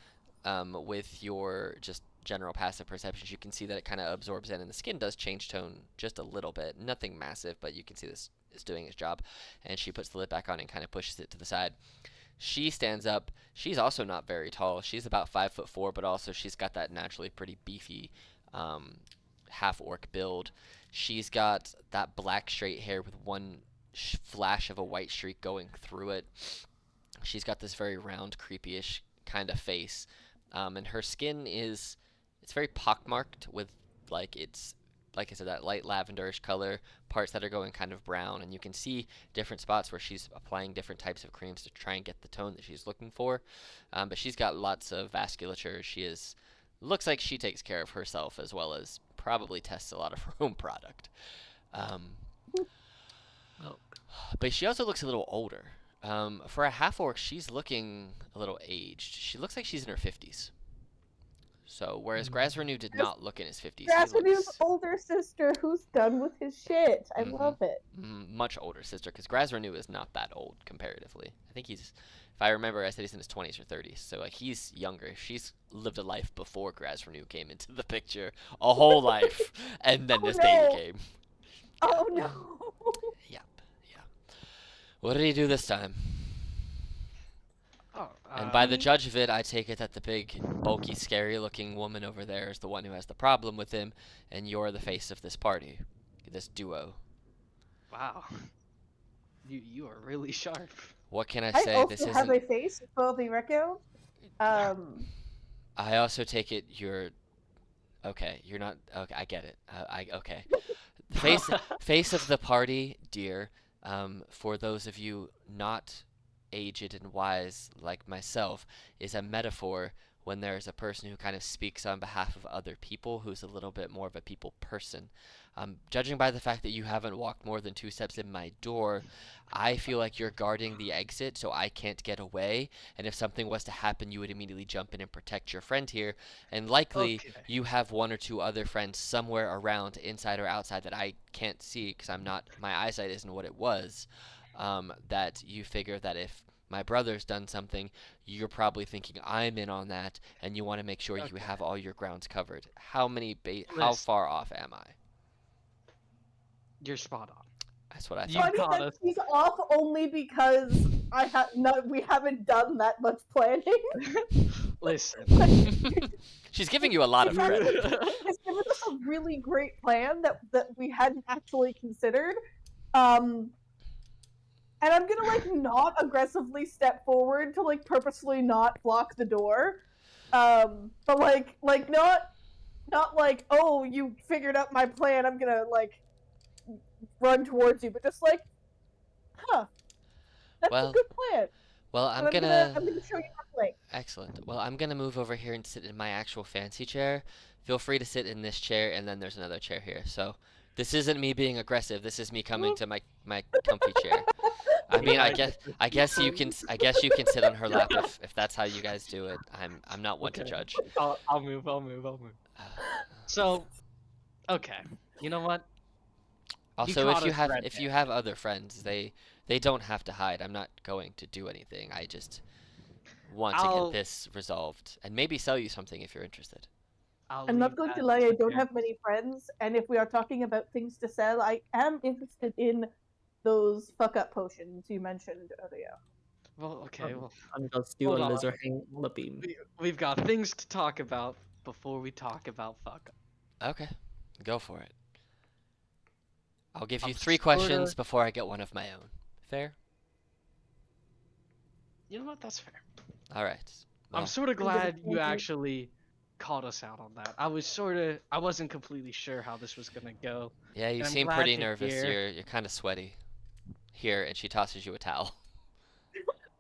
Speaker 1: with your just general passive perceptions, you can see that it kind of absorbs in, and the skin does change tone just a little bit. Nothing massive, but you can see this is doing its job. And she puts the lid back on and kind of pushes it to the side. She stands up. She's also not very tall. She's about 5'4", but also she's got that naturally pretty beefy half orc build. She's got that black straight hair with one flash of a white streak going through it. She's got this very round, creepy-ish kind of face, and her skin it's very pockmarked with like I said, that light lavenderish color, parts that are going kind of brown, and you can see different spots where she's applying different types of creams to try and get the tone that she's looking for. But she's got lots of vasculature. Looks like she takes care of herself as well as probably tests a lot of her own product. But she also looks a little older. For a half orc, she's looking a little aged. She looks like she's in her 50s. So, whereas Grazrenew did not look in his 50s.
Speaker 4: Grazrenew's older sister who's done with his shit. I love it.
Speaker 1: Much older sister, because Grazrenew is not that old comparatively. I think if I remember, I said he's in his 20s or 30s. So, like, he's younger. She's lived a life before Grazrenew came into the picture. A whole life. And then this baby came.
Speaker 4: Oh, no.
Speaker 1: Yep. Yeah. What did he do this time? And by the judge of it, I take it that the big, bulky, scary-looking woman over there is the one who has the problem with him, and you're the face of this party, this duo.
Speaker 2: Wow. You are really sharp.
Speaker 1: What can I
Speaker 4: I
Speaker 1: say?
Speaker 4: also
Speaker 1: This
Speaker 4: have a
Speaker 1: isn't.
Speaker 4: face for the record.
Speaker 1: I also take it you're. Okay, you're not. Okay, I get it. Okay. Face of the party, dear. For those of you not aged and wise like myself, is a metaphor when there's a person who kind of speaks on behalf of other people who's a little bit more of a people person. Judging by the fact that you haven't walked more than 2 steps in my door, I feel like you're guarding the exit so I can't get away, and if something was to happen, you would immediately jump in and protect your friend here, and likely
Speaker 2: Okay.
Speaker 1: you have 1 or 2 other friends somewhere around, inside or outside, that I can't see because my eyesight isn't what it was. That you figure that if my brother's done something, you're probably thinking I'm in on that, and you want to make sure you
Speaker 2: Okay.
Speaker 1: have all your grounds covered. How
Speaker 2: Listen.
Speaker 1: far off am I?
Speaker 2: You're spot on.
Speaker 1: That's what I
Speaker 2: You
Speaker 1: thought.
Speaker 4: Funny
Speaker 2: caught
Speaker 4: that
Speaker 2: us.
Speaker 4: he's off only because we haven't done that much planning.
Speaker 2: Listen.
Speaker 1: She's giving you a lot of credit.
Speaker 4: He's given us a really great plan that we hadn't actually considered. and I'm gonna like not aggressively step forward to like purposely not block the door, but like not like, oh, you figured out my plan, I'm gonna like run towards you, but just like, huh, that's a
Speaker 1: Well,
Speaker 4: good plan,
Speaker 1: well,
Speaker 4: and I'm gonna show you my plan.
Speaker 1: excellent. Well, I'm gonna move over here and sit in my actual fancy chair. Feel free to sit in this chair, and then there's another chair here. So this isn't me being aggressive. This is me coming to my comfy chair. I mean, I guess you can sit on her lap if that's how you guys do it. I'm not one to
Speaker 2: Okay.
Speaker 1: judge.
Speaker 2: I'll move.
Speaker 1: Uh,
Speaker 2: So, okay. You know what?
Speaker 1: Also,
Speaker 2: caught us
Speaker 1: if you have other friends, they don't have to hide. I'm not going to do anything. I just want to get
Speaker 2: I'll
Speaker 1: this resolved and maybe sell you something if you're interested.
Speaker 2: I'll
Speaker 4: I'm
Speaker 2: leave
Speaker 4: not going
Speaker 2: that
Speaker 4: to lie, I
Speaker 2: to
Speaker 4: don't
Speaker 2: Karen.
Speaker 4: have many friends, and if we are talking about things to sell, I am interested in those fuck up potions you mentioned earlier.
Speaker 2: Well, okay. Well,
Speaker 3: I'm just still a
Speaker 2: hold on.
Speaker 3: lizard hanging on the beam.
Speaker 2: We've got things to talk about before we talk about fuck.
Speaker 1: Okay, go for it. I'll give you
Speaker 2: I'm
Speaker 1: 3
Speaker 2: sorta.
Speaker 1: questions before I get one of my own. Fair?
Speaker 2: You know what? That's fair.
Speaker 1: All right.
Speaker 2: I'm
Speaker 1: Well,
Speaker 2: sort of
Speaker 4: I'm
Speaker 2: glad you
Speaker 4: disappointed.
Speaker 2: actually called us out on that. I wasn't completely sure how this was gonna go.
Speaker 1: yeah, you
Speaker 2: And I'm
Speaker 1: seem
Speaker 2: glad
Speaker 1: pretty
Speaker 2: to
Speaker 1: nervous.
Speaker 2: hear.
Speaker 1: You're kind of sweaty. Here, and she tosses you a towel.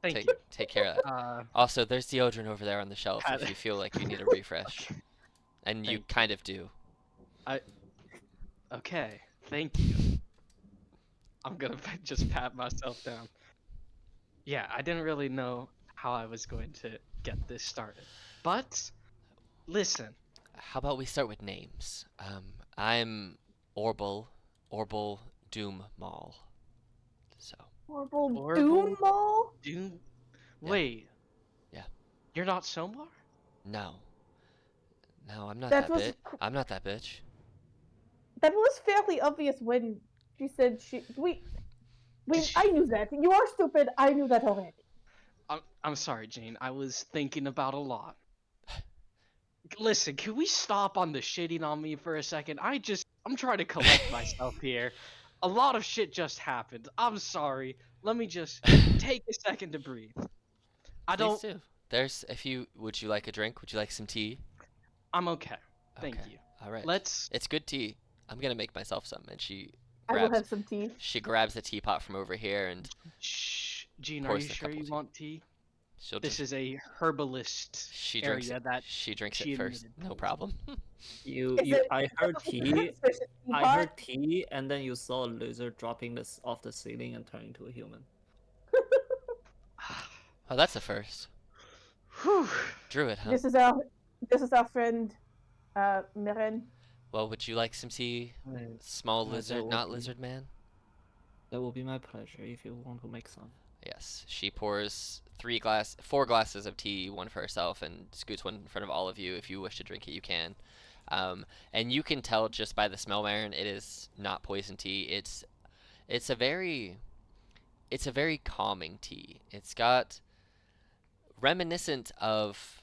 Speaker 2: Thank you.
Speaker 1: Take care of that. Also, there's deodorant over there on the shelf
Speaker 2: Pat-
Speaker 1: if you feel like you need a refresh. And you
Speaker 2: Thank
Speaker 1: kind of do.
Speaker 2: Okay. Thank you. I'm gonna just pat myself down. Yeah, I didn't really know how I was going to get this started. But listen,
Speaker 1: How about we start with names? I'm Orble Doom Mall. So,
Speaker 4: Horrible
Speaker 2: Horrible
Speaker 4: Doom Mall?
Speaker 2: Doom.
Speaker 1: Yeah.
Speaker 2: Wait.
Speaker 1: Yeah.
Speaker 2: You're not Somar?
Speaker 1: no. No, I'm not
Speaker 4: That
Speaker 1: that
Speaker 4: was
Speaker 1: bit. I'm not that bitch.
Speaker 4: that was fairly obvious when she said she we
Speaker 2: Did
Speaker 4: I
Speaker 2: you-
Speaker 4: knew that. You are stupid, I knew that already.
Speaker 2: I'm sorry, Jane. I was thinking about a lot. Listen, can we stop on the shitting on me for a second? I'm trying to collect myself here. A lot of shit just happened. I'm sorry. Let me just take a second to breathe. I
Speaker 1: Please
Speaker 2: don't.
Speaker 1: do. Would you like a drink? Would you like some tea?
Speaker 2: I'm okay. Thank
Speaker 1: Okay.
Speaker 2: you.
Speaker 1: All right.
Speaker 2: Let's.
Speaker 1: It's good tea. I'm gonna make myself some. And
Speaker 4: I will
Speaker 1: grabs
Speaker 4: have some tea.
Speaker 1: she grabs a teapot from over here and
Speaker 2: Shh. Gene, are
Speaker 1: pours
Speaker 2: you
Speaker 1: a
Speaker 2: sure
Speaker 1: couple
Speaker 2: you
Speaker 1: tea.
Speaker 2: want tea?
Speaker 1: She'll
Speaker 2: This
Speaker 1: just
Speaker 2: is a herbalist
Speaker 1: she drinks
Speaker 2: area
Speaker 1: it.
Speaker 2: that
Speaker 1: She drinks
Speaker 2: she
Speaker 1: it first.
Speaker 2: admitted.
Speaker 1: No problem.
Speaker 3: I heard tea.
Speaker 4: Suspicious
Speaker 3: I
Speaker 4: teapot?
Speaker 3: heard tea, and then you saw a lizard dropping this off the ceiling and turn into a human.
Speaker 1: Oh, that's a first.
Speaker 2: Whew.
Speaker 1: Druid, huh?
Speaker 4: This is our friend Miren.
Speaker 1: Well, would you like some tea?
Speaker 3: Right.
Speaker 1: Small
Speaker 3: That
Speaker 1: lizard,
Speaker 3: will
Speaker 1: not
Speaker 3: be-
Speaker 1: lizard man?
Speaker 3: That will be my pleasure if you want to make some.
Speaker 1: Yes. She pours 4 glasses of tea, one for herself, and scoots one in front of all of you. If you wish to drink it, you can. And you can tell just by the smell, Marin, it is not poison tea. It's a very calming tea. It's got reminiscent of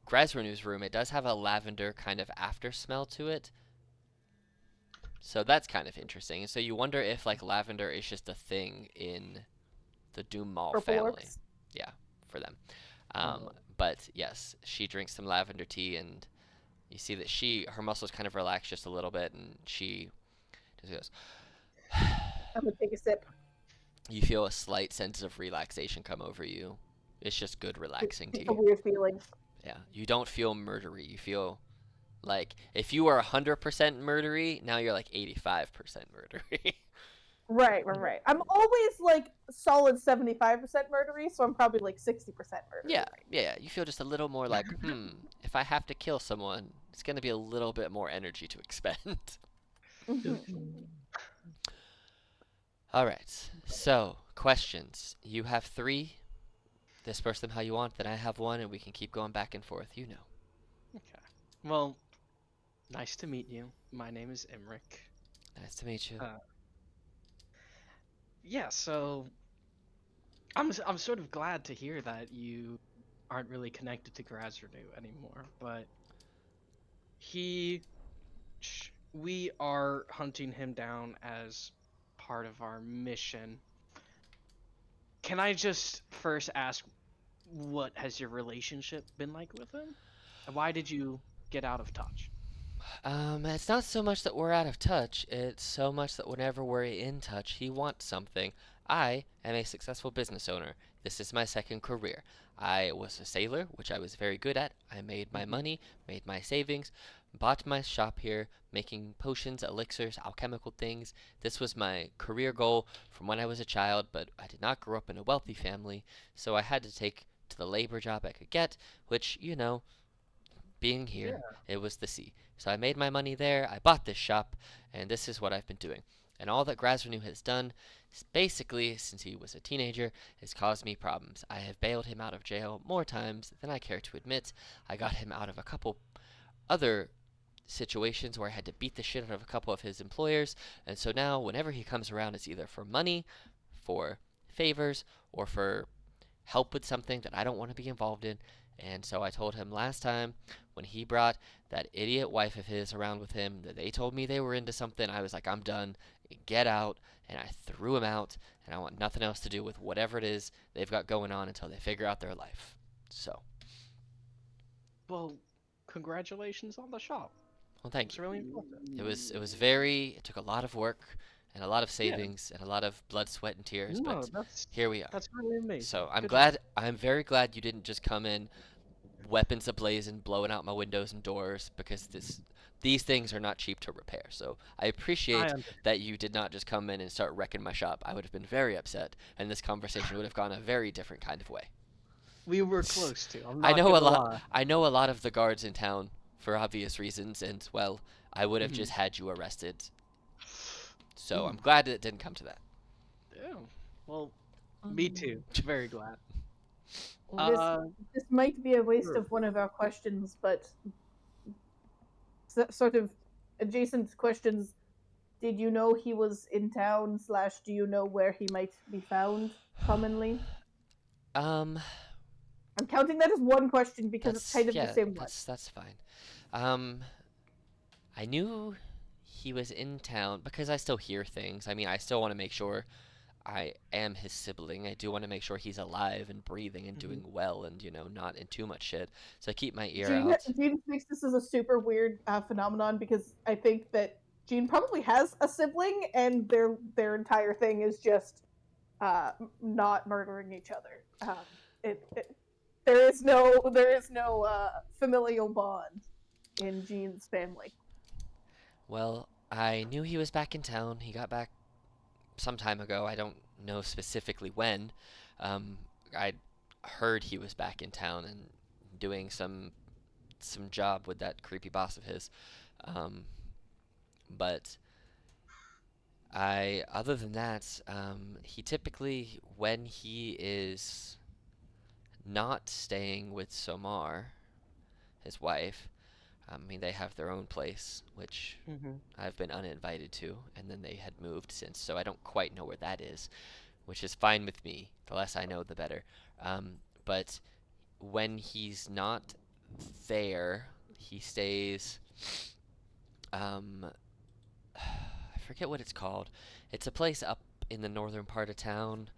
Speaker 1: Grazrenu's room. It does have a lavender kind of after smell to it. So that's kind of interesting. So you wonder if like lavender is just a thing in the Doom Mall
Speaker 4: Purple
Speaker 1: family.
Speaker 4: orcs.
Speaker 1: Yeah, for them.
Speaker 3: Oh.
Speaker 1: But yes, she drinks some lavender tea, and you see that her muscles kind of relax just a little bit, and she just goes.
Speaker 4: I'm gonna take a sip.
Speaker 1: You feel a slight sense of relaxation come over you. It's just good, relaxing tea.
Speaker 4: It's a weird feeling.
Speaker 1: Yeah, you don't feel murdery. You feel like if you were 100% murdery, now you're like 85% murdery.
Speaker 4: Right. I'm always like solid 75% murdery, so I'm probably like 60% murdery.
Speaker 1: Yeah. You feel just a little more like, if I have to kill someone, it's gonna be a little bit more energy to expend.
Speaker 4: Mhm.
Speaker 1: All right. So questions. You have 3. Disperse them how you want. Then I have 1, and we can keep going back and forth. You know.
Speaker 2: Okay. Well, nice to meet you. My name is Imric.
Speaker 1: Nice to meet you.
Speaker 2: Yeah, so I'm sort of glad to hear that you aren't really connected to Grazredu anymore, but we are hunting him down as part of our mission. Can I just first ask, what has your relationship been like with him? And why did you get out of touch?
Speaker 1: It's not so much that we're out of touch, it's so much that whenever we're in touch, he wants something. I am a successful business owner. This is my second career. I was a sailor, which I was very good at. I made my
Speaker 2: Mhm.
Speaker 1: money, made my savings, bought my shop here, making potions, elixirs, alchemical things. This was my career goal from when I was a child, but I did not grow up in a wealthy family, so I had to take to the labor job I could get, which, being here,
Speaker 2: Yeah.
Speaker 1: it was the sea. So I made my money there, I bought this shop, and this is what I've been doing. And all that Grazrenew has done, is basically, since he was a teenager, has caused me problems. I have bailed him out of jail more times than I care to admit. I got him out of a couple other situations where I had to beat the shit out of a couple of his employers, and so now whenever he comes around, it's either for money, for favors, or for help with something that I don't want to be involved in. And so I told him last time when he brought that idiot wife of his around with him that they told me they were into something, I was like, I'm done. Get out. And I threw him out. And I want nothing else to do with whatever it is they've got going on until they figure out their life. So,
Speaker 2: Well, congratulations on the shop.
Speaker 1: well, thank
Speaker 2: It's
Speaker 1: you.
Speaker 2: really impressive.
Speaker 1: It took a lot of work and a lot of
Speaker 2: Yeah.
Speaker 1: savings and a lot of blood, sweat, and tears,
Speaker 2: No,
Speaker 1: but here we are.
Speaker 2: that's really amazing.
Speaker 1: So I'm
Speaker 2: Good job.
Speaker 1: glad, I'm very glad you didn't just come in weapons ablazing, blowing out my windows and doors because these things are not cheap to repair. So I
Speaker 2: I
Speaker 1: appreciate
Speaker 2: understand.
Speaker 1: that you did not just come in and start wrecking my shop. I would have been very upset, and this conversation would have gone a very different kind of way.
Speaker 2: We were close to. I'm
Speaker 1: I
Speaker 2: not
Speaker 1: know a
Speaker 2: gonna
Speaker 1: lot.
Speaker 2: lie.
Speaker 1: I know a lot of the guards in town for obvious reasons, and well, I would have
Speaker 2: Mhm.
Speaker 1: just had you arrested. So I'm
Speaker 2: Ooh,
Speaker 1: glad it didn't come to that.
Speaker 2: damn. Well, me too. Very glad.
Speaker 4: This
Speaker 2: Uh,
Speaker 4: this might be a waste
Speaker 2: sure.
Speaker 4: of one of our questions, but sort of adjacent questions. Did you know he was in town? Slash, do you know where he might be found commonly?
Speaker 1: Um,
Speaker 4: I'm counting that as one question because it's
Speaker 1: that's
Speaker 4: kind of the
Speaker 1: yeah,
Speaker 4: same one.
Speaker 1: that's fine. Um, I knew he was in town because I still hear things. I mean, I still want to make sure I am his sibling. I do want to make sure he's alive and breathing and
Speaker 2: Mhm.
Speaker 1: doing well and, not in too much shit. So I keep my ear
Speaker 4: Gene
Speaker 1: out.
Speaker 4: Gene thinks this is a super weird phenomenon because I think that Gene probably has a sibling and their entire thing is just not murdering each other. There is no familial bond in Gene's family.
Speaker 1: Well, I knew he was back in town. He got back some time ago. I don't know specifically when. Um, I heard he was back in town and doing some job with that creepy boss of his. Um, but other than that, he typically, when he is not staying with Somar, his wife, I mean, they have their own place, which
Speaker 2: Mhm.
Speaker 1: I've been uninvited to, and then they had moved since, so I don't quite know where that is, which is fine with me. The less I know, the better. But when he's not there, he stays. Um, I forget what it's called. It's a place up in the northern part of town.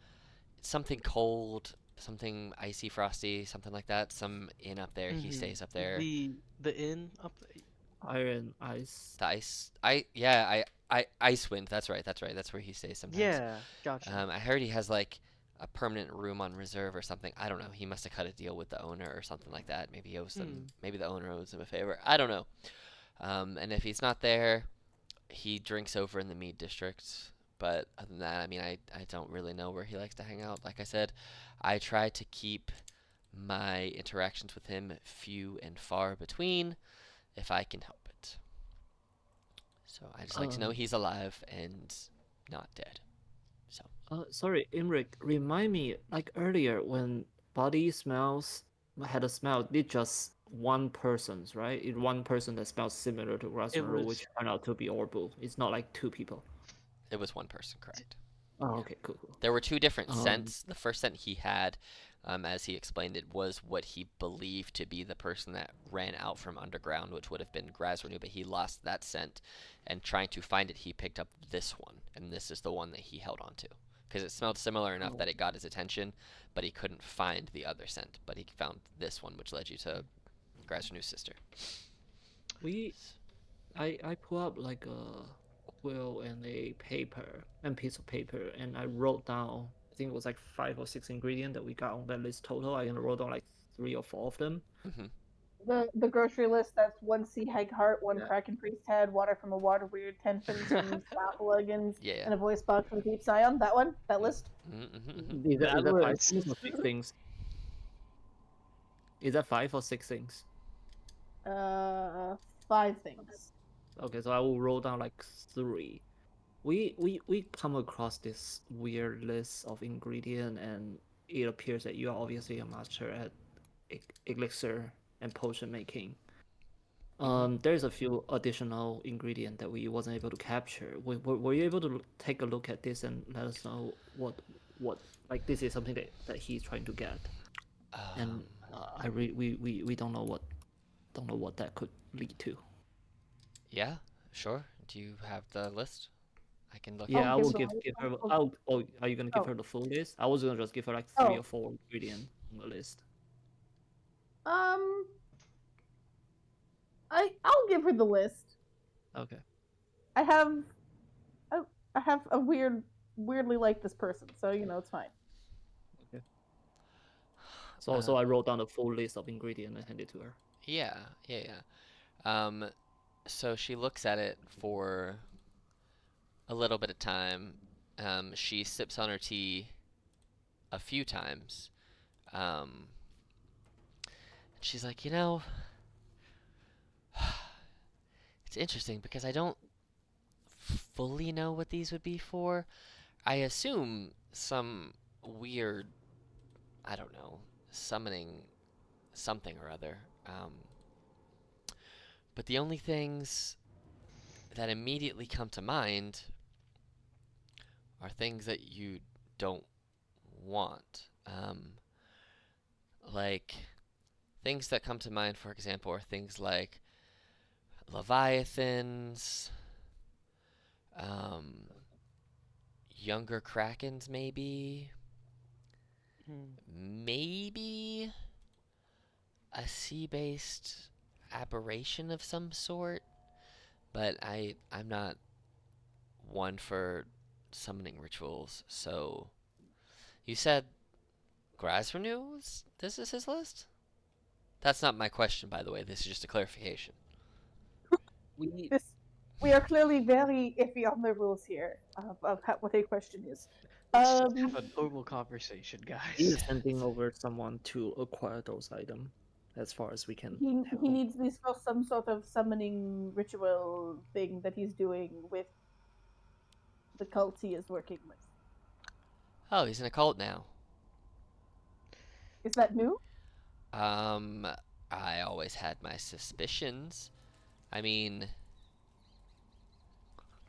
Speaker 1: It's something cold, something icy, frosty, something like that. Some inn up there. He
Speaker 2: Mhm.
Speaker 1: stays up there.
Speaker 2: The inn up there.
Speaker 3: Iron Ice.
Speaker 1: The ice, yeah, Icewind. That's right. That's right. That's where he stays sometimes.
Speaker 2: Yeah, gotcha.
Speaker 1: I heard he has like a permanent room on reserve or something. I don't know. He must have cut a deal with the owner or something like that. Maybe he owes them.
Speaker 2: Hmm.
Speaker 1: Maybe the owner owes him a favor. I don't know. And if he's not there, he drinks over in the Mead District. But other than that, I mean, I don't really know where he likes to hang out. Like I said, I try to keep my interactions with him few and far between if I can help it. So I just like to know
Speaker 3: Um,
Speaker 1: he's alive and not dead. So
Speaker 3: sorry, Imric, remind me, like earlier when body smells had a smell, did just one person's, right? It one person that smells similar to
Speaker 2: It
Speaker 3: Rasmussen,
Speaker 2: was
Speaker 3: which turned out to be Orbu. It's not like two people.
Speaker 1: it was one person, correct?
Speaker 3: Oh,
Speaker 1: Yeah.
Speaker 3: okay, cool, cool.
Speaker 1: There were two different
Speaker 3: Um,
Speaker 1: scents. The first scent he had, as he explained it, was what he believed to be the person that ran out from underground, which would have been Grazrenew, but he lost that scent. And trying to find it, he picked up this one, and this is the one that he held on to. because it smelled similar enough that it got his attention, but he couldn't find the other scent. But he found this one, which led you to Grasnew's sister.
Speaker 3: I pull up like a quill and a piece of paper, and I wrote down. I think it was like 5 or 6 ingredients that we got on that list total. I wrote down like 3 or 4 of them.
Speaker 1: Mm-hmm.
Speaker 4: The grocery list, that's 1 sea hag heart, 1
Speaker 3: Yeah.
Speaker 4: kraken priest head, water from a water weird, 10 fins from Staphylogans,
Speaker 1: Yeah.
Speaker 4: and a voice box from Deep Scion. That one? That list?
Speaker 1: Mm-hmm.
Speaker 3: Is that
Speaker 2: That
Speaker 3: 5
Speaker 2: list.
Speaker 3: things or 6 things? Is that 5 or 6 things?
Speaker 4: 5 things.
Speaker 3: Okay, so I will roll down like 3. We come across this weird list of ingredient, and it appears that you are obviously a master at elixir and potion making. There's a few additional ingredient that we wasn't able to capture. Were you able to take a look at this and let us know what like this is something that he's trying to get, and we don't know what that could lead to.
Speaker 1: Yeah, sure. Do you have the list? I can look.
Speaker 3: Yeah, I will
Speaker 4: the
Speaker 3: give
Speaker 4: list.
Speaker 3: her.
Speaker 4: I'll-
Speaker 3: Are you gonna give
Speaker 4: oh.
Speaker 3: her the full list? I was gonna just give her like 3
Speaker 4: Oh.
Speaker 3: or 4 ingredient on the list.
Speaker 4: I'll give her the list.
Speaker 3: Okay.
Speaker 4: I have a weirdly like this person, so it's fine.
Speaker 3: So I wrote down the full list of ingredient and handed it to her.
Speaker 1: Yeah. So she looks at it for a little bit of time. She sips on her tea a few times. She's like, it's interesting because I don't fully know what these would be for. I assume some weird, I don't know, summoning something or other. But the only things that immediately come to mind are things that you don't want. Like, things that come to mind, for example, are things like leviathans, younger krakens, maybe. Maybe a sea-based aberration of some sort. But I'm not one for summoning rituals, so... You said Grasrenew? This is his list? That's not my question, by the way. This is just a clarification.
Speaker 4: We are clearly very iffy on the rules here of what a question is.
Speaker 2: Let's just have a normal conversation, guys.
Speaker 3: He's sending over someone to acquire those items, as far as we can tell.
Speaker 4: He needs these for some sort of summoning ritual thing that he's doing with the cult he is working with.
Speaker 1: Oh, he's in a cult now.
Speaker 4: Is that new?
Speaker 1: I always had my suspicions. I mean...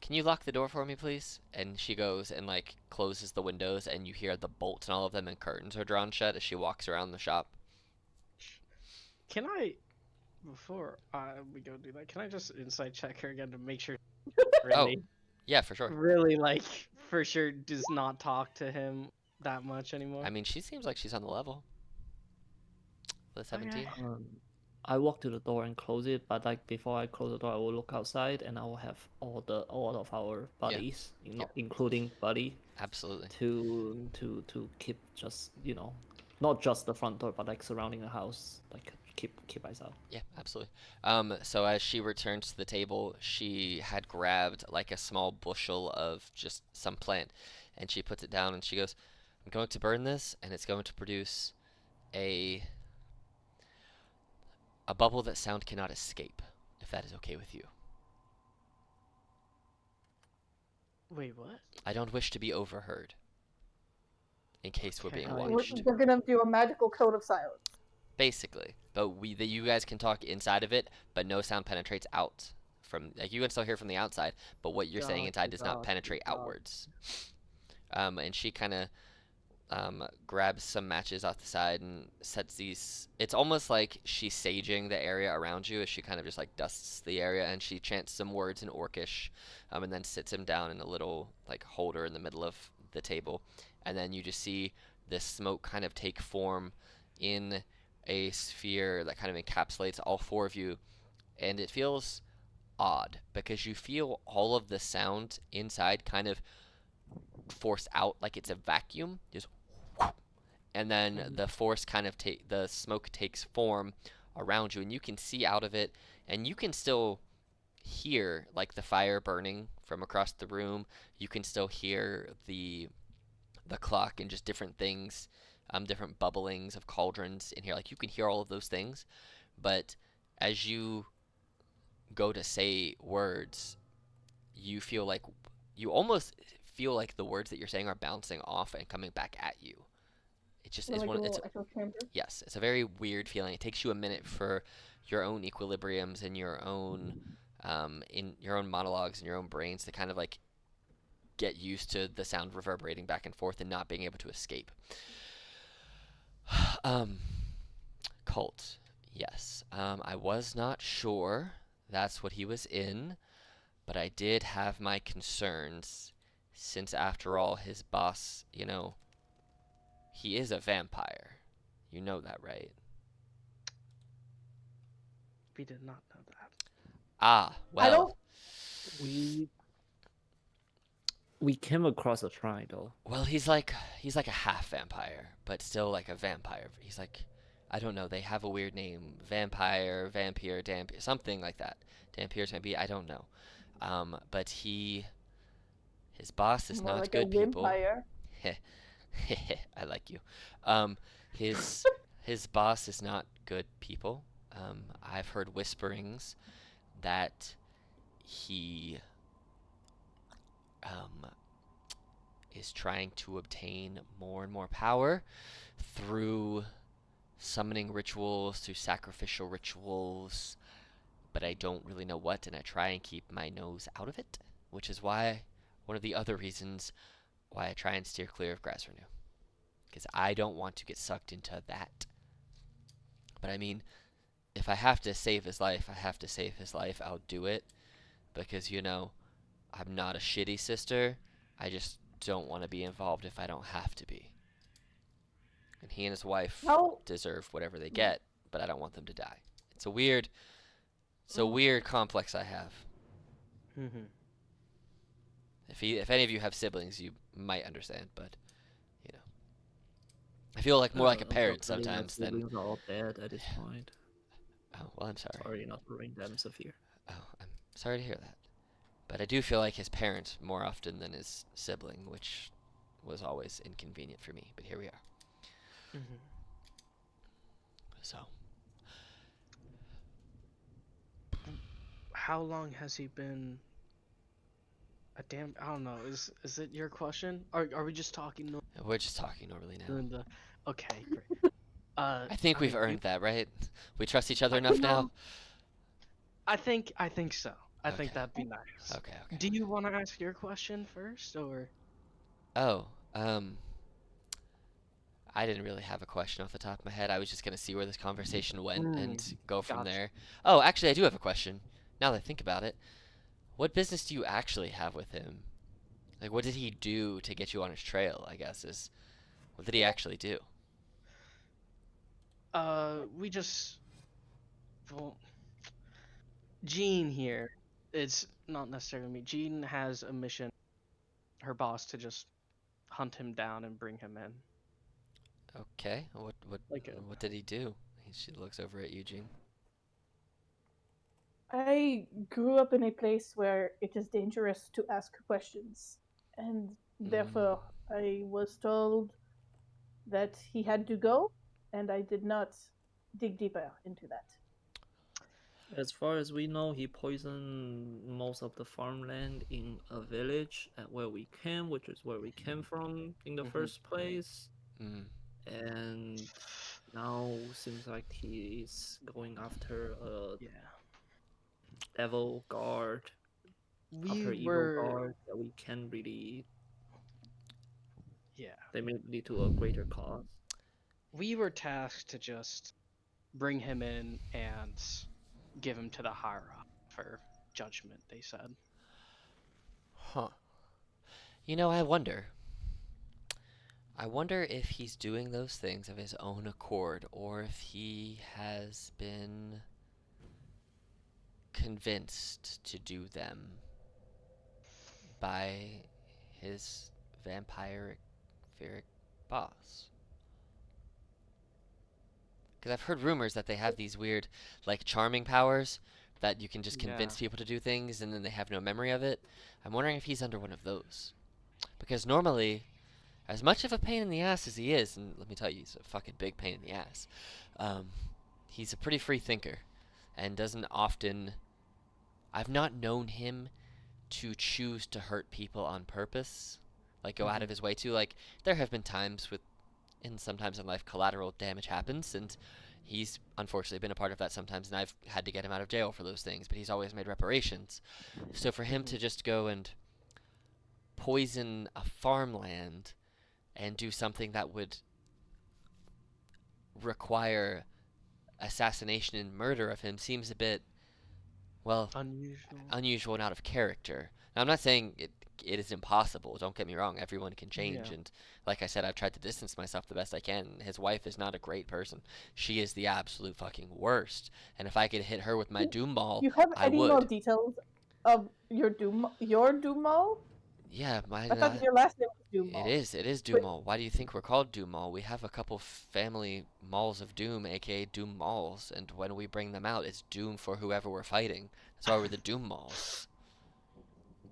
Speaker 1: Can you lock the door for me, please? And she goes and, like, closes the windows, and you hear the bolts and all of them, and curtains are drawn shut as she walks around the shop.
Speaker 2: Can I, before we go do that, can I just insight check her again to make sure really,
Speaker 1: Yeah, for sure.
Speaker 2: really, like, for sure does not talk to him that much anymore?
Speaker 1: I mean, she seems like she's on the level. With 17.
Speaker 2: Okay.
Speaker 3: I walk to the door and close it, but like before I close the door, I will look outside and I will have all of our buddies, including Buddy,
Speaker 1: Absolutely.
Speaker 3: to keep just not just the front door, but like surrounding the house, like keep eyes out.
Speaker 1: Yeah, absolutely. So as she returns to the table, she had grabbed like a small bushel of just some plant, and she puts it down and she goes, "I'm going to burn this, and it's going to produce a bubble that sound cannot escape, if that is okay with you.
Speaker 2: Wait, what?
Speaker 1: I don't wish to be overheard, in case we're being
Speaker 2: Okay.
Speaker 1: watched."
Speaker 4: We're gonna do a magical code of silence.
Speaker 1: Basically, but you guys can talk inside of it, but no sound penetrates out from. Like, you can still hear from the outside, but what you're saying inside does not penetrate outwards. And she kind of grabs some matches off the side and sets these. It's almost like she's saging the area around you as she kind of just like dusts the area, and she chants some words in Orcish, and then sits him down in a little like holder in the middle of the table, and then you just see this smoke kind of take form in a sphere that kind of encapsulates all four of you, and it feels odd because you feel all of the sound inside kind of force out like it's a vacuum, just and then the force kind of the smoke takes form around you, and you can see out of it, and you can still hear like the fire burning from across the room. You can still hear the clock and just different things, different bubblings of cauldrons in here. Like you can hear all of those things, but as you go to say words, you feel like you almost feel like the words that you're saying are bouncing off and coming back at you. It just is
Speaker 4: Like a
Speaker 1: one. It's
Speaker 4: little echo chamber.
Speaker 1: yes, it's a very weird feeling. It takes you a minute for your own equilibriums and your own in your own monologues and your own brains to kind of like get used to the sound reverberating back and forth and not being able to escape. um, Cult. Yes. I was not sure that's what he was in, but I did have my concerns since after all his boss, he is a vampire. You know that, right?
Speaker 2: We did not know that.
Speaker 1: Ah,
Speaker 4: I
Speaker 1: well,
Speaker 4: don't.
Speaker 3: We came across a shrine though.
Speaker 1: well, he's like a half vampire, but still like a vampire. He's like, I don't know. They have a weird name: vampire, vampire, dampier, something like that. Dampiers can be. I don't know. But his boss is
Speaker 4: More
Speaker 1: not
Speaker 4: like a
Speaker 1: good people.
Speaker 4: vampire.
Speaker 1: I like you. Um, his boss is not good people. I've heard whisperings that he um, is trying to obtain more and more power through summoning rituals, through sacrificial rituals, but I don't really know what, and I try and keep my nose out of it, which is why one of the other reasons why I try and steer clear of grass renew, because I don't want to get sucked into that. But I mean, if I have to save his life, I have to save his life. I'll do it because I'm not a shitty sister. I just don't want to be involved if I don't have to be. And he and his wife
Speaker 4: How
Speaker 1: deserve whatever they get, but I don't want them to die. It's a weird complex I have.
Speaker 2: Mm-hmm.
Speaker 1: If any of you have siblings, you might understand, but I feel like more like a parent
Speaker 3: Unfortunately, my
Speaker 1: sometimes than.
Speaker 3: siblings are all dead at this point.
Speaker 1: Oh, well, I'm sorry.
Speaker 3: Sorry not to bring them severe.
Speaker 1: Oh, I'm sorry to hear that. But I do feel like his parent more often than his sibling, which was always inconvenient for me. But here we are.
Speaker 2: Mm-hmm.
Speaker 1: So,
Speaker 2: How long has he been a damn? I don't know. Is it your question? Are we just talking?
Speaker 1: we're just talking normally now.
Speaker 2: Doing the. Okay, great.
Speaker 1: I think we've
Speaker 2: mean,
Speaker 1: earned that, right? We trust each other
Speaker 2: I-
Speaker 1: enough
Speaker 2: you
Speaker 1: now?
Speaker 2: I think so. I think
Speaker 1: Okay.
Speaker 2: that'd be nice.
Speaker 1: Okay.
Speaker 2: Do you want to ask your question first, or?
Speaker 1: Oh, I didn't really have a question off the top of my head. I was just going to see where this conversation went and go from
Speaker 2: Gotcha.
Speaker 1: there. Oh, actually, I do have a question. Now that I think about it, what business do you actually have with him? Like, what did he do to get you on his trail, I guess, is what did he actually do?
Speaker 2: We just. Well, Jean here. It's not necessarily me. Jean has a mission. Her boss to just hunt him down and bring him in.
Speaker 1: Okay, what did he do? She looks over at Eugene.
Speaker 4: I grew up in a place where it is dangerous to ask questions, and therefore I was told that he had to go, and I did not dig deeper into that.
Speaker 3: As far as we know, he poisoned most of the farmland in a village at where we came, which is where we came from in the first place.
Speaker 1: Mm.
Speaker 3: And now seems like he's going after a
Speaker 2: Yeah.
Speaker 3: devil guard, after evil guard that we can really.
Speaker 2: Yeah.
Speaker 3: They may lead to a greater cause.
Speaker 2: We were tasked to just bring him in and give him to the higher up for judgment, they said.
Speaker 1: Huh. I wonder. I wonder if he's doing those things of his own accord, or if he has been convinced to do them by his vampiric boss. Because I've heard rumors that they have these weird, like, charming powers that you can just
Speaker 2: Yeah.
Speaker 1: convince people to do things and then they have no memory of it. I'm wondering if he's under one of those. Because normally, as much of a pain in the ass as he is, and let me tell you, he's a fucking big pain in the ass, um, he's a pretty free thinker and doesn't often. I've not known him to choose to hurt people on purpose, like go out of his way to. Like, there have been times and sometimes in life, collateral damage happens, and he's unfortunately been a part of that sometimes, and I've had to get him out of jail for those things, but he's always made reparations. So for him to just go and poison a farmland and do something that would require assassination and murder of him seems a bit, well,
Speaker 2: Unusual.
Speaker 1: unusual and out of character. Now, I'm not saying it is impossible. Don't get me wrong. Everyone can change,
Speaker 2: Yeah.
Speaker 1: and like I said, I've tried to distance myself the best I can. His wife is not a great person. She is the absolute fucking worst. And if I could hit her with my doom ball,
Speaker 4: You have
Speaker 1: I
Speaker 4: any more
Speaker 1: would.
Speaker 4: details of your Doom Mall?
Speaker 1: Yeah, my
Speaker 4: I thought your last name was Doom Mall.
Speaker 1: it is Doom Mall. Why do you think we're called Doom Mall? We have a couple family malls of doom, aka Doom Malls, and when we bring them out, it's doom for whoever we're fighting. That's why we're the Doom Malls.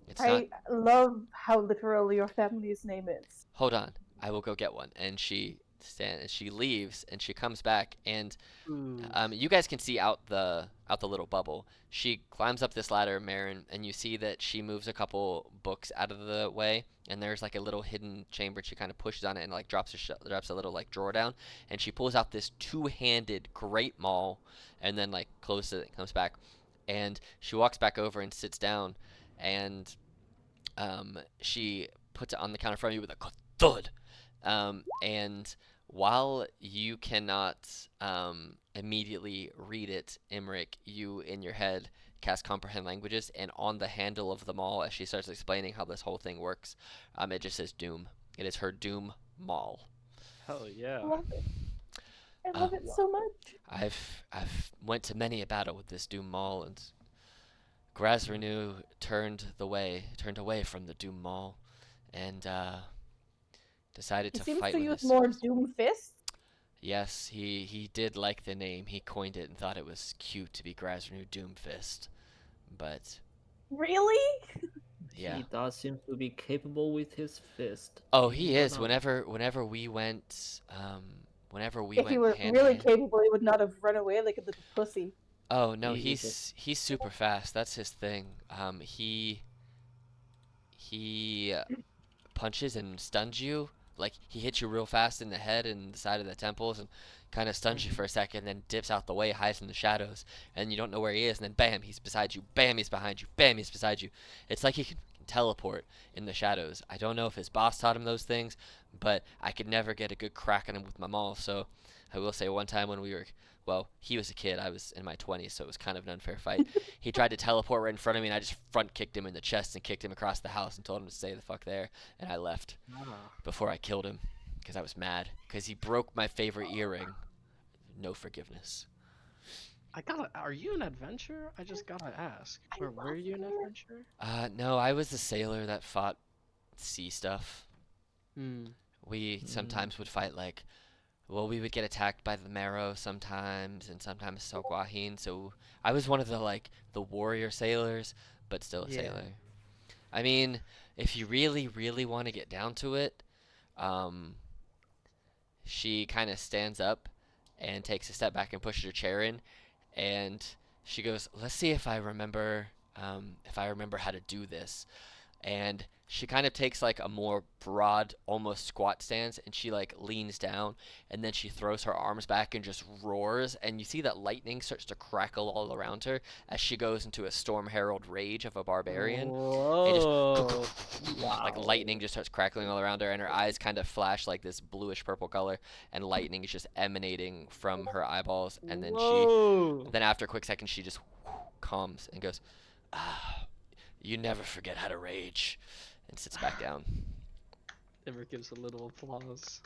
Speaker 1: It's not.
Speaker 4: I love how literal your family's name is.
Speaker 1: Hold on, I will go get one. And she leaves, and she comes back, and
Speaker 2: Ooh.
Speaker 1: you guys can see out the little bubble. She climbs up this ladder, Marin, and you see that she moves a couple books out of the way, and there's like a little hidden chamber. She kind of pushes on it and like drops a little like drawer down, and she pulls out this two-handed great maul, and then like closes it and comes back, and she walks back over and sits down, and she puts it on the counter in front of you with a thud, and while you cannot immediately read it, Imric, you in your head cast comprehend languages, and on the handle of the mall, as she starts explaining how this whole thing works, it just says Doom. It is her Doom Mall.
Speaker 2: Hell
Speaker 4: I
Speaker 2: yeah.
Speaker 4: love it. I
Speaker 1: Uh,
Speaker 4: love it so much.
Speaker 1: I've went to many a battle with this Doom Mall, and Grazrenu turned away from the Doom Mall, and decided
Speaker 4: He
Speaker 1: to
Speaker 4: seems
Speaker 1: fight
Speaker 4: to
Speaker 1: with
Speaker 4: use
Speaker 1: his
Speaker 4: more
Speaker 1: fist.
Speaker 4: Doom Fists.
Speaker 1: Yes, he did like the name. He coined it and thought it was cute to be Grazrenu Doomfist. But
Speaker 4: Really?
Speaker 1: yeah.
Speaker 3: He does seem to be capable with his fist.
Speaker 1: Oh,
Speaker 3: You
Speaker 1: he
Speaker 3: never
Speaker 1: is.
Speaker 3: know.
Speaker 1: Whenever we went
Speaker 4: If he was
Speaker 1: hand
Speaker 4: really
Speaker 1: to hand.
Speaker 4: capable, he would not have run away like a little pussy.
Speaker 1: Oh no,
Speaker 3: He is
Speaker 1: he's super fast. That's his thing. He punches and stuns you. Like, he hits you real fast in the head and the side of the temples and kind of stuns you for a second, then dips out the way, hides in the shadows, and you don't know where he is, and then bam, he's beside you, bam, he's behind you, bam, he's beside you. It's like he can teleport in the shadows. I don't know if his boss taught him those things, but I could never get a good crack on him with my maul, so I will say one time when well, he was a kid, I was in my 20s, so it was kind of an unfair fight. He tried to teleport right in front of me, and I just front kicked him in the chest and kicked him across the house and told him to stay the fuck there, and I left
Speaker 2: Ah.
Speaker 1: before I killed him because I was mad because he broke my favorite earring. No forgiveness.
Speaker 2: Are you an adventurer? I just gotta ask.
Speaker 4: I
Speaker 2: Or were
Speaker 4: love
Speaker 2: you an
Speaker 4: her.
Speaker 2: adventurer?
Speaker 1: No, I was a sailor that fought sea stuff.
Speaker 2: Hmm.
Speaker 1: We
Speaker 3: Mm.
Speaker 1: sometimes would fight like, well, we would get attacked by the Marrow sometimes, and sometimes Sogwahin. So I was one of the warrior sailors, but still a
Speaker 2: Yeah.
Speaker 1: sailor. I mean, if you really, really want to get down to it, um, she kind of stands up and takes a step back and pushes her chair in, and she goes, "Let's see if I remember how to do this." And she kind of takes like a more broad, almost squat stance, and she like leans down, and then she throws her arms back and just roars, and you see that lightning starts to crackle all around her as she goes into a storm herald rage of a barbarian. It just
Speaker 2: Whoa.
Speaker 1: like lightning just starts crackling all around her, and her eyes kind of flash like this bluish purple color, and lightning is just emanating from her eyeballs, and then
Speaker 2: Whoa.
Speaker 1: after a quick second she just calms and goes, "Ah, you never forget how to rage," and sits back down.
Speaker 2: Ember gives a little applause.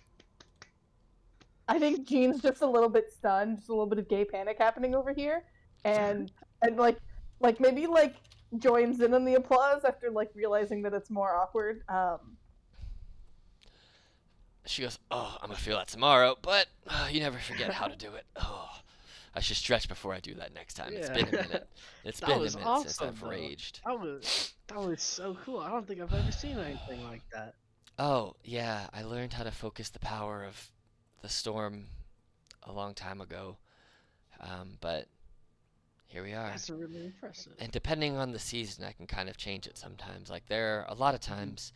Speaker 4: I think Jean's just a little bit stunned, just a little bit of gay panic happening over here, and like maybe like joins in on the applause after like realizing that it's more awkward.
Speaker 1: She goes, "Oh, I'm gonna feel that tomorrow, but you never forget how to do it. Oh, I should stretch before I do that next time. It's been a minute. It's
Speaker 2: That
Speaker 1: been a
Speaker 2: was
Speaker 1: minute since
Speaker 2: awesome,
Speaker 1: I've
Speaker 2: though.
Speaker 1: raged."
Speaker 2: That was so cool. I don't think I've ever seen anything like that.
Speaker 1: Oh, yeah, I learned how to focus the power of the storm a long time ago. But here we are.
Speaker 2: That's really impressive.
Speaker 1: And depending on the season, I can kind of change it sometimes. Like there are a lot of times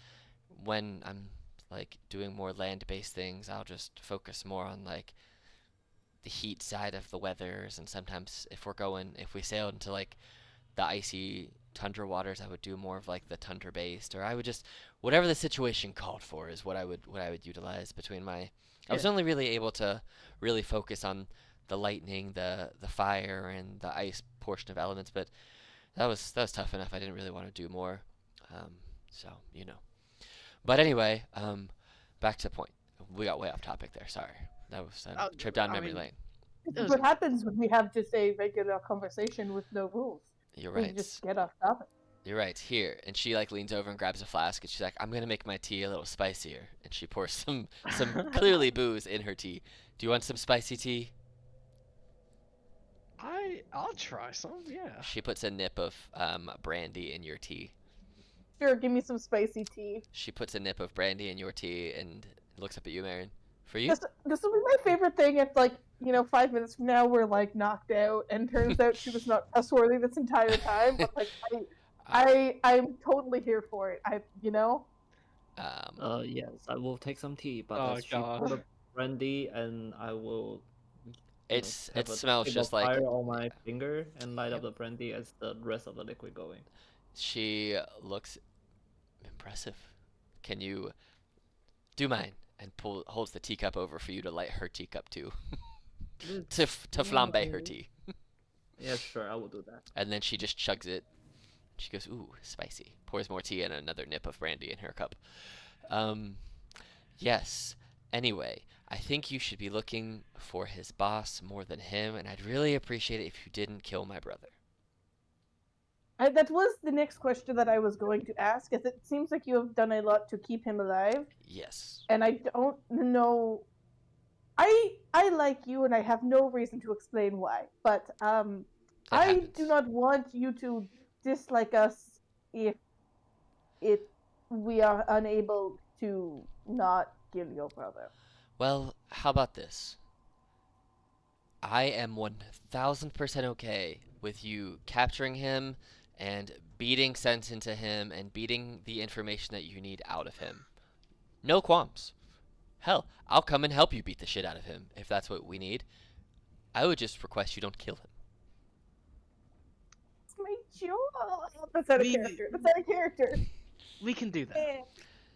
Speaker 1: when I'm like doing more land-based things, I'll just focus more on like the heat side of the weathers. And sometimes if we sailed into like the icy tundra waters, I would do more of like the tundra-based, or I would just whatever the situation called for is what I would utilize between my. I was
Speaker 2: Yeah.
Speaker 1: only really able to really focus on the lightning, the fire, and the ice portion of elements, but that was tough enough. I didn't really want to do more, so you know. But anyway, back to the point. We got way off topic there. Sorry, that was a trip down
Speaker 2: I
Speaker 1: memory
Speaker 2: mean,
Speaker 1: lane.
Speaker 2: it
Speaker 4: This is
Speaker 2: was
Speaker 4: what happens when we have just a regular conversation with no rules.
Speaker 1: You're
Speaker 4: We
Speaker 1: right.
Speaker 4: just get off topic.
Speaker 1: You're right. Here, and she like leans over and grabs a flask, and she's like, "I'm gonna make my tea a little spicier." And she pours some clearly booze in her tea. Do you want some spicy tea?
Speaker 2: I'll try some. Yeah.
Speaker 1: She puts a nip of brandy in your tea.
Speaker 4: Sure, give me some spicy tea.
Speaker 1: She puts a nip of brandy in your tea and looks up at you, Marion. For you?
Speaker 4: This will be my favorite thing if, like, 5 minutes from now we're like knocked out, and turns out she was not trustworthy this entire time. But like, I'm totally here for it.
Speaker 3: Yes, I will take some tea, but
Speaker 2: Oh,
Speaker 3: as she pour
Speaker 2: God.
Speaker 3: the brandy, and I will
Speaker 1: it
Speaker 3: have a
Speaker 1: smells
Speaker 3: tip of
Speaker 1: just like
Speaker 3: fire on my finger and light up the brandy as the rest of the liquid going.
Speaker 1: she looks impressive. Can you do mine and holds the teacup over for you to light her teacup too, to flambe her tea.
Speaker 3: Yeah, sure, I will do that.
Speaker 1: And then she just chugs it. She goes, "Ooh, spicy." Pours more tea and another nip of brandy in her cup. Yes. Anyway, I think you should be looking for his boss more than him, and I'd really appreciate it if you didn't kill my brother.
Speaker 4: That was the next question that I was going to ask, as it seems like you have done a lot to keep him alive,
Speaker 1: Yes.
Speaker 4: and I don't know. I like you, and I have no reason to explain why. But I
Speaker 1: happens.
Speaker 4: do not want you to dislike us if we are unable to not kill your brother.
Speaker 1: Well, how about this? I am 1000% okay with you capturing him and beating sense into him and beating the information that you need out of him. No qualms. Hell, I'll come and help you beat the shit out of him if that's what we need. I would just request you don't kill him.
Speaker 4: It's my job. That's out of
Speaker 2: We-
Speaker 4: character. That's out of character.
Speaker 2: We can do that.
Speaker 4: Eh,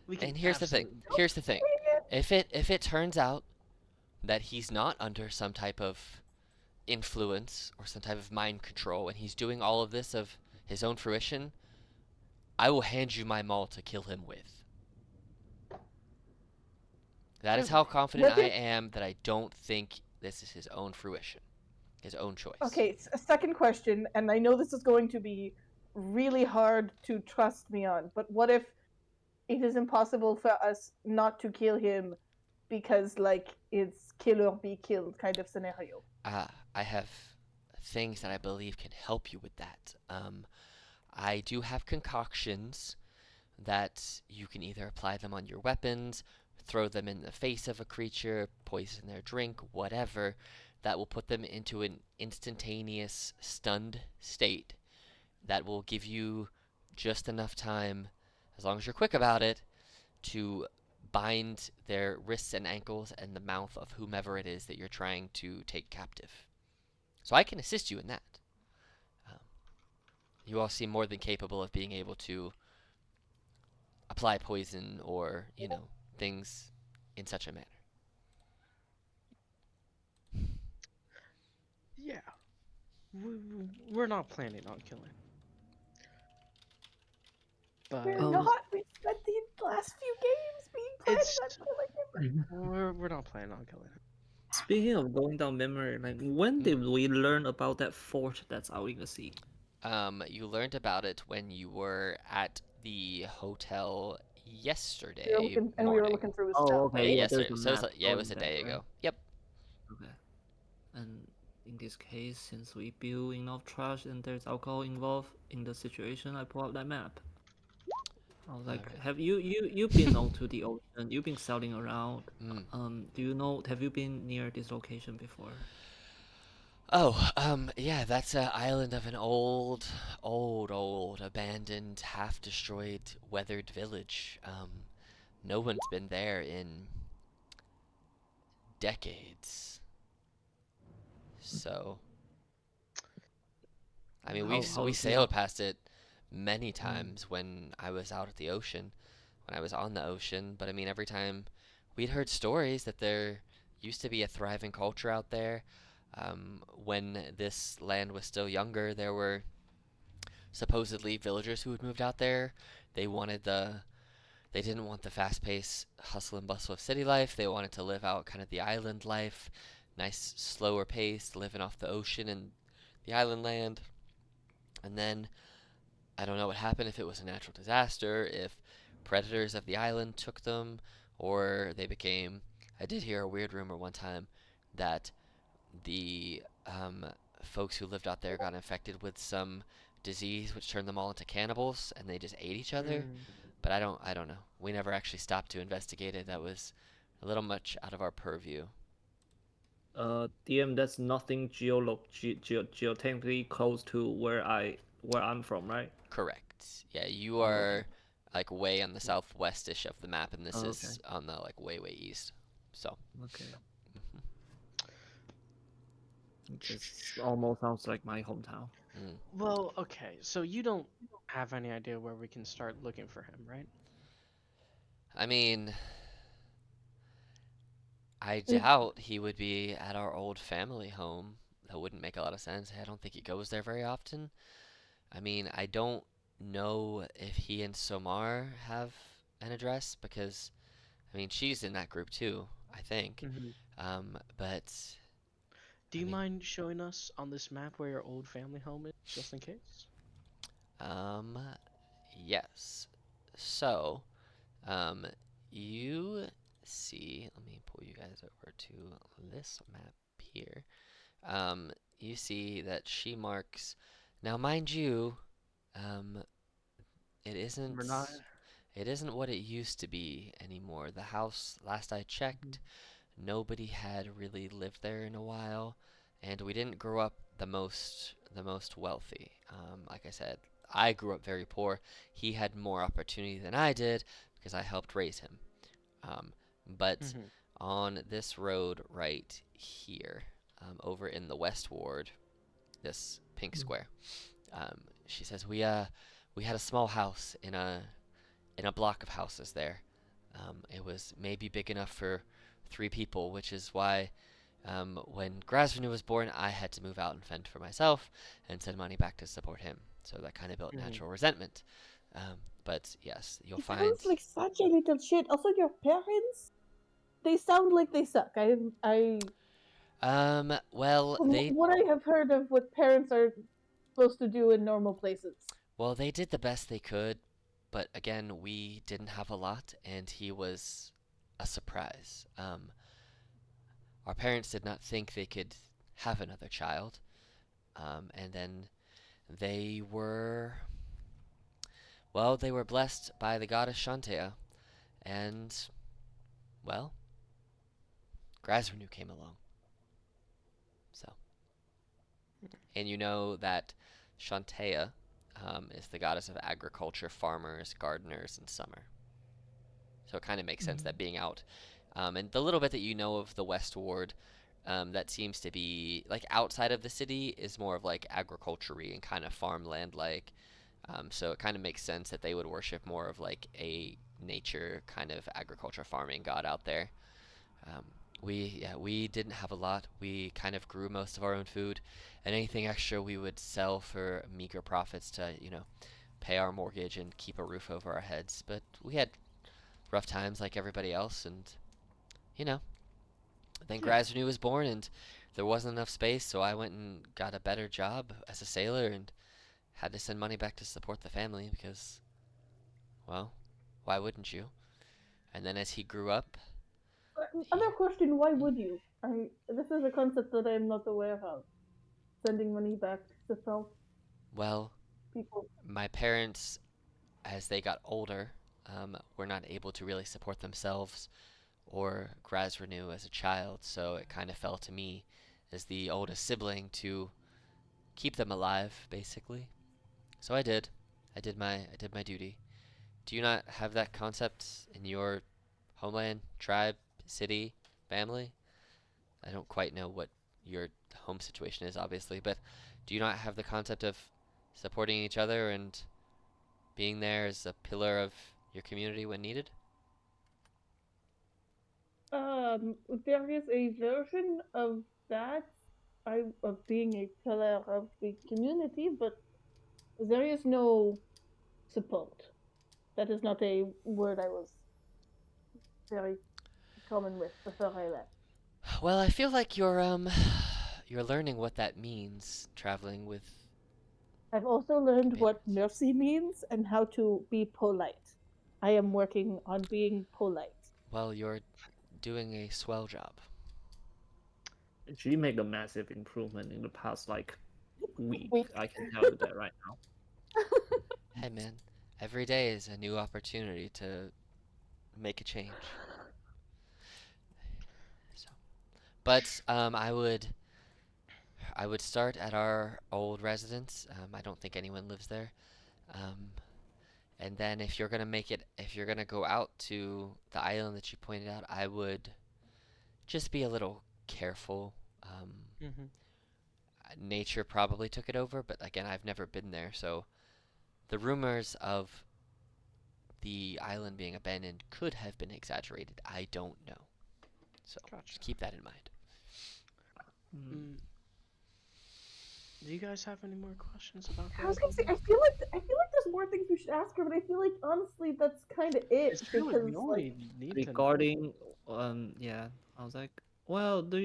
Speaker 2: We can.
Speaker 1: And here's the thing.
Speaker 2: absolutely-
Speaker 1: Here's the thing. If it turns out that he's not under some type of influence or some type of mind control and he's doing all of this of his own fruition, I will hand you my maul to kill him with. That is how confident I am that I don't think this is his own fruition, his own choice.
Speaker 4: Okay, a second question, and I know this is going to be really hard to trust me on, but what if it is impossible for us not to kill him because, like, it's kill or be killed kind of scenario?
Speaker 1: I have things that I believe can help you with that. I do have concoctions that you can either apply them on your weapons, throw them in the face of a creature, poison their drink, whatever, that will put them into an instantaneous stunned state that will give you just enough time, as long as you're quick about it, to bind their wrists and ankles and the mouth of whomever it is that you're trying to take captive. So I can assist you in that. You all seem more than capable of being able to apply poison or, things in such a manner.
Speaker 2: Yeah. We're not planning on killing. But
Speaker 4: We're not. We spent the last few games being
Speaker 2: It's
Speaker 4: on killing him.
Speaker 2: we're not planning on killing him.
Speaker 3: Speaking of going down memory lane, when did we learn about that fort that's out in the sea?
Speaker 1: You learned about it when you were at the hotel
Speaker 4: We were
Speaker 1: yesterday
Speaker 4: looking, and we were
Speaker 1: morning.
Speaker 4: looking through his
Speaker 3: Oh,
Speaker 4: map,
Speaker 3: okay,
Speaker 4: right?
Speaker 3: yeah,
Speaker 1: Yesterday,
Speaker 3: there's a
Speaker 1: so
Speaker 3: map
Speaker 1: yeah, it was
Speaker 3: showing
Speaker 1: a
Speaker 3: that,
Speaker 1: day
Speaker 3: right?
Speaker 1: ago. Yep.
Speaker 3: Okay. And in this case, since we build enough trash and there's alcohol involved in the situation, I pull out that map. I was like,
Speaker 1: Alright.
Speaker 3: have you been onto the ocean? You've been sailing around.
Speaker 1: Mm.
Speaker 3: Do you know? Have you been near this location before?
Speaker 1: Oh, yeah, that's an island of an old, abandoned, half-destroyed, weathered village. No one's been there in decades. So, I mean,
Speaker 2: No.
Speaker 1: we
Speaker 3: How's the
Speaker 1: sailed past it many
Speaker 3: Mm.
Speaker 1: times when I was out at the ocean, when I was on the ocean. But I mean, every time we'd heard stories that there used to be a thriving culture out there. When this land was still younger, there were supposedly villagers who had moved out there. They wanted they didn't want the fast-paced hustle and bustle of city life. They wanted to live out kind of the island life, nice slower pace, living off the ocean and the island land. And then I don't know what happened, if it was a natural disaster, if predators of the island took them, or they became. I did hear a weird rumor one time that the folks who lived out there got infected with some disease which turned them all into cannibals, and they just ate each other.
Speaker 2: Mm.
Speaker 1: But I don't know. We never actually stopped to investigate it. That was a little much out of our purview.
Speaker 3: DM, that's nothing geotechnically close to where I'm from, right?
Speaker 1: Correct. Yeah, you
Speaker 3: Oh, okay.
Speaker 1: are like way on the southwestish of the map, and this
Speaker 3: Oh, okay.
Speaker 1: is on the like way east. So.
Speaker 3: Okay.
Speaker 1: Mhm.
Speaker 3: This almost sounds like my hometown.
Speaker 1: Mm.
Speaker 2: Well, okay. So you don't have any idea where we can start looking for him, right?
Speaker 1: I mean, I
Speaker 4: If
Speaker 1: doubt he would be at our old family home. That wouldn't make a lot of sense. I don't think he goes there very often. I mean, I don't know if he and Somar have an address because, I mean, she's in that group too, I think.
Speaker 2: Mm-hmm.
Speaker 1: But,
Speaker 2: Do
Speaker 1: I
Speaker 2: you
Speaker 1: mean,
Speaker 2: mind showing us on this map where your old family home is, just in case?
Speaker 1: um, yes. So, um, you see, let me pull you guys over to this map here. You see that she marks. Now, mind you, um, it
Speaker 2: We're
Speaker 1: isn't.
Speaker 2: not.
Speaker 1: It isn't what it used to be anymore. The house, last I checked, nobody had really lived there in a while, and we didn't grow up the most wealthy. Like I said, I grew up very poor. He had more opportunity than I did because I helped raise him. Um, but
Speaker 2: Mm-hmm.
Speaker 1: on this road right here, over in the West Ward, this pink square, she says we had a small house in a block of houses there. It was maybe big enough for 3 people, which is why when Grasvenu was born, I had to move out and fend for myself and send money back to support him. So that kind of built
Speaker 2: Mm-hmm.
Speaker 1: natural resentment. But yes, you'll
Speaker 4: he
Speaker 1: find.
Speaker 4: sounds like such a little shit. Also, your parents, they sound like they suck.
Speaker 1: Well,
Speaker 4: From what I have heard of what parents are supposed to do in normal places.
Speaker 1: they did the best they could, but again, we didn't have a lot, and he was a surprise. Our parents did not think they could have another child, and then they were, they were blessed by the goddess Shantea, and, well, Grasvenu came along. So, and you know that Shantea is the goddess of agriculture, farmers, gardeners, and summer. So it kind of makes sense that being out, and the little bit that you know of the West Ward, that seems to be like outside of the city is more of like agriculture and kind of farmland like. So it kind of makes sense that they would worship more of like a nature kind of agriculture farming god out there. Um, we didn't have a lot. We kind of grew most of our own food, and anything extra we would sell for meager profits to pay our mortgage and keep a roof over our heads. But we had rough times like everybody else, and you know, then
Speaker 2: Yeah.
Speaker 1: Grazrew was born, and there wasn't enough space, so I went and got a better job as a sailor and had to send money back to support the family because, well, why wouldn't you? And then as he grew up,
Speaker 4: Other
Speaker 1: he,
Speaker 4: question: why would you? This is a concept that I am not aware of. Sending money back to support
Speaker 1: well,
Speaker 4: people.
Speaker 1: my parents, as they got older, were not able to really support themselves or Grazrew as a child, so it kind of fell to me as the oldest sibling to keep them alive, basically. So I did. I did my duty. Do you not have that concept in your homeland, tribe, city, family? I don't quite know what your home situation is, obviously, but do you not have the concept of supporting each other and being there as a pillar of your community when needed?
Speaker 4: There is a version of that, of being a pillar of the community, but there is no support. That is not a word I was very common with before I left.
Speaker 1: Well, I feel like you're learning what that means traveling with
Speaker 4: I've also learned what
Speaker 1: companions.
Speaker 4: mercy means and how to be polite. I am working on being polite.
Speaker 1: Well, you're doing a swell job.
Speaker 3: She made a massive improvement in the past like week.
Speaker 4: Weak.
Speaker 3: I can tell you that right now.
Speaker 1: Hey man, every day is a new opportunity to make a change. So, but I would start at our old residence. I don't think anyone lives there. Um, and then if you're gonna go out to the island that you pointed out, I would just be a little careful. Um,
Speaker 2: Mm-hmm.
Speaker 1: Nature probably took it over, but again, I've never been there, so the rumors of the island being abandoned could have been exaggerated. I don't know. So
Speaker 2: Gotcha.
Speaker 1: just keep that in mind.
Speaker 3: Mm.
Speaker 2: Mm. Do you guys have any more questions about
Speaker 4: I was gonna say,
Speaker 2: Grazrew?
Speaker 4: I feel like there's more things we should ask her, but I feel like honestly that's kind of it
Speaker 2: It's really we
Speaker 4: because like
Speaker 2: only need to know.
Speaker 3: Regarding, yeah, I was like, well, do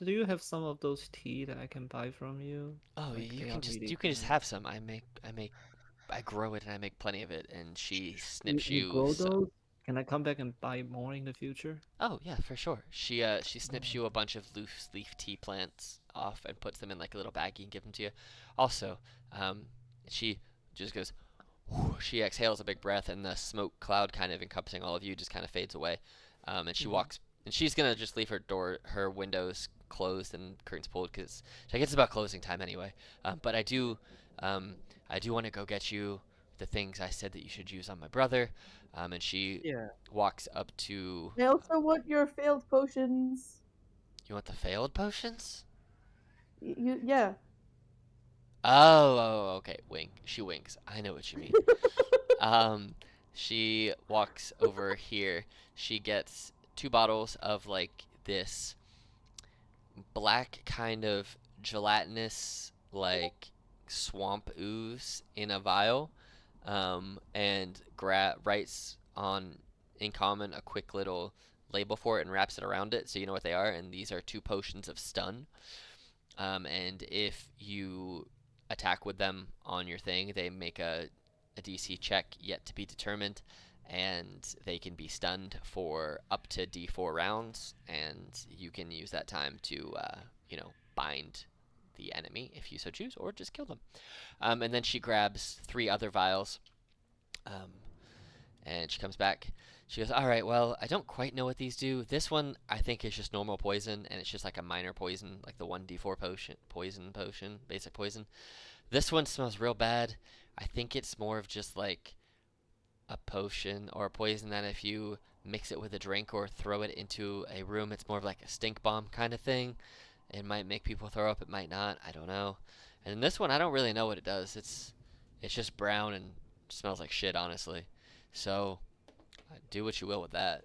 Speaker 3: you have some of those tea that I can buy from you?
Speaker 1: Oh,
Speaker 3: Like
Speaker 1: you
Speaker 3: they
Speaker 1: can
Speaker 3: are
Speaker 1: just
Speaker 3: really
Speaker 1: you can just
Speaker 3: good.
Speaker 1: have some. I grow it and I make plenty of it, and she
Speaker 3: You
Speaker 1: snips
Speaker 3: you
Speaker 1: you
Speaker 3: grow
Speaker 1: some.
Speaker 3: those? Can I come back and buy more in the future?
Speaker 1: Oh yeah, for sure. She snips
Speaker 3: Oh,
Speaker 1: you a bunch of loose leaf tea plants off and puts them in like a little baggie and give them to you. Also, um, she just goes. She exhales a big breath, and the smoke cloud kind of encompassing all of you just kind of fades away. And she
Speaker 2: Mm-hmm.
Speaker 1: walks, and she's gonna just leave her windows closed and curtains pulled because I guess it's about closing time anyway. But um, I do want to go get you the things I said that you should use on my brother. And she
Speaker 2: Yeah.
Speaker 1: walks up to.
Speaker 4: I also want your failed potions.
Speaker 1: You want the failed potions?
Speaker 4: Yeah.
Speaker 1: Okay. Wink. She winks. I know what you mean. Um, she walks over here. She gets two bottles of like this black kind of gelatinous like swamp ooze in a vial, and writes on in common a quick little label for it and wraps it around it so you know what they are. And these are two potions of stun. And if you attack with them on your thing, they make a DC check yet to be determined, and they can be stunned for up to D4 rounds, and you can use that time to, bind the enemy if you so choose, or just kill them. And then she grabs three other vials, um, and she comes back. She goes, "All right, well, I don't quite know what these do. This one I think is just normal poison, and it's just like a minor poison, like the 1d4 potion, basic poison. This one smells real bad. I think it's more of just like a potion or a poison that if you mix it with a drink or throw it into a room, it's more of like a stink bomb kind of thing. It might make people throw up, it might not. I don't know. And this one, I don't really know what it does. It's just brown and smells like shit, honestly. So do what you will with that.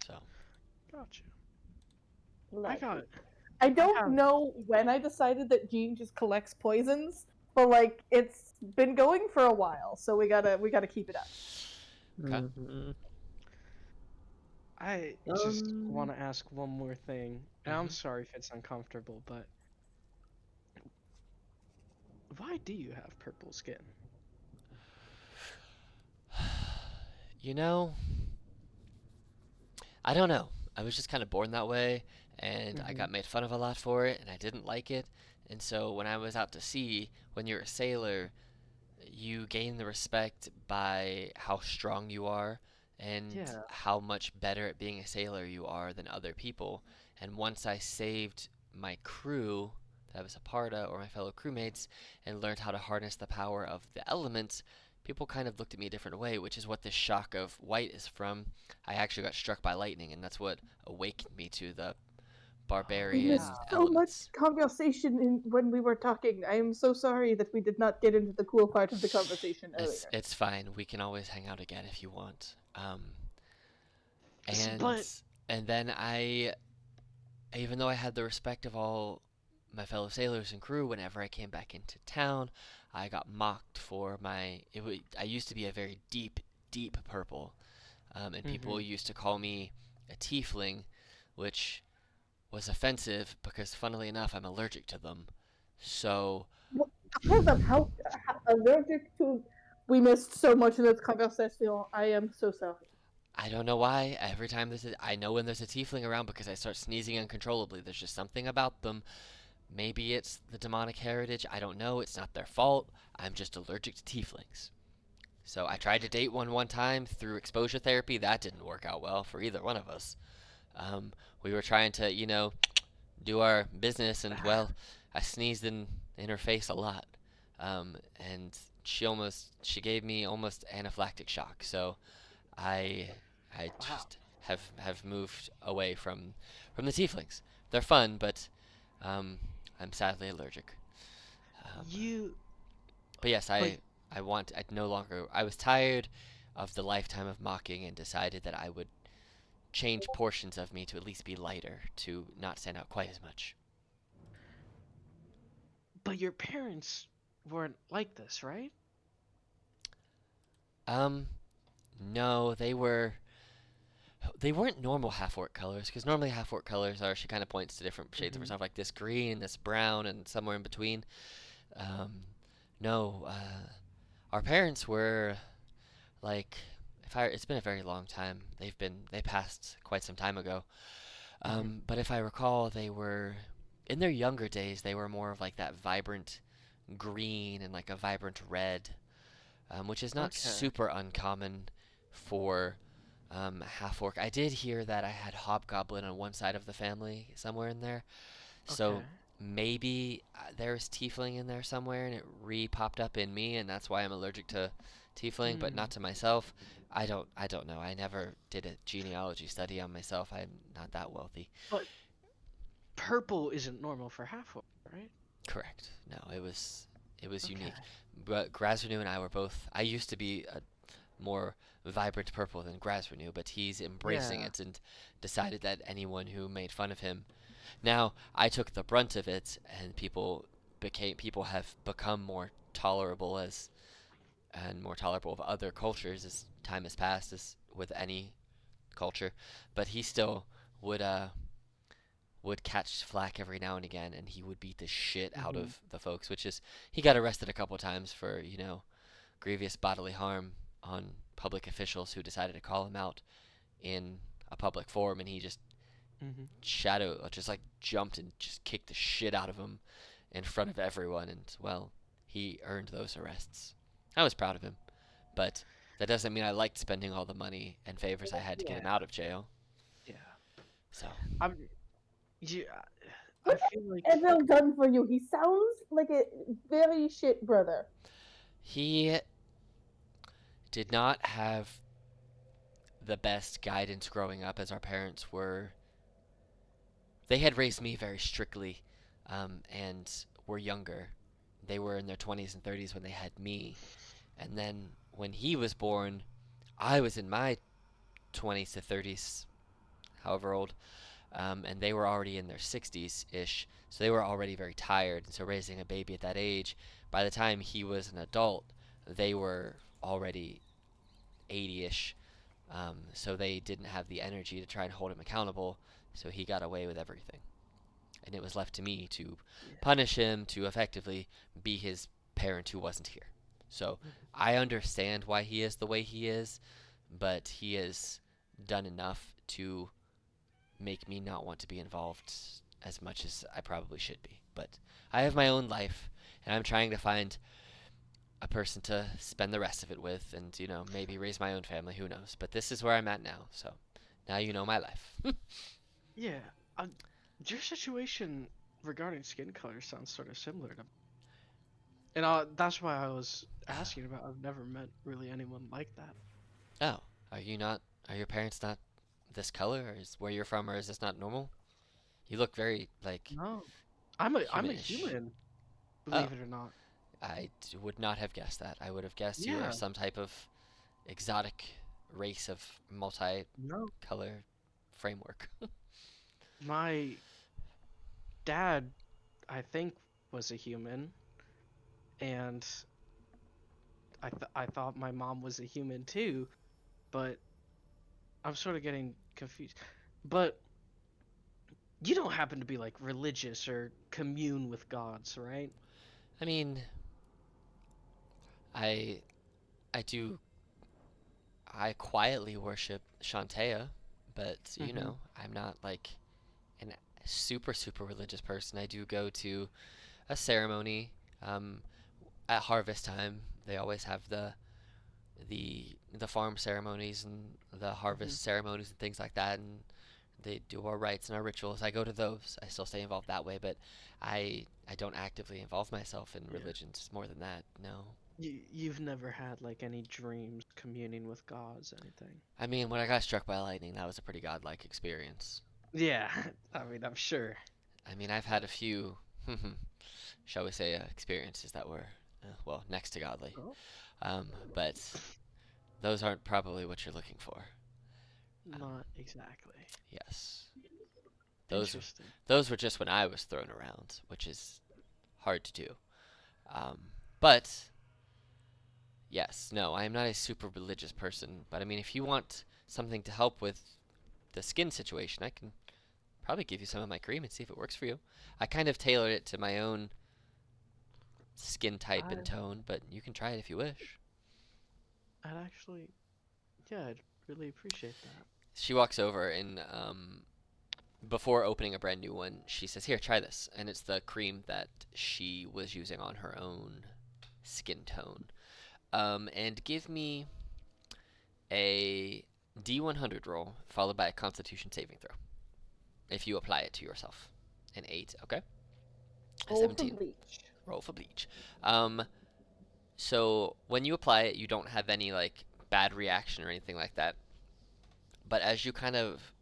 Speaker 1: So
Speaker 2: Gotcha. I
Speaker 4: Like,
Speaker 2: got.
Speaker 4: I
Speaker 2: I
Speaker 4: don't
Speaker 2: have.
Speaker 4: know when I decided that Jean just collects poisons, but like it's been going for a while, so we gotta keep it up.
Speaker 1: Okay.
Speaker 3: Mm-hmm.
Speaker 2: I just want
Speaker 3: Um,
Speaker 2: to ask one more thing, and I'm
Speaker 1: Mm-hmm.
Speaker 2: sorry if it's uncomfortable, but why do you have purple skin?
Speaker 1: You know, I don't know. I was just kind of born that way, and I
Speaker 2: Mm-hmm.
Speaker 1: got made fun of a lot for it, and I didn't like it. And so when I was out to sea, when you're a sailor, you gain the respect by how strong you are and
Speaker 2: Yeah.
Speaker 1: how much better at being a sailor you are than other people. And once I saved my crew that I was a part of, or my fellow crewmates, and learned how to harness the power of the elements, people kind of looked at me a different way, which is what this shock of white is from. I actually got struck by lightning, and that's what awakened me to the
Speaker 2: Oh
Speaker 4: We
Speaker 1: barbarian
Speaker 4: missed
Speaker 2: wow.
Speaker 4: so much
Speaker 1: elements.
Speaker 4: conversation when we were talking. I am so sorry that we did not get into the cool part of the conversation earlier.
Speaker 1: It's fine. We can always hang out again if you want. And
Speaker 2: But
Speaker 1: and then even though I had the respect of all my fellow sailors and crew, whenever I came back into town, I got mocked for I used to be a very deep purple, and people
Speaker 2: mm-hmm.
Speaker 1: used to call me a tiefling, which was offensive because, funnily enough, I'm allergic to them. So
Speaker 4: Wh- Hold on, how allergic to? We missed so much of this conversation. I am so sorry.
Speaker 1: I don't know why. Every time I know when there's a tiefling around because I start sneezing uncontrollably. There's just something about them. Maybe it's the demonic heritage. I don't know. It's not their fault. I'm just allergic to tieflings. So I tried to date one time through exposure therapy. That didn't work out well for either one of us. We were trying to, do our business, and well, I sneezed in her face a lot, and she gave me almost anaphylactic shock. So I I
Speaker 2: Wow.
Speaker 1: just have moved away from the tieflings. They're fun, but um, I'm sadly allergic. Um,
Speaker 2: You
Speaker 1: but yes,
Speaker 2: but
Speaker 1: I no longer I was tired of the lifetime of mocking and decided that I would change portions of me to at least be lighter to not stand out quite as much.
Speaker 2: but your parents weren't like this, right?
Speaker 1: Um, no, they weren't normal half orc colors because normally half orc colors are she kind of points to different shades of
Speaker 2: Mm-hmm.
Speaker 1: herself like this green, this brown, and somewhere in between. Um, no, our parents were like if I it's been a very long time. They passed quite some time ago.
Speaker 2: Mm-hmm.
Speaker 1: But if I recall, they were in their younger days. They were more of like that vibrant green and like a vibrant red, which is not
Speaker 2: Okay.
Speaker 1: super uncommon for half orc. I did hear that I had hobgoblin on one side of the family somewhere in there,
Speaker 2: Okay.
Speaker 1: so maybe there's tiefling in there somewhere, and it re-popped up in me, and that's why I'm allergic to tiefling, but not
Speaker 2: Mm.
Speaker 1: to myself. I don't know. I never did a genealogy study on myself. I'm not that wealthy.
Speaker 2: But purple isn't normal for half orc, right?
Speaker 1: Correct. No, it was
Speaker 2: Okay.
Speaker 1: unique. But Grazrenew and I were both. I used to be a more vibrant purple than Grazrenew, but he's embracing
Speaker 2: Yeah.
Speaker 1: it and decided that anyone who made fun of him. Now I took the brunt of it, and people have become more tolerable as and more tolerable of other cultures as time has passed, as with any culture. But he still would catch flack every now and again, and he would beat the shit out
Speaker 2: Mm-hmm.
Speaker 1: of the folks. Which is he got arrested a couple times for grievous bodily harm on public officials who decided to call him out in a public forum, and he just
Speaker 2: Mm-hmm.
Speaker 1: just like jumped and just kicked the shit out of him in front of everyone, and well, he earned those arrests. I was proud of him, but that doesn't mean I liked spending all the money and favors I had to get
Speaker 2: Yeah.
Speaker 1: him out of jail.
Speaker 2: Yeah.
Speaker 1: So
Speaker 2: I'm. Yeah. I
Speaker 4: What
Speaker 2: feel like.
Speaker 4: have Emil done for you? He sounds like a very shit brother.
Speaker 1: he did not have the best guidance growing up, as our parents were. They had raised me very strictly, and were younger. They were in their 20s and 30s when they had me, and then when he was born, I was in my 20s to 30s, however old, and they were already in their 60s ish. So they were already very tired. And so raising a baby at that age, by the time he was an adult, they were already 80-ish, so they didn't have the energy to try and hold him accountable, so he got away with everything. And it was left to me to
Speaker 2: Yeah.
Speaker 1: punish him, to effectively be his parent who wasn't here. So I understand why he is the way he is, but he has done enough to make me not want to be involved as much as I probably should be. But I have my own life, and I'm trying to find a person to spend the rest of it with and, maybe raise my own family. Who knows? But this is where I'm at now, so now you know my life.
Speaker 2: Yeah. Your situation regarding skin color sounds sort of similar to, and that's why I was asking about. I've never met really anyone like that.
Speaker 1: Oh, are your parents not this color, or is where you're from, or is this not normal? You look very, like,
Speaker 2: No, I'm a
Speaker 1: humanish.
Speaker 2: human,
Speaker 1: Oh,
Speaker 2: believe it or not.
Speaker 1: would not have guessed that. I would have guessed you are
Speaker 2: Yeah.
Speaker 1: some type of exotic race of multi
Speaker 2: No,
Speaker 1: color framework.
Speaker 2: my dad, I think, was a human, and I thought my mom was a human too, but I'm sort of getting confused. But you don't happen to be like religious or commune with gods, right?
Speaker 1: I mean, I I do I quietly worship Shantea, but
Speaker 2: Mm-hmm.
Speaker 1: I'm not like an super super religious person. I do go to a ceremony um, at harvest time. They always have the farm ceremonies and the
Speaker 2: Mm-hmm.
Speaker 1: harvest ceremonies and things like that, and they do our rites and our rituals. I go to those. I still stay involved that way, but I don't actively involve myself in
Speaker 2: Yeah.
Speaker 1: religions more than that. No.
Speaker 2: You've never had like any dreams communing with gods, anything?
Speaker 1: I mean, when I got struck by lightning, that was a pretty godlike experience.
Speaker 2: Yeah, I mean, I'm sure.
Speaker 1: I mean, I've had a few, shall we say, experiences that were, well, next to godly.
Speaker 2: Oh,
Speaker 1: But those aren't probably what you're looking for. Um,
Speaker 2: not exactly.
Speaker 1: yes, those
Speaker 2: Interesting.
Speaker 1: those were just when I was thrown around, which is hard to do. Um, but yes, no, I am not a super religious person. But I mean, if you want something to help with the skin situation, I can probably give you some of my cream and see if it works for you. I kind of tailored it to my own skin type
Speaker 2: I
Speaker 1: and tone, but you can try it if you wish.
Speaker 2: I'd actually, yeah, I'd really appreciate that.
Speaker 1: She walks over and before opening a brand new one, she says, "Here, try this." And it's the cream that she was using on her own skin tone. And give me a D100 roll followed by a Constitution saving throw if you apply it to yourself. An 8, okay? A
Speaker 4: Roll for
Speaker 1: 17.
Speaker 4: bleach.
Speaker 1: Roll for bleach. Um, so when you apply it, you don't have any like bad reaction or anything like that. But as you kind of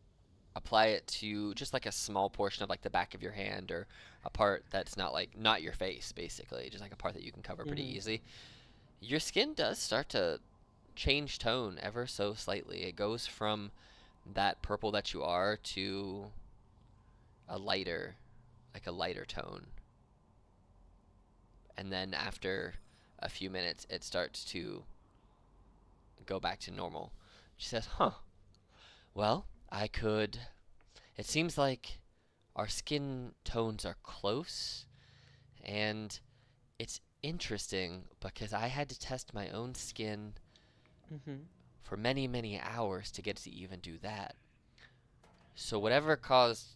Speaker 1: apply it to just like a small portion of like the back of your hand or a part that's not your face basically, just like a part that you can cover pretty
Speaker 2: Mm-hmm.
Speaker 1: easily, your skin does start to change tone ever so slightly. It goes from that purple that you are to a lighter, like a lighter tone. And then after a few minutes, it starts to go back to normal. She says, "Huh, well, I could. It seems like our skin tones are close, and it's interesting because I had to test my own skin
Speaker 2: Mm-hmm.
Speaker 1: for many, many hours to get to even do that. So, whatever caused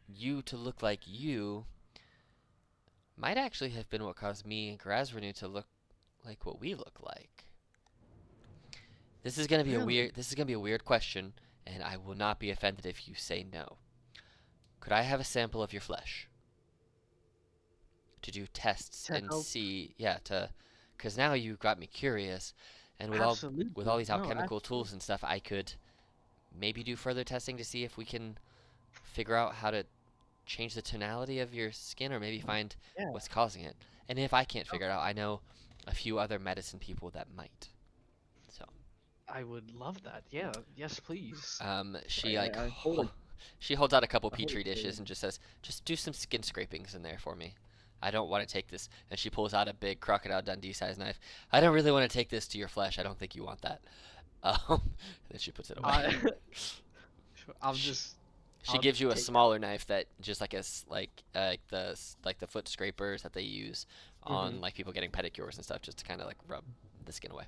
Speaker 1: you to look like you might actually have been what caused me and Grazrenu to look like what we look like.
Speaker 2: Really?
Speaker 1: This is gonna be a weird question, and I will not be offended if you say no. Could I have a sample of your flesh to do tests
Speaker 2: To
Speaker 1: and
Speaker 2: help?
Speaker 1: see, because now you got me curious, and with all
Speaker 2: Absolutely.
Speaker 1: these
Speaker 2: No,
Speaker 1: alchemical
Speaker 2: actually.
Speaker 1: tools and stuff, I could maybe do further testing to see if we can figure out how to change the tonality of your skin or maybe find
Speaker 2: Yeah.
Speaker 1: what's causing it. And if I can't
Speaker 2: No,
Speaker 1: figure it out, I know a few other medicine people that might. So,
Speaker 2: I would love that. Yeah. Yes, please.
Speaker 1: she like
Speaker 3: I hold it.
Speaker 1: she holds out a couple
Speaker 3: I hold
Speaker 1: petri
Speaker 3: it.
Speaker 1: dishes and just says, "Just do some skin scrapings in there for me. I don't want to take this." And she pulls out a big crocodile Dundee sized knife. "I don't really want to take this to your flesh. I don't think you want that." Then she puts it away.
Speaker 2: I, I'll
Speaker 1: She,
Speaker 2: just,
Speaker 1: she
Speaker 2: I'll
Speaker 1: gives you a
Speaker 2: take
Speaker 1: smaller knife that just like like the foot scrapers that they use
Speaker 2: Mm-hmm.
Speaker 1: on like people getting pedicures and stuff, just to kind of like rub the skin away.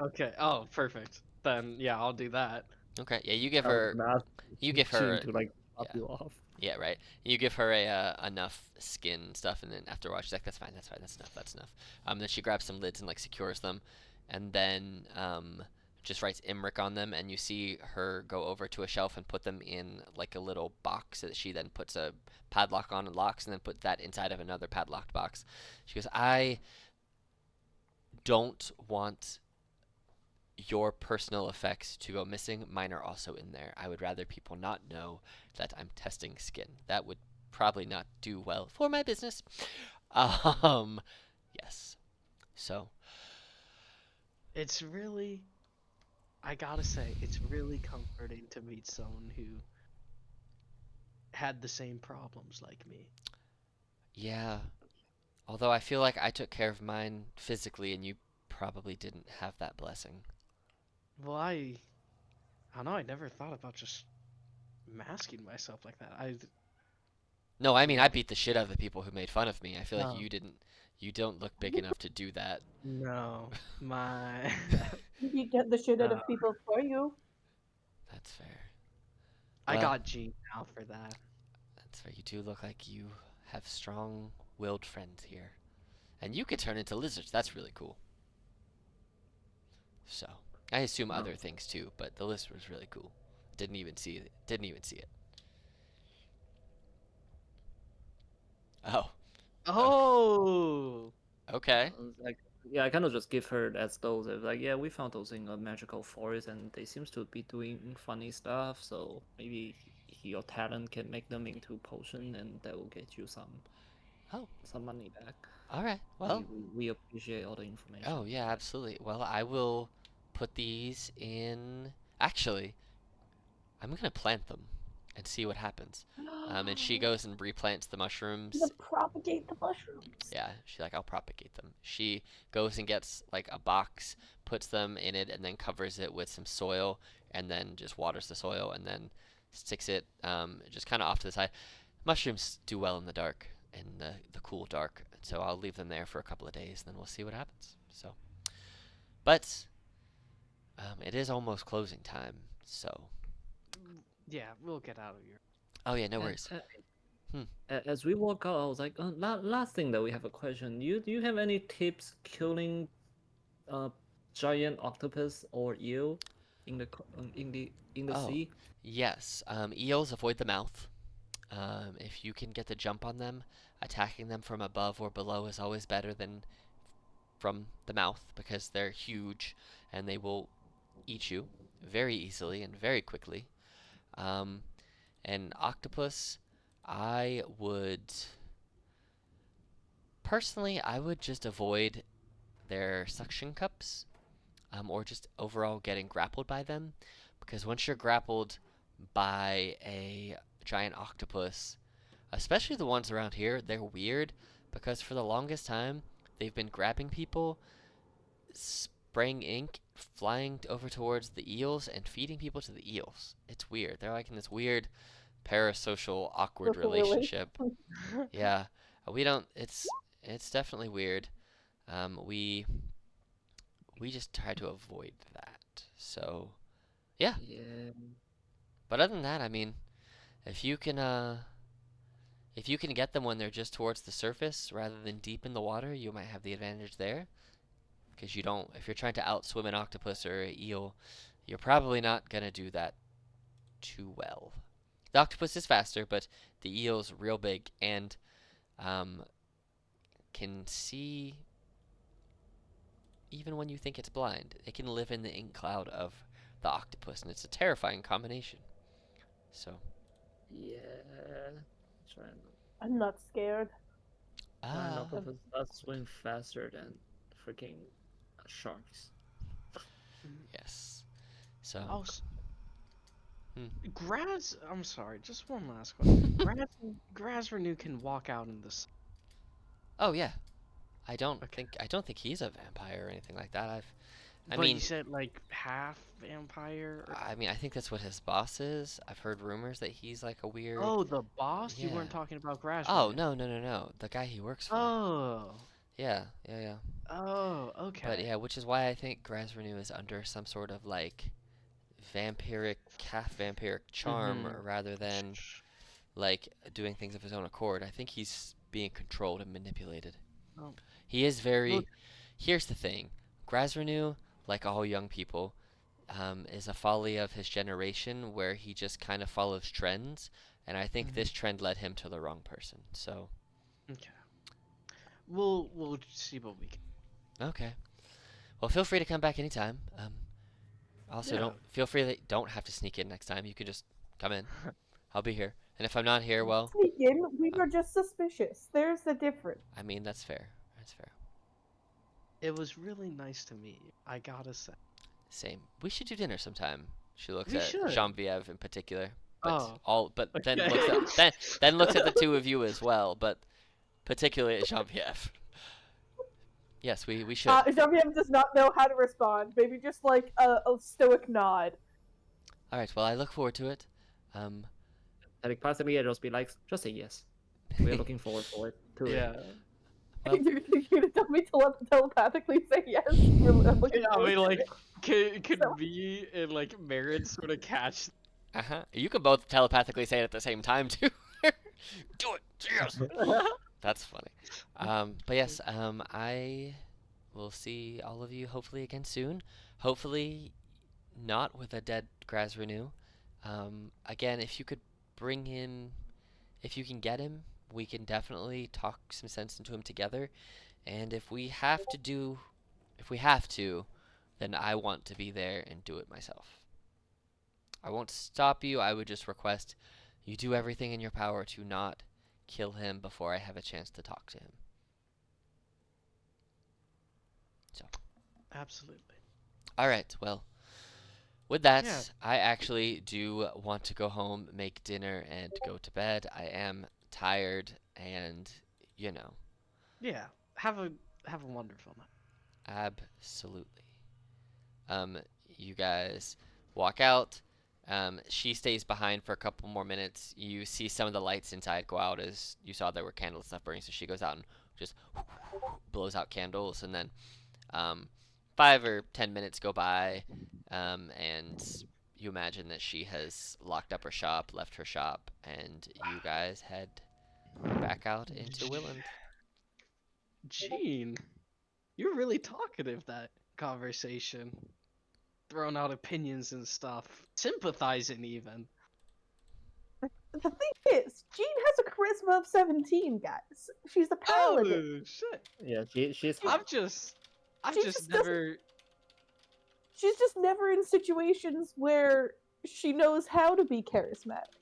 Speaker 2: Okay. Oh, perfect. Then yeah, I'll do that.
Speaker 1: Okay, yeah, you give
Speaker 3: I was
Speaker 1: her
Speaker 3: gonna ask
Speaker 1: you give
Speaker 3: Jean
Speaker 1: her
Speaker 3: to like top
Speaker 1: yeah
Speaker 3: you off.
Speaker 1: yeah right. You give her a enough skin stuff, and then after a while she's like, that's fine, that's enough, that's enough. Then she grabs some lids and like secures them, and then just writes Imric on them, and you see her go over to a shelf and put them in like a little box that she then puts a padlock on and locks, and then put that inside of another padlocked box. She goes, I don't want your personal effects to go missing. Mine are also in there. I would rather people not know that I'm testing skin. That would probably not do well for my business. Um, yes. So,
Speaker 2: It's really, I gotta say, it's really comforting to meet someone who had the same problems like me.
Speaker 1: yeah. Although I feel like I took care of mine physically and you probably didn't have that blessing.
Speaker 2: Well, I don't know. I never thought about just masking myself like that.
Speaker 1: No, I mean I
Speaker 2: Yeah.
Speaker 1: beat the shit out of the people who made fun of me. I feel like
Speaker 2: No.
Speaker 1: you don't look big enough to do that.
Speaker 2: No, my.
Speaker 4: You get the shit out
Speaker 2: uh,
Speaker 4: of people for you.
Speaker 1: That's fair.
Speaker 2: I
Speaker 1: Well,
Speaker 2: got Gene now for that.
Speaker 1: that's fair. You do look like you have strong-willed friends here. And you could turn into lizards. That's really cool. So, I assume
Speaker 3: No.
Speaker 1: other things too, but the list was really cool. Didn't even see it. Didn't even see it. Oh,
Speaker 2: Oh.
Speaker 1: okay.
Speaker 3: Like, yeah, I kind of just give her as those of like, yeah, we found those in a magical forest, and they seems to be doing funny stuff. So maybe your talent can make them into potion, and that will get you
Speaker 1: Oh,
Speaker 3: some money back.
Speaker 1: all right.
Speaker 3: We
Speaker 1: Well,
Speaker 3: we, we appreciate all the information.
Speaker 1: oh yeah, absolutely. Well, I will put these in. Actually, I'm gonna plant them and see what happens. And she goes and replants the mushrooms.
Speaker 4: To propagate the mushrooms.
Speaker 1: Yeah, she's like, I'll propagate them. She goes and gets like a box, puts them in it, and then covers it with some soil, and then just waters the soil, and then sticks it just kind of off to the side. Mushrooms do well in the dark, in the cool dark, so I'll leave them there for a couple of days, and then we'll see what happens. So, but it is almost closing time, so.
Speaker 2: Yeah, we'll get out of here.
Speaker 1: Oh yeah, no
Speaker 3: Uh,
Speaker 1: worries.
Speaker 3: uh,
Speaker 1: Hmm.
Speaker 3: As we walk out, I was like, last thing that we have a question. Do you have any tips killing uh giant octopus or eel in the
Speaker 1: Oh,
Speaker 3: sea?
Speaker 1: yes. Eels avoid the mouth. If you can get the jump on them, attacking them from above or below is always better than from the mouth because they're huge and they will eat you very easily and very quickly. Um, and octopus, I would personally, I would just avoid their suction cups, or just overall getting grappled by them, because once you're grappled by a giant octopus, especially the ones around here, they're weird because for the longest time they've been grabbing people, spraying ink, flying over towards the eels, and feeding people to the eels. It's weird. They're like in this weird parasocial awkward
Speaker 4: Social relation.
Speaker 1: relationship. Yeah, we don't. It's definitely weird. We just try to avoid that. So yeah.
Speaker 3: Yeah.
Speaker 1: But other than that, I mean, if you can if you can get them when they're just towards the surface rather than deep in the water, you might have the advantage there. Because you don't, if you're trying to outswim an octopus or an eel, you're probably not gonna do that too well. The octopus is faster, but the eel's real big and um, can see even when you think it's blind. It can live in the ink cloud of the octopus, and it's a terrifying combination. So,
Speaker 3: Yeah. Giant,
Speaker 4: I'm not scared.
Speaker 3: giant
Speaker 1: ah,
Speaker 3: octopus does swim faster than freaking sharks.
Speaker 1: yes. So,
Speaker 2: Oh,
Speaker 1: hmm.
Speaker 2: Graz. I'm sorry. Just one last question. Graz Renew can walk out in the sun.
Speaker 1: Oh yeah, I don't
Speaker 2: Okay.
Speaker 1: think I don't think he's a vampire or anything like that. I
Speaker 2: But
Speaker 1: mean,
Speaker 2: you said like half vampire.
Speaker 1: I mean, I think that's what his boss is. I've heard rumors that he's like a weird.
Speaker 2: Oh, the boss? You
Speaker 1: Yeah.
Speaker 2: weren't talking about Grass
Speaker 1: Oh, no. The guy he works for.
Speaker 2: Oh.
Speaker 1: Yeah.
Speaker 2: Oh,
Speaker 1: But
Speaker 2: okay.
Speaker 1: yeah, which is why I think Graz Renew is under some sort of like vampiric, half vampiric charm
Speaker 2: Mhm.
Speaker 1: rather than like doing things of his own accord. I think he's being controlled and manipulated.
Speaker 2: Oh.
Speaker 1: He is very.
Speaker 2: Look.
Speaker 1: Here's the thing Graz Renew, like all young people, is a folly of his generation where he just kind of follows trends. And I think this trend led him to the wrong person. So,
Speaker 2: Okay. We'll see what we can.
Speaker 1: okay. Well, feel free to come back anytime. Also,
Speaker 2: Yeah.
Speaker 1: don't feel free that don't have to sneak in next time. You can just come in. I'll be here. And if I'm not here, well,
Speaker 4: Sneak in. We were just suspicious. There's the difference.
Speaker 1: I mean that's fair. That's fair.
Speaker 2: It was really nice to meet you. I gotta say.
Speaker 1: Same. We should do dinner sometime. She looks
Speaker 2: We
Speaker 1: at
Speaker 2: should.
Speaker 1: Genevieve in particular, but
Speaker 2: Oh.
Speaker 1: then
Speaker 2: Okay.
Speaker 1: looks at then looks at the two of you as well, but particularly at Genevieve. Yes, we should.
Speaker 4: Jean-Pierre does not know how to respond. Maybe just like a stoic nod.
Speaker 1: All right. Well, I look forward to it.
Speaker 3: Telepathically, I'll just be like, just say yes. We're looking forward to it.
Speaker 2: Yeah.
Speaker 1: Well-
Speaker 4: You're gonna tell me to telepathically say yes? I'm looking
Speaker 2: Yeah, I
Speaker 4: forward
Speaker 2: mean,
Speaker 4: to
Speaker 2: like,
Speaker 4: it.
Speaker 2: could
Speaker 4: So-
Speaker 2: me and like Merritt sort of catch?
Speaker 1: You can both telepathically say it at the same time too. Do it. Yes. That's funny. But yes, I will see all of you hopefully again soon. Hopefully not with a dead Graz Renew. Again, if you could bring in, if you can get him, we can definitely talk some sense into him together. And if we have to, then I want to be there and do it myself. I won't stop you. I would just request you do everything in your power to not kill him before I have a chance to talk to him.
Speaker 2: Absolutely.
Speaker 1: All right. Well, with that,
Speaker 2: Yeah.
Speaker 1: I actually do want to go home, make dinner, and go to bed. I am tired, and
Speaker 2: Yeah. Have a wonderful night.
Speaker 1: absolutely. You guys walk out. She stays behind for a couple more minutes. You see some of the lights inside go out as you saw there were candles and stuff burning. So she goes out and just blows out candles, and then 5 or 10 minutes go by, and you imagine that she has locked up her shop, left her shop, and you guys head back out into Willand.
Speaker 2: Gene, you're really talkative that conversation. Throwing out opinions and stuff. Sympathizing even.
Speaker 4: The thing is, Jean has a charisma of 17, guys. She's a paladin.
Speaker 2: Oh shit.
Speaker 3: Yeah, she's
Speaker 2: I've just
Speaker 4: She just
Speaker 2: never
Speaker 4: She's just never in situations where she knows how to be charismatic.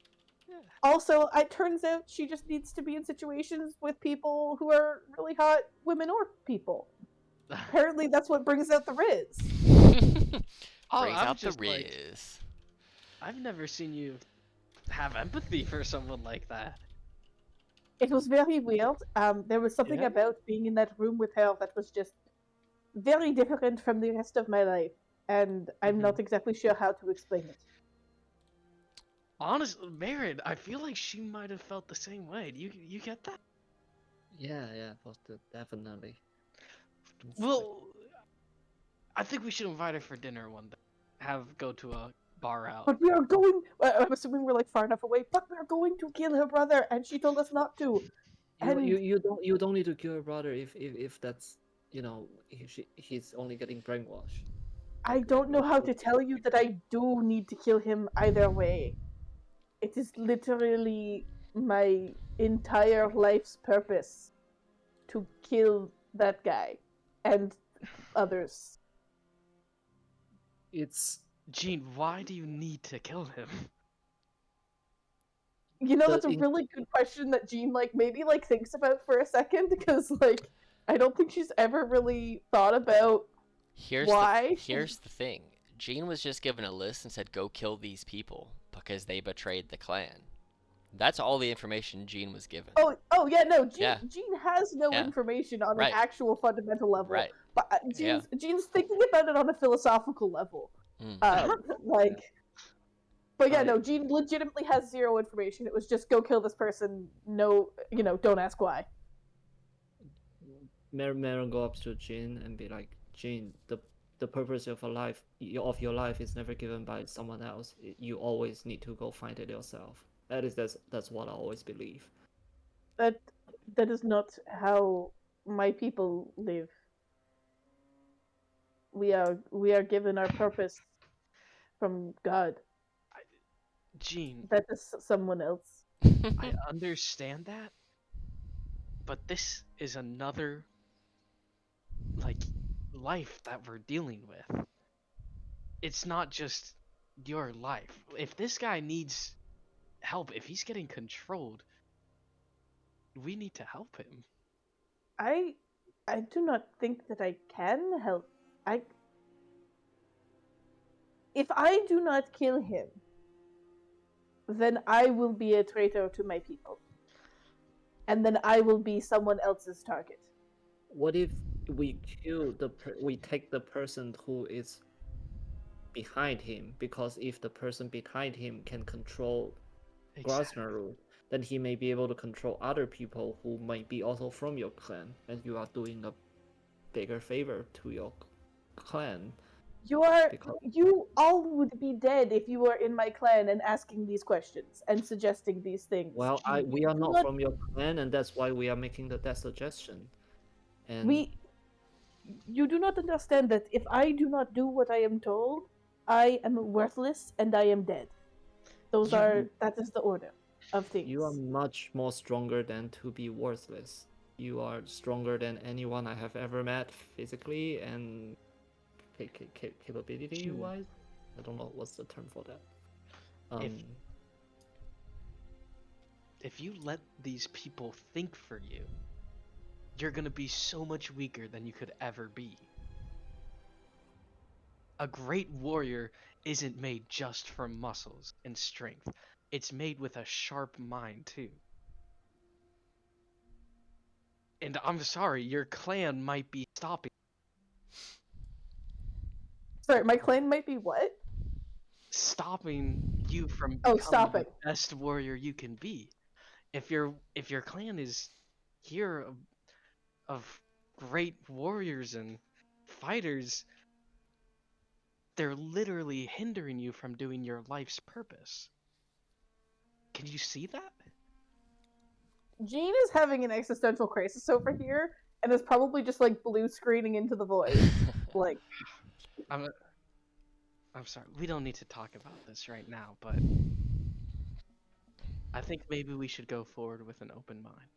Speaker 2: Yeah.
Speaker 4: Also, it turns out she just needs to be in situations with people who are really hot women or people. Apparently, that's what brings out the Riz.
Speaker 2: Oh,
Speaker 1: Brings
Speaker 2: I'm
Speaker 1: out the
Speaker 2: just like,
Speaker 1: Riz.
Speaker 2: I've never seen you have empathy for someone like that.
Speaker 4: It was very weird. There was something
Speaker 2: Yeah?
Speaker 4: about being in that room with her that was just very different from the rest of my life, and I'm not exactly sure how to explain it.
Speaker 2: Honestly, Marin, I feel like she might have felt the same way. Do you get that?
Speaker 3: yeah, definitely.
Speaker 2: Well, I think we should invite her for dinner one day. Go to a bar out.
Speaker 4: But we are going. I'm assuming we're like far enough away. But we're going to kill her brother, and she told us not to. And
Speaker 3: You don't need to kill your brother if that's he's only getting brainwashed.
Speaker 4: I don't know how to tell you that I do need to kill him either way. It is literally my entire life's purpose to kill that guy and others.
Speaker 3: It's
Speaker 2: Gene, why do you need to kill him?
Speaker 4: You know,
Speaker 3: The
Speaker 4: that's a
Speaker 3: in-
Speaker 4: really good question that Jean maybe thinks about for a second, because I don't think she's ever really thought about why.
Speaker 1: Here's the thing. Jean was just given a list and said, go kill these people because they betrayed the clan. That's all the information Jean was given.
Speaker 4: Oh yeah, no, Jean,
Speaker 1: Yeah.
Speaker 4: Jean has no
Speaker 1: Yeah.
Speaker 4: information on
Speaker 1: Right.
Speaker 4: an actual fundamental level.
Speaker 1: Right.
Speaker 4: But
Speaker 1: Yeah.
Speaker 4: Jean's thinking about it on a philosophical level.
Speaker 1: Mm.
Speaker 4: Like, but yeah,
Speaker 3: I
Speaker 4: no, Jean legitimately has zero information. It was just go kill this person. No, don't ask why.
Speaker 3: Maron go up to Jin and be like, Jin, the purpose of your life is never given by someone else. You always need to go find it yourself. That's what I always believe.
Speaker 4: That that is not how my people live. We are given our purpose from God.
Speaker 2: Gene,
Speaker 4: That is someone else.
Speaker 2: I understand that, but this is another like life that we're dealing with. It's not just your life. If this guy needs help, if he's getting controlled, we need to help him.
Speaker 4: I I do not think that I can help. I If I do not kill him, then I will be a traitor to my people. And then I will be someone else's target.
Speaker 3: What if we take the person who is behind him? Because if the person behind him can control
Speaker 2: Exactly.
Speaker 3: Grosnaru, then he may be able to control other people who might be also from your clan, and you are doing a bigger favor to your clan. Because
Speaker 4: You all would be dead if you were in my clan and asking these questions and suggesting these things.
Speaker 3: we are
Speaker 4: Do
Speaker 3: not
Speaker 4: not
Speaker 3: from your clan, and that's why we are making that suggestion. And
Speaker 4: we You do not understand that if I do not do what I am told, I am worthless and I am dead.
Speaker 2: You
Speaker 4: That is the order of
Speaker 3: you are
Speaker 4: things.
Speaker 3: much more stronger than to be worthless. You are stronger than anyone I have ever met physically and capability
Speaker 2: Gene,
Speaker 3: wise. I don't know what's the term for that.
Speaker 2: if
Speaker 3: Um,
Speaker 2: if you let these people think for you, you're gonna be so much weaker than you could ever be. A great warrior isn't made just from muscles and strength. It's made with a sharp mind too. And I'm sorry, your clan might be
Speaker 4: Sorry, my clan might be what?
Speaker 2: stopping you from
Speaker 4: Oh,
Speaker 2: becoming the
Speaker 4: stopping.
Speaker 2: best warrior you can be. If your clan is here of great warriors and fighters, they're literally hindering you from doing your life's purpose. Can you see that?
Speaker 4: Jean is having an existential crisis over here and is probably just like blue screening into the void. Like,
Speaker 2: I'm I'm sorry. We don't need to talk about this right now, but I think maybe we should go forward with an open mind.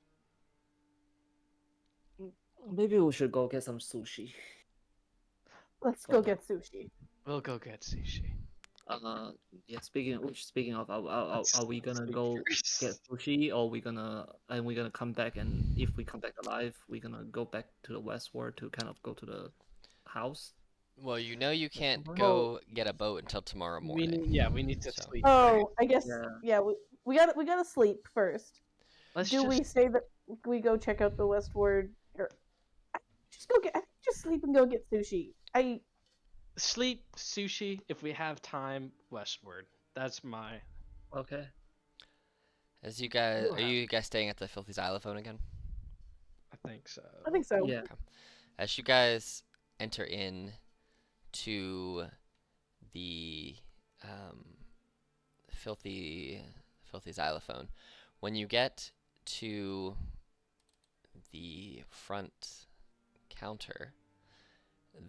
Speaker 3: maybe we should go get some sushi.
Speaker 4: let's
Speaker 3: But
Speaker 4: go get sushi.
Speaker 2: We'll go get sushi.
Speaker 3: uh, yeah. Speaking of,
Speaker 2: Let's
Speaker 3: are we gonna
Speaker 2: sleep
Speaker 3: go get
Speaker 2: first.
Speaker 3: sushi, or we gonna come back, and if we come back alive, we're gonna go back to the westward to kind of go to the house?
Speaker 1: Well, you can't
Speaker 3: Somewhere?
Speaker 4: Well,
Speaker 1: go get a boat until tomorrow
Speaker 2: We
Speaker 1: morning.
Speaker 2: need, yeah, we need to
Speaker 1: So,
Speaker 2: sleep first.
Speaker 4: oh, I guess
Speaker 3: Yeah.
Speaker 4: yeah. We gotta sleep first.
Speaker 2: Let's
Speaker 4: Do we
Speaker 2: just
Speaker 4: say that we go check out the westward, or just go get? I think just sleep and go get sushi.
Speaker 2: sleep sushi if we have time westward. That's my.
Speaker 3: Okay.
Speaker 1: as you guys,
Speaker 2: We'll
Speaker 1: are
Speaker 2: have.
Speaker 1: you guys staying at the Filthy Xylophone again?
Speaker 2: I think so.
Speaker 4: I think so.
Speaker 3: Yeah.
Speaker 1: Okay. As you guys enter in to the um, filthy, filthy xylophone, when you get to the front counter,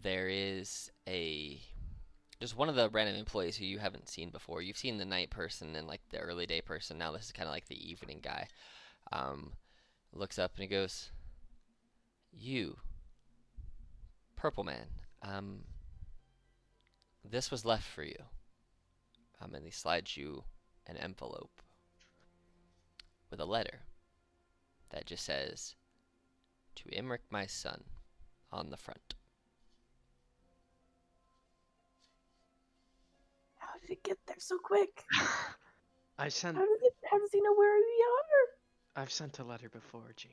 Speaker 1: there is a just one of the random employees who you haven't seen before. You've seen the night person and like the early day person. Now this is kind of like the evening guy. Um, looks up and he goes, "You, Purple Man. This was left for you." And he slides you an envelope with a letter that just says, "To Imric, my son," on the front.
Speaker 4: How did it get there so quick?
Speaker 2: I sent.
Speaker 4: How does he know where we are?
Speaker 2: I've sent a letter before, Gene.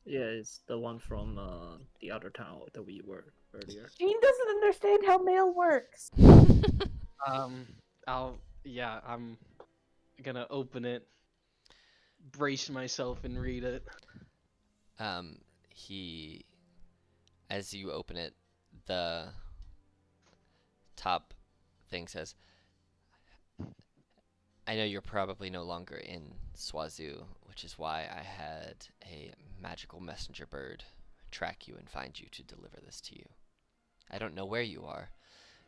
Speaker 3: Yeah, it's the one from the other town that we were earlier.
Speaker 4: Jean doesn't understand how mail works.
Speaker 2: I'm gonna open it, brace myself, and read it.
Speaker 1: He, as you open it, the top thing says, I know you're probably no longer in Swazu, which is why I had a magical messenger bird track you and find you to deliver this to you. I don't know where you are,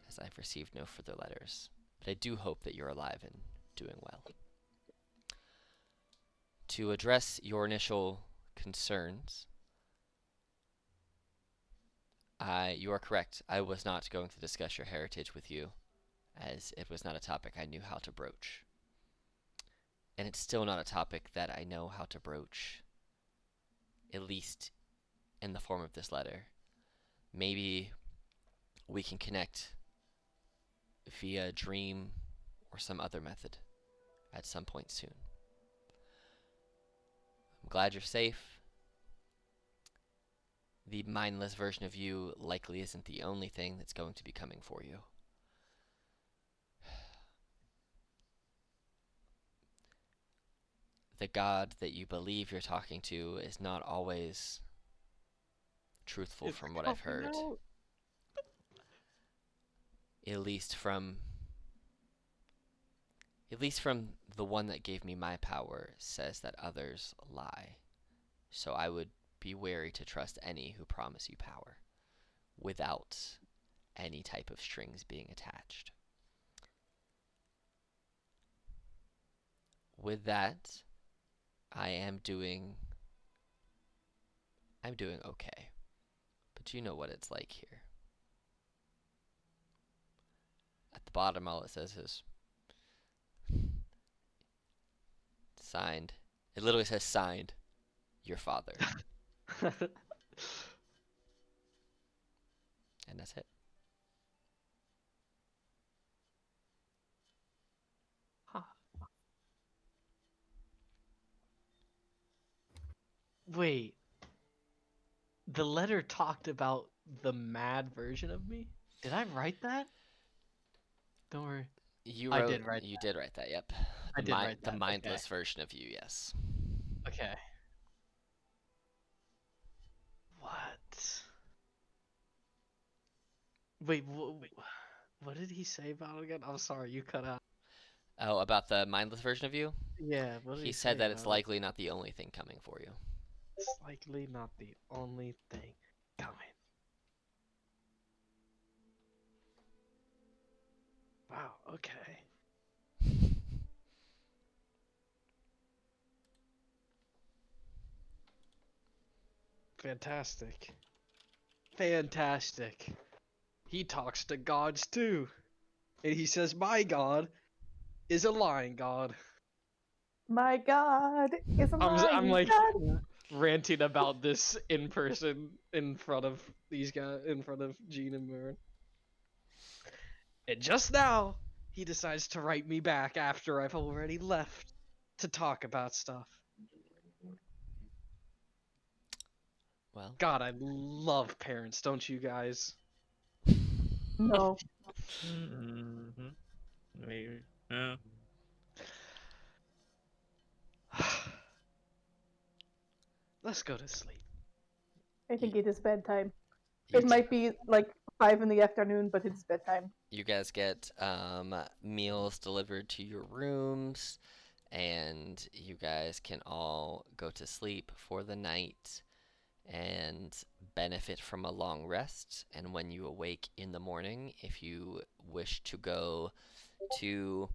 Speaker 1: as I've received no further letters, but I do hope that you're alive and doing well. To address your initial concerns, you are correct. I was not going to discuss your heritage with you, as it was not a topic I knew how to broach. And it's still not a topic that I know how to broach, at least in the form of this letter. Maybe we can connect via dream or some other method at some point soon. I'm glad you're safe. The mindless version of you likely isn't the only thing that's going to be coming for you. The God that you believe you're talking to is not always truthful
Speaker 2: It's
Speaker 1: from what I've
Speaker 2: coming
Speaker 1: heard.
Speaker 2: out.
Speaker 1: At least from the one that gave me my power says that others lie. So I would be wary to trust any who promise you power without any type of strings being attached. With that, I'm doing okay. But you know what it's like here. At the bottom, all it says is signed. It literally says signed, your father. And that's it.
Speaker 2: Huh. Wait, the letter talked about the mad version of me? Did I write that? Don't worry. I did write
Speaker 1: You did write that, yep.
Speaker 2: I did write
Speaker 1: The
Speaker 2: that.
Speaker 1: mindless version of you, yes.
Speaker 2: Okay. What? Wait, what did he say about it again? I'm sorry, you cut out.
Speaker 1: Oh, about the mindless version of you?
Speaker 2: Yeah, what did
Speaker 1: He
Speaker 2: he
Speaker 1: said
Speaker 2: say
Speaker 1: that it's
Speaker 2: about it?
Speaker 1: likely not the only thing coming for you.
Speaker 2: It's likely not the only thing coming. Wow, okay. Fantastic. Fantastic. He talks to gods too. And he says, my god is a lying god.
Speaker 4: My God, is a
Speaker 2: I'm
Speaker 4: lying
Speaker 2: like
Speaker 4: God.
Speaker 2: ranting about this in person in front of these guys, in front of Gene and Moon. And just now, he decides to write me back after I've already left to talk about stuff.
Speaker 1: Well,
Speaker 2: God, I love parents, don't you guys?
Speaker 4: No.
Speaker 3: Mm-hmm. Maybe. Yeah.
Speaker 2: Let's go to sleep.
Speaker 4: I think it is bedtime.
Speaker 1: you,
Speaker 4: It might be like 5 in the afternoon, but it's bedtime.
Speaker 1: you guys get meals delivered to your rooms, and you guys can all go to sleep for the night and benefit from a long rest. And when you awake in the morning, if you wish to go to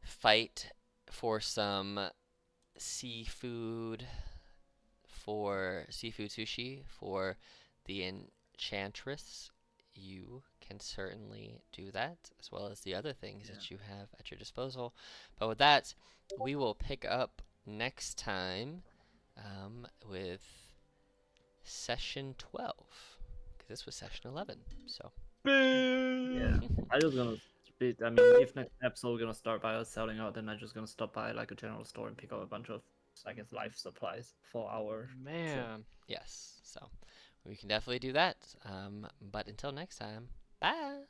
Speaker 1: fight for some seafood seafood sushi for the enchantress, you can certainly do that, as well as the other things that you have at your disposal. But with that, we will pick up next time with session 12, because this was session 11. So
Speaker 3: Yeah. I just gonna I mean, if next episode we're gonna start by us selling out, then I'm just gonna stop by like a general store and pick up a bunch of I guess life supplies for our trip.
Speaker 2: Man.
Speaker 1: Yes, so we can definitely do that. But until next time, bye.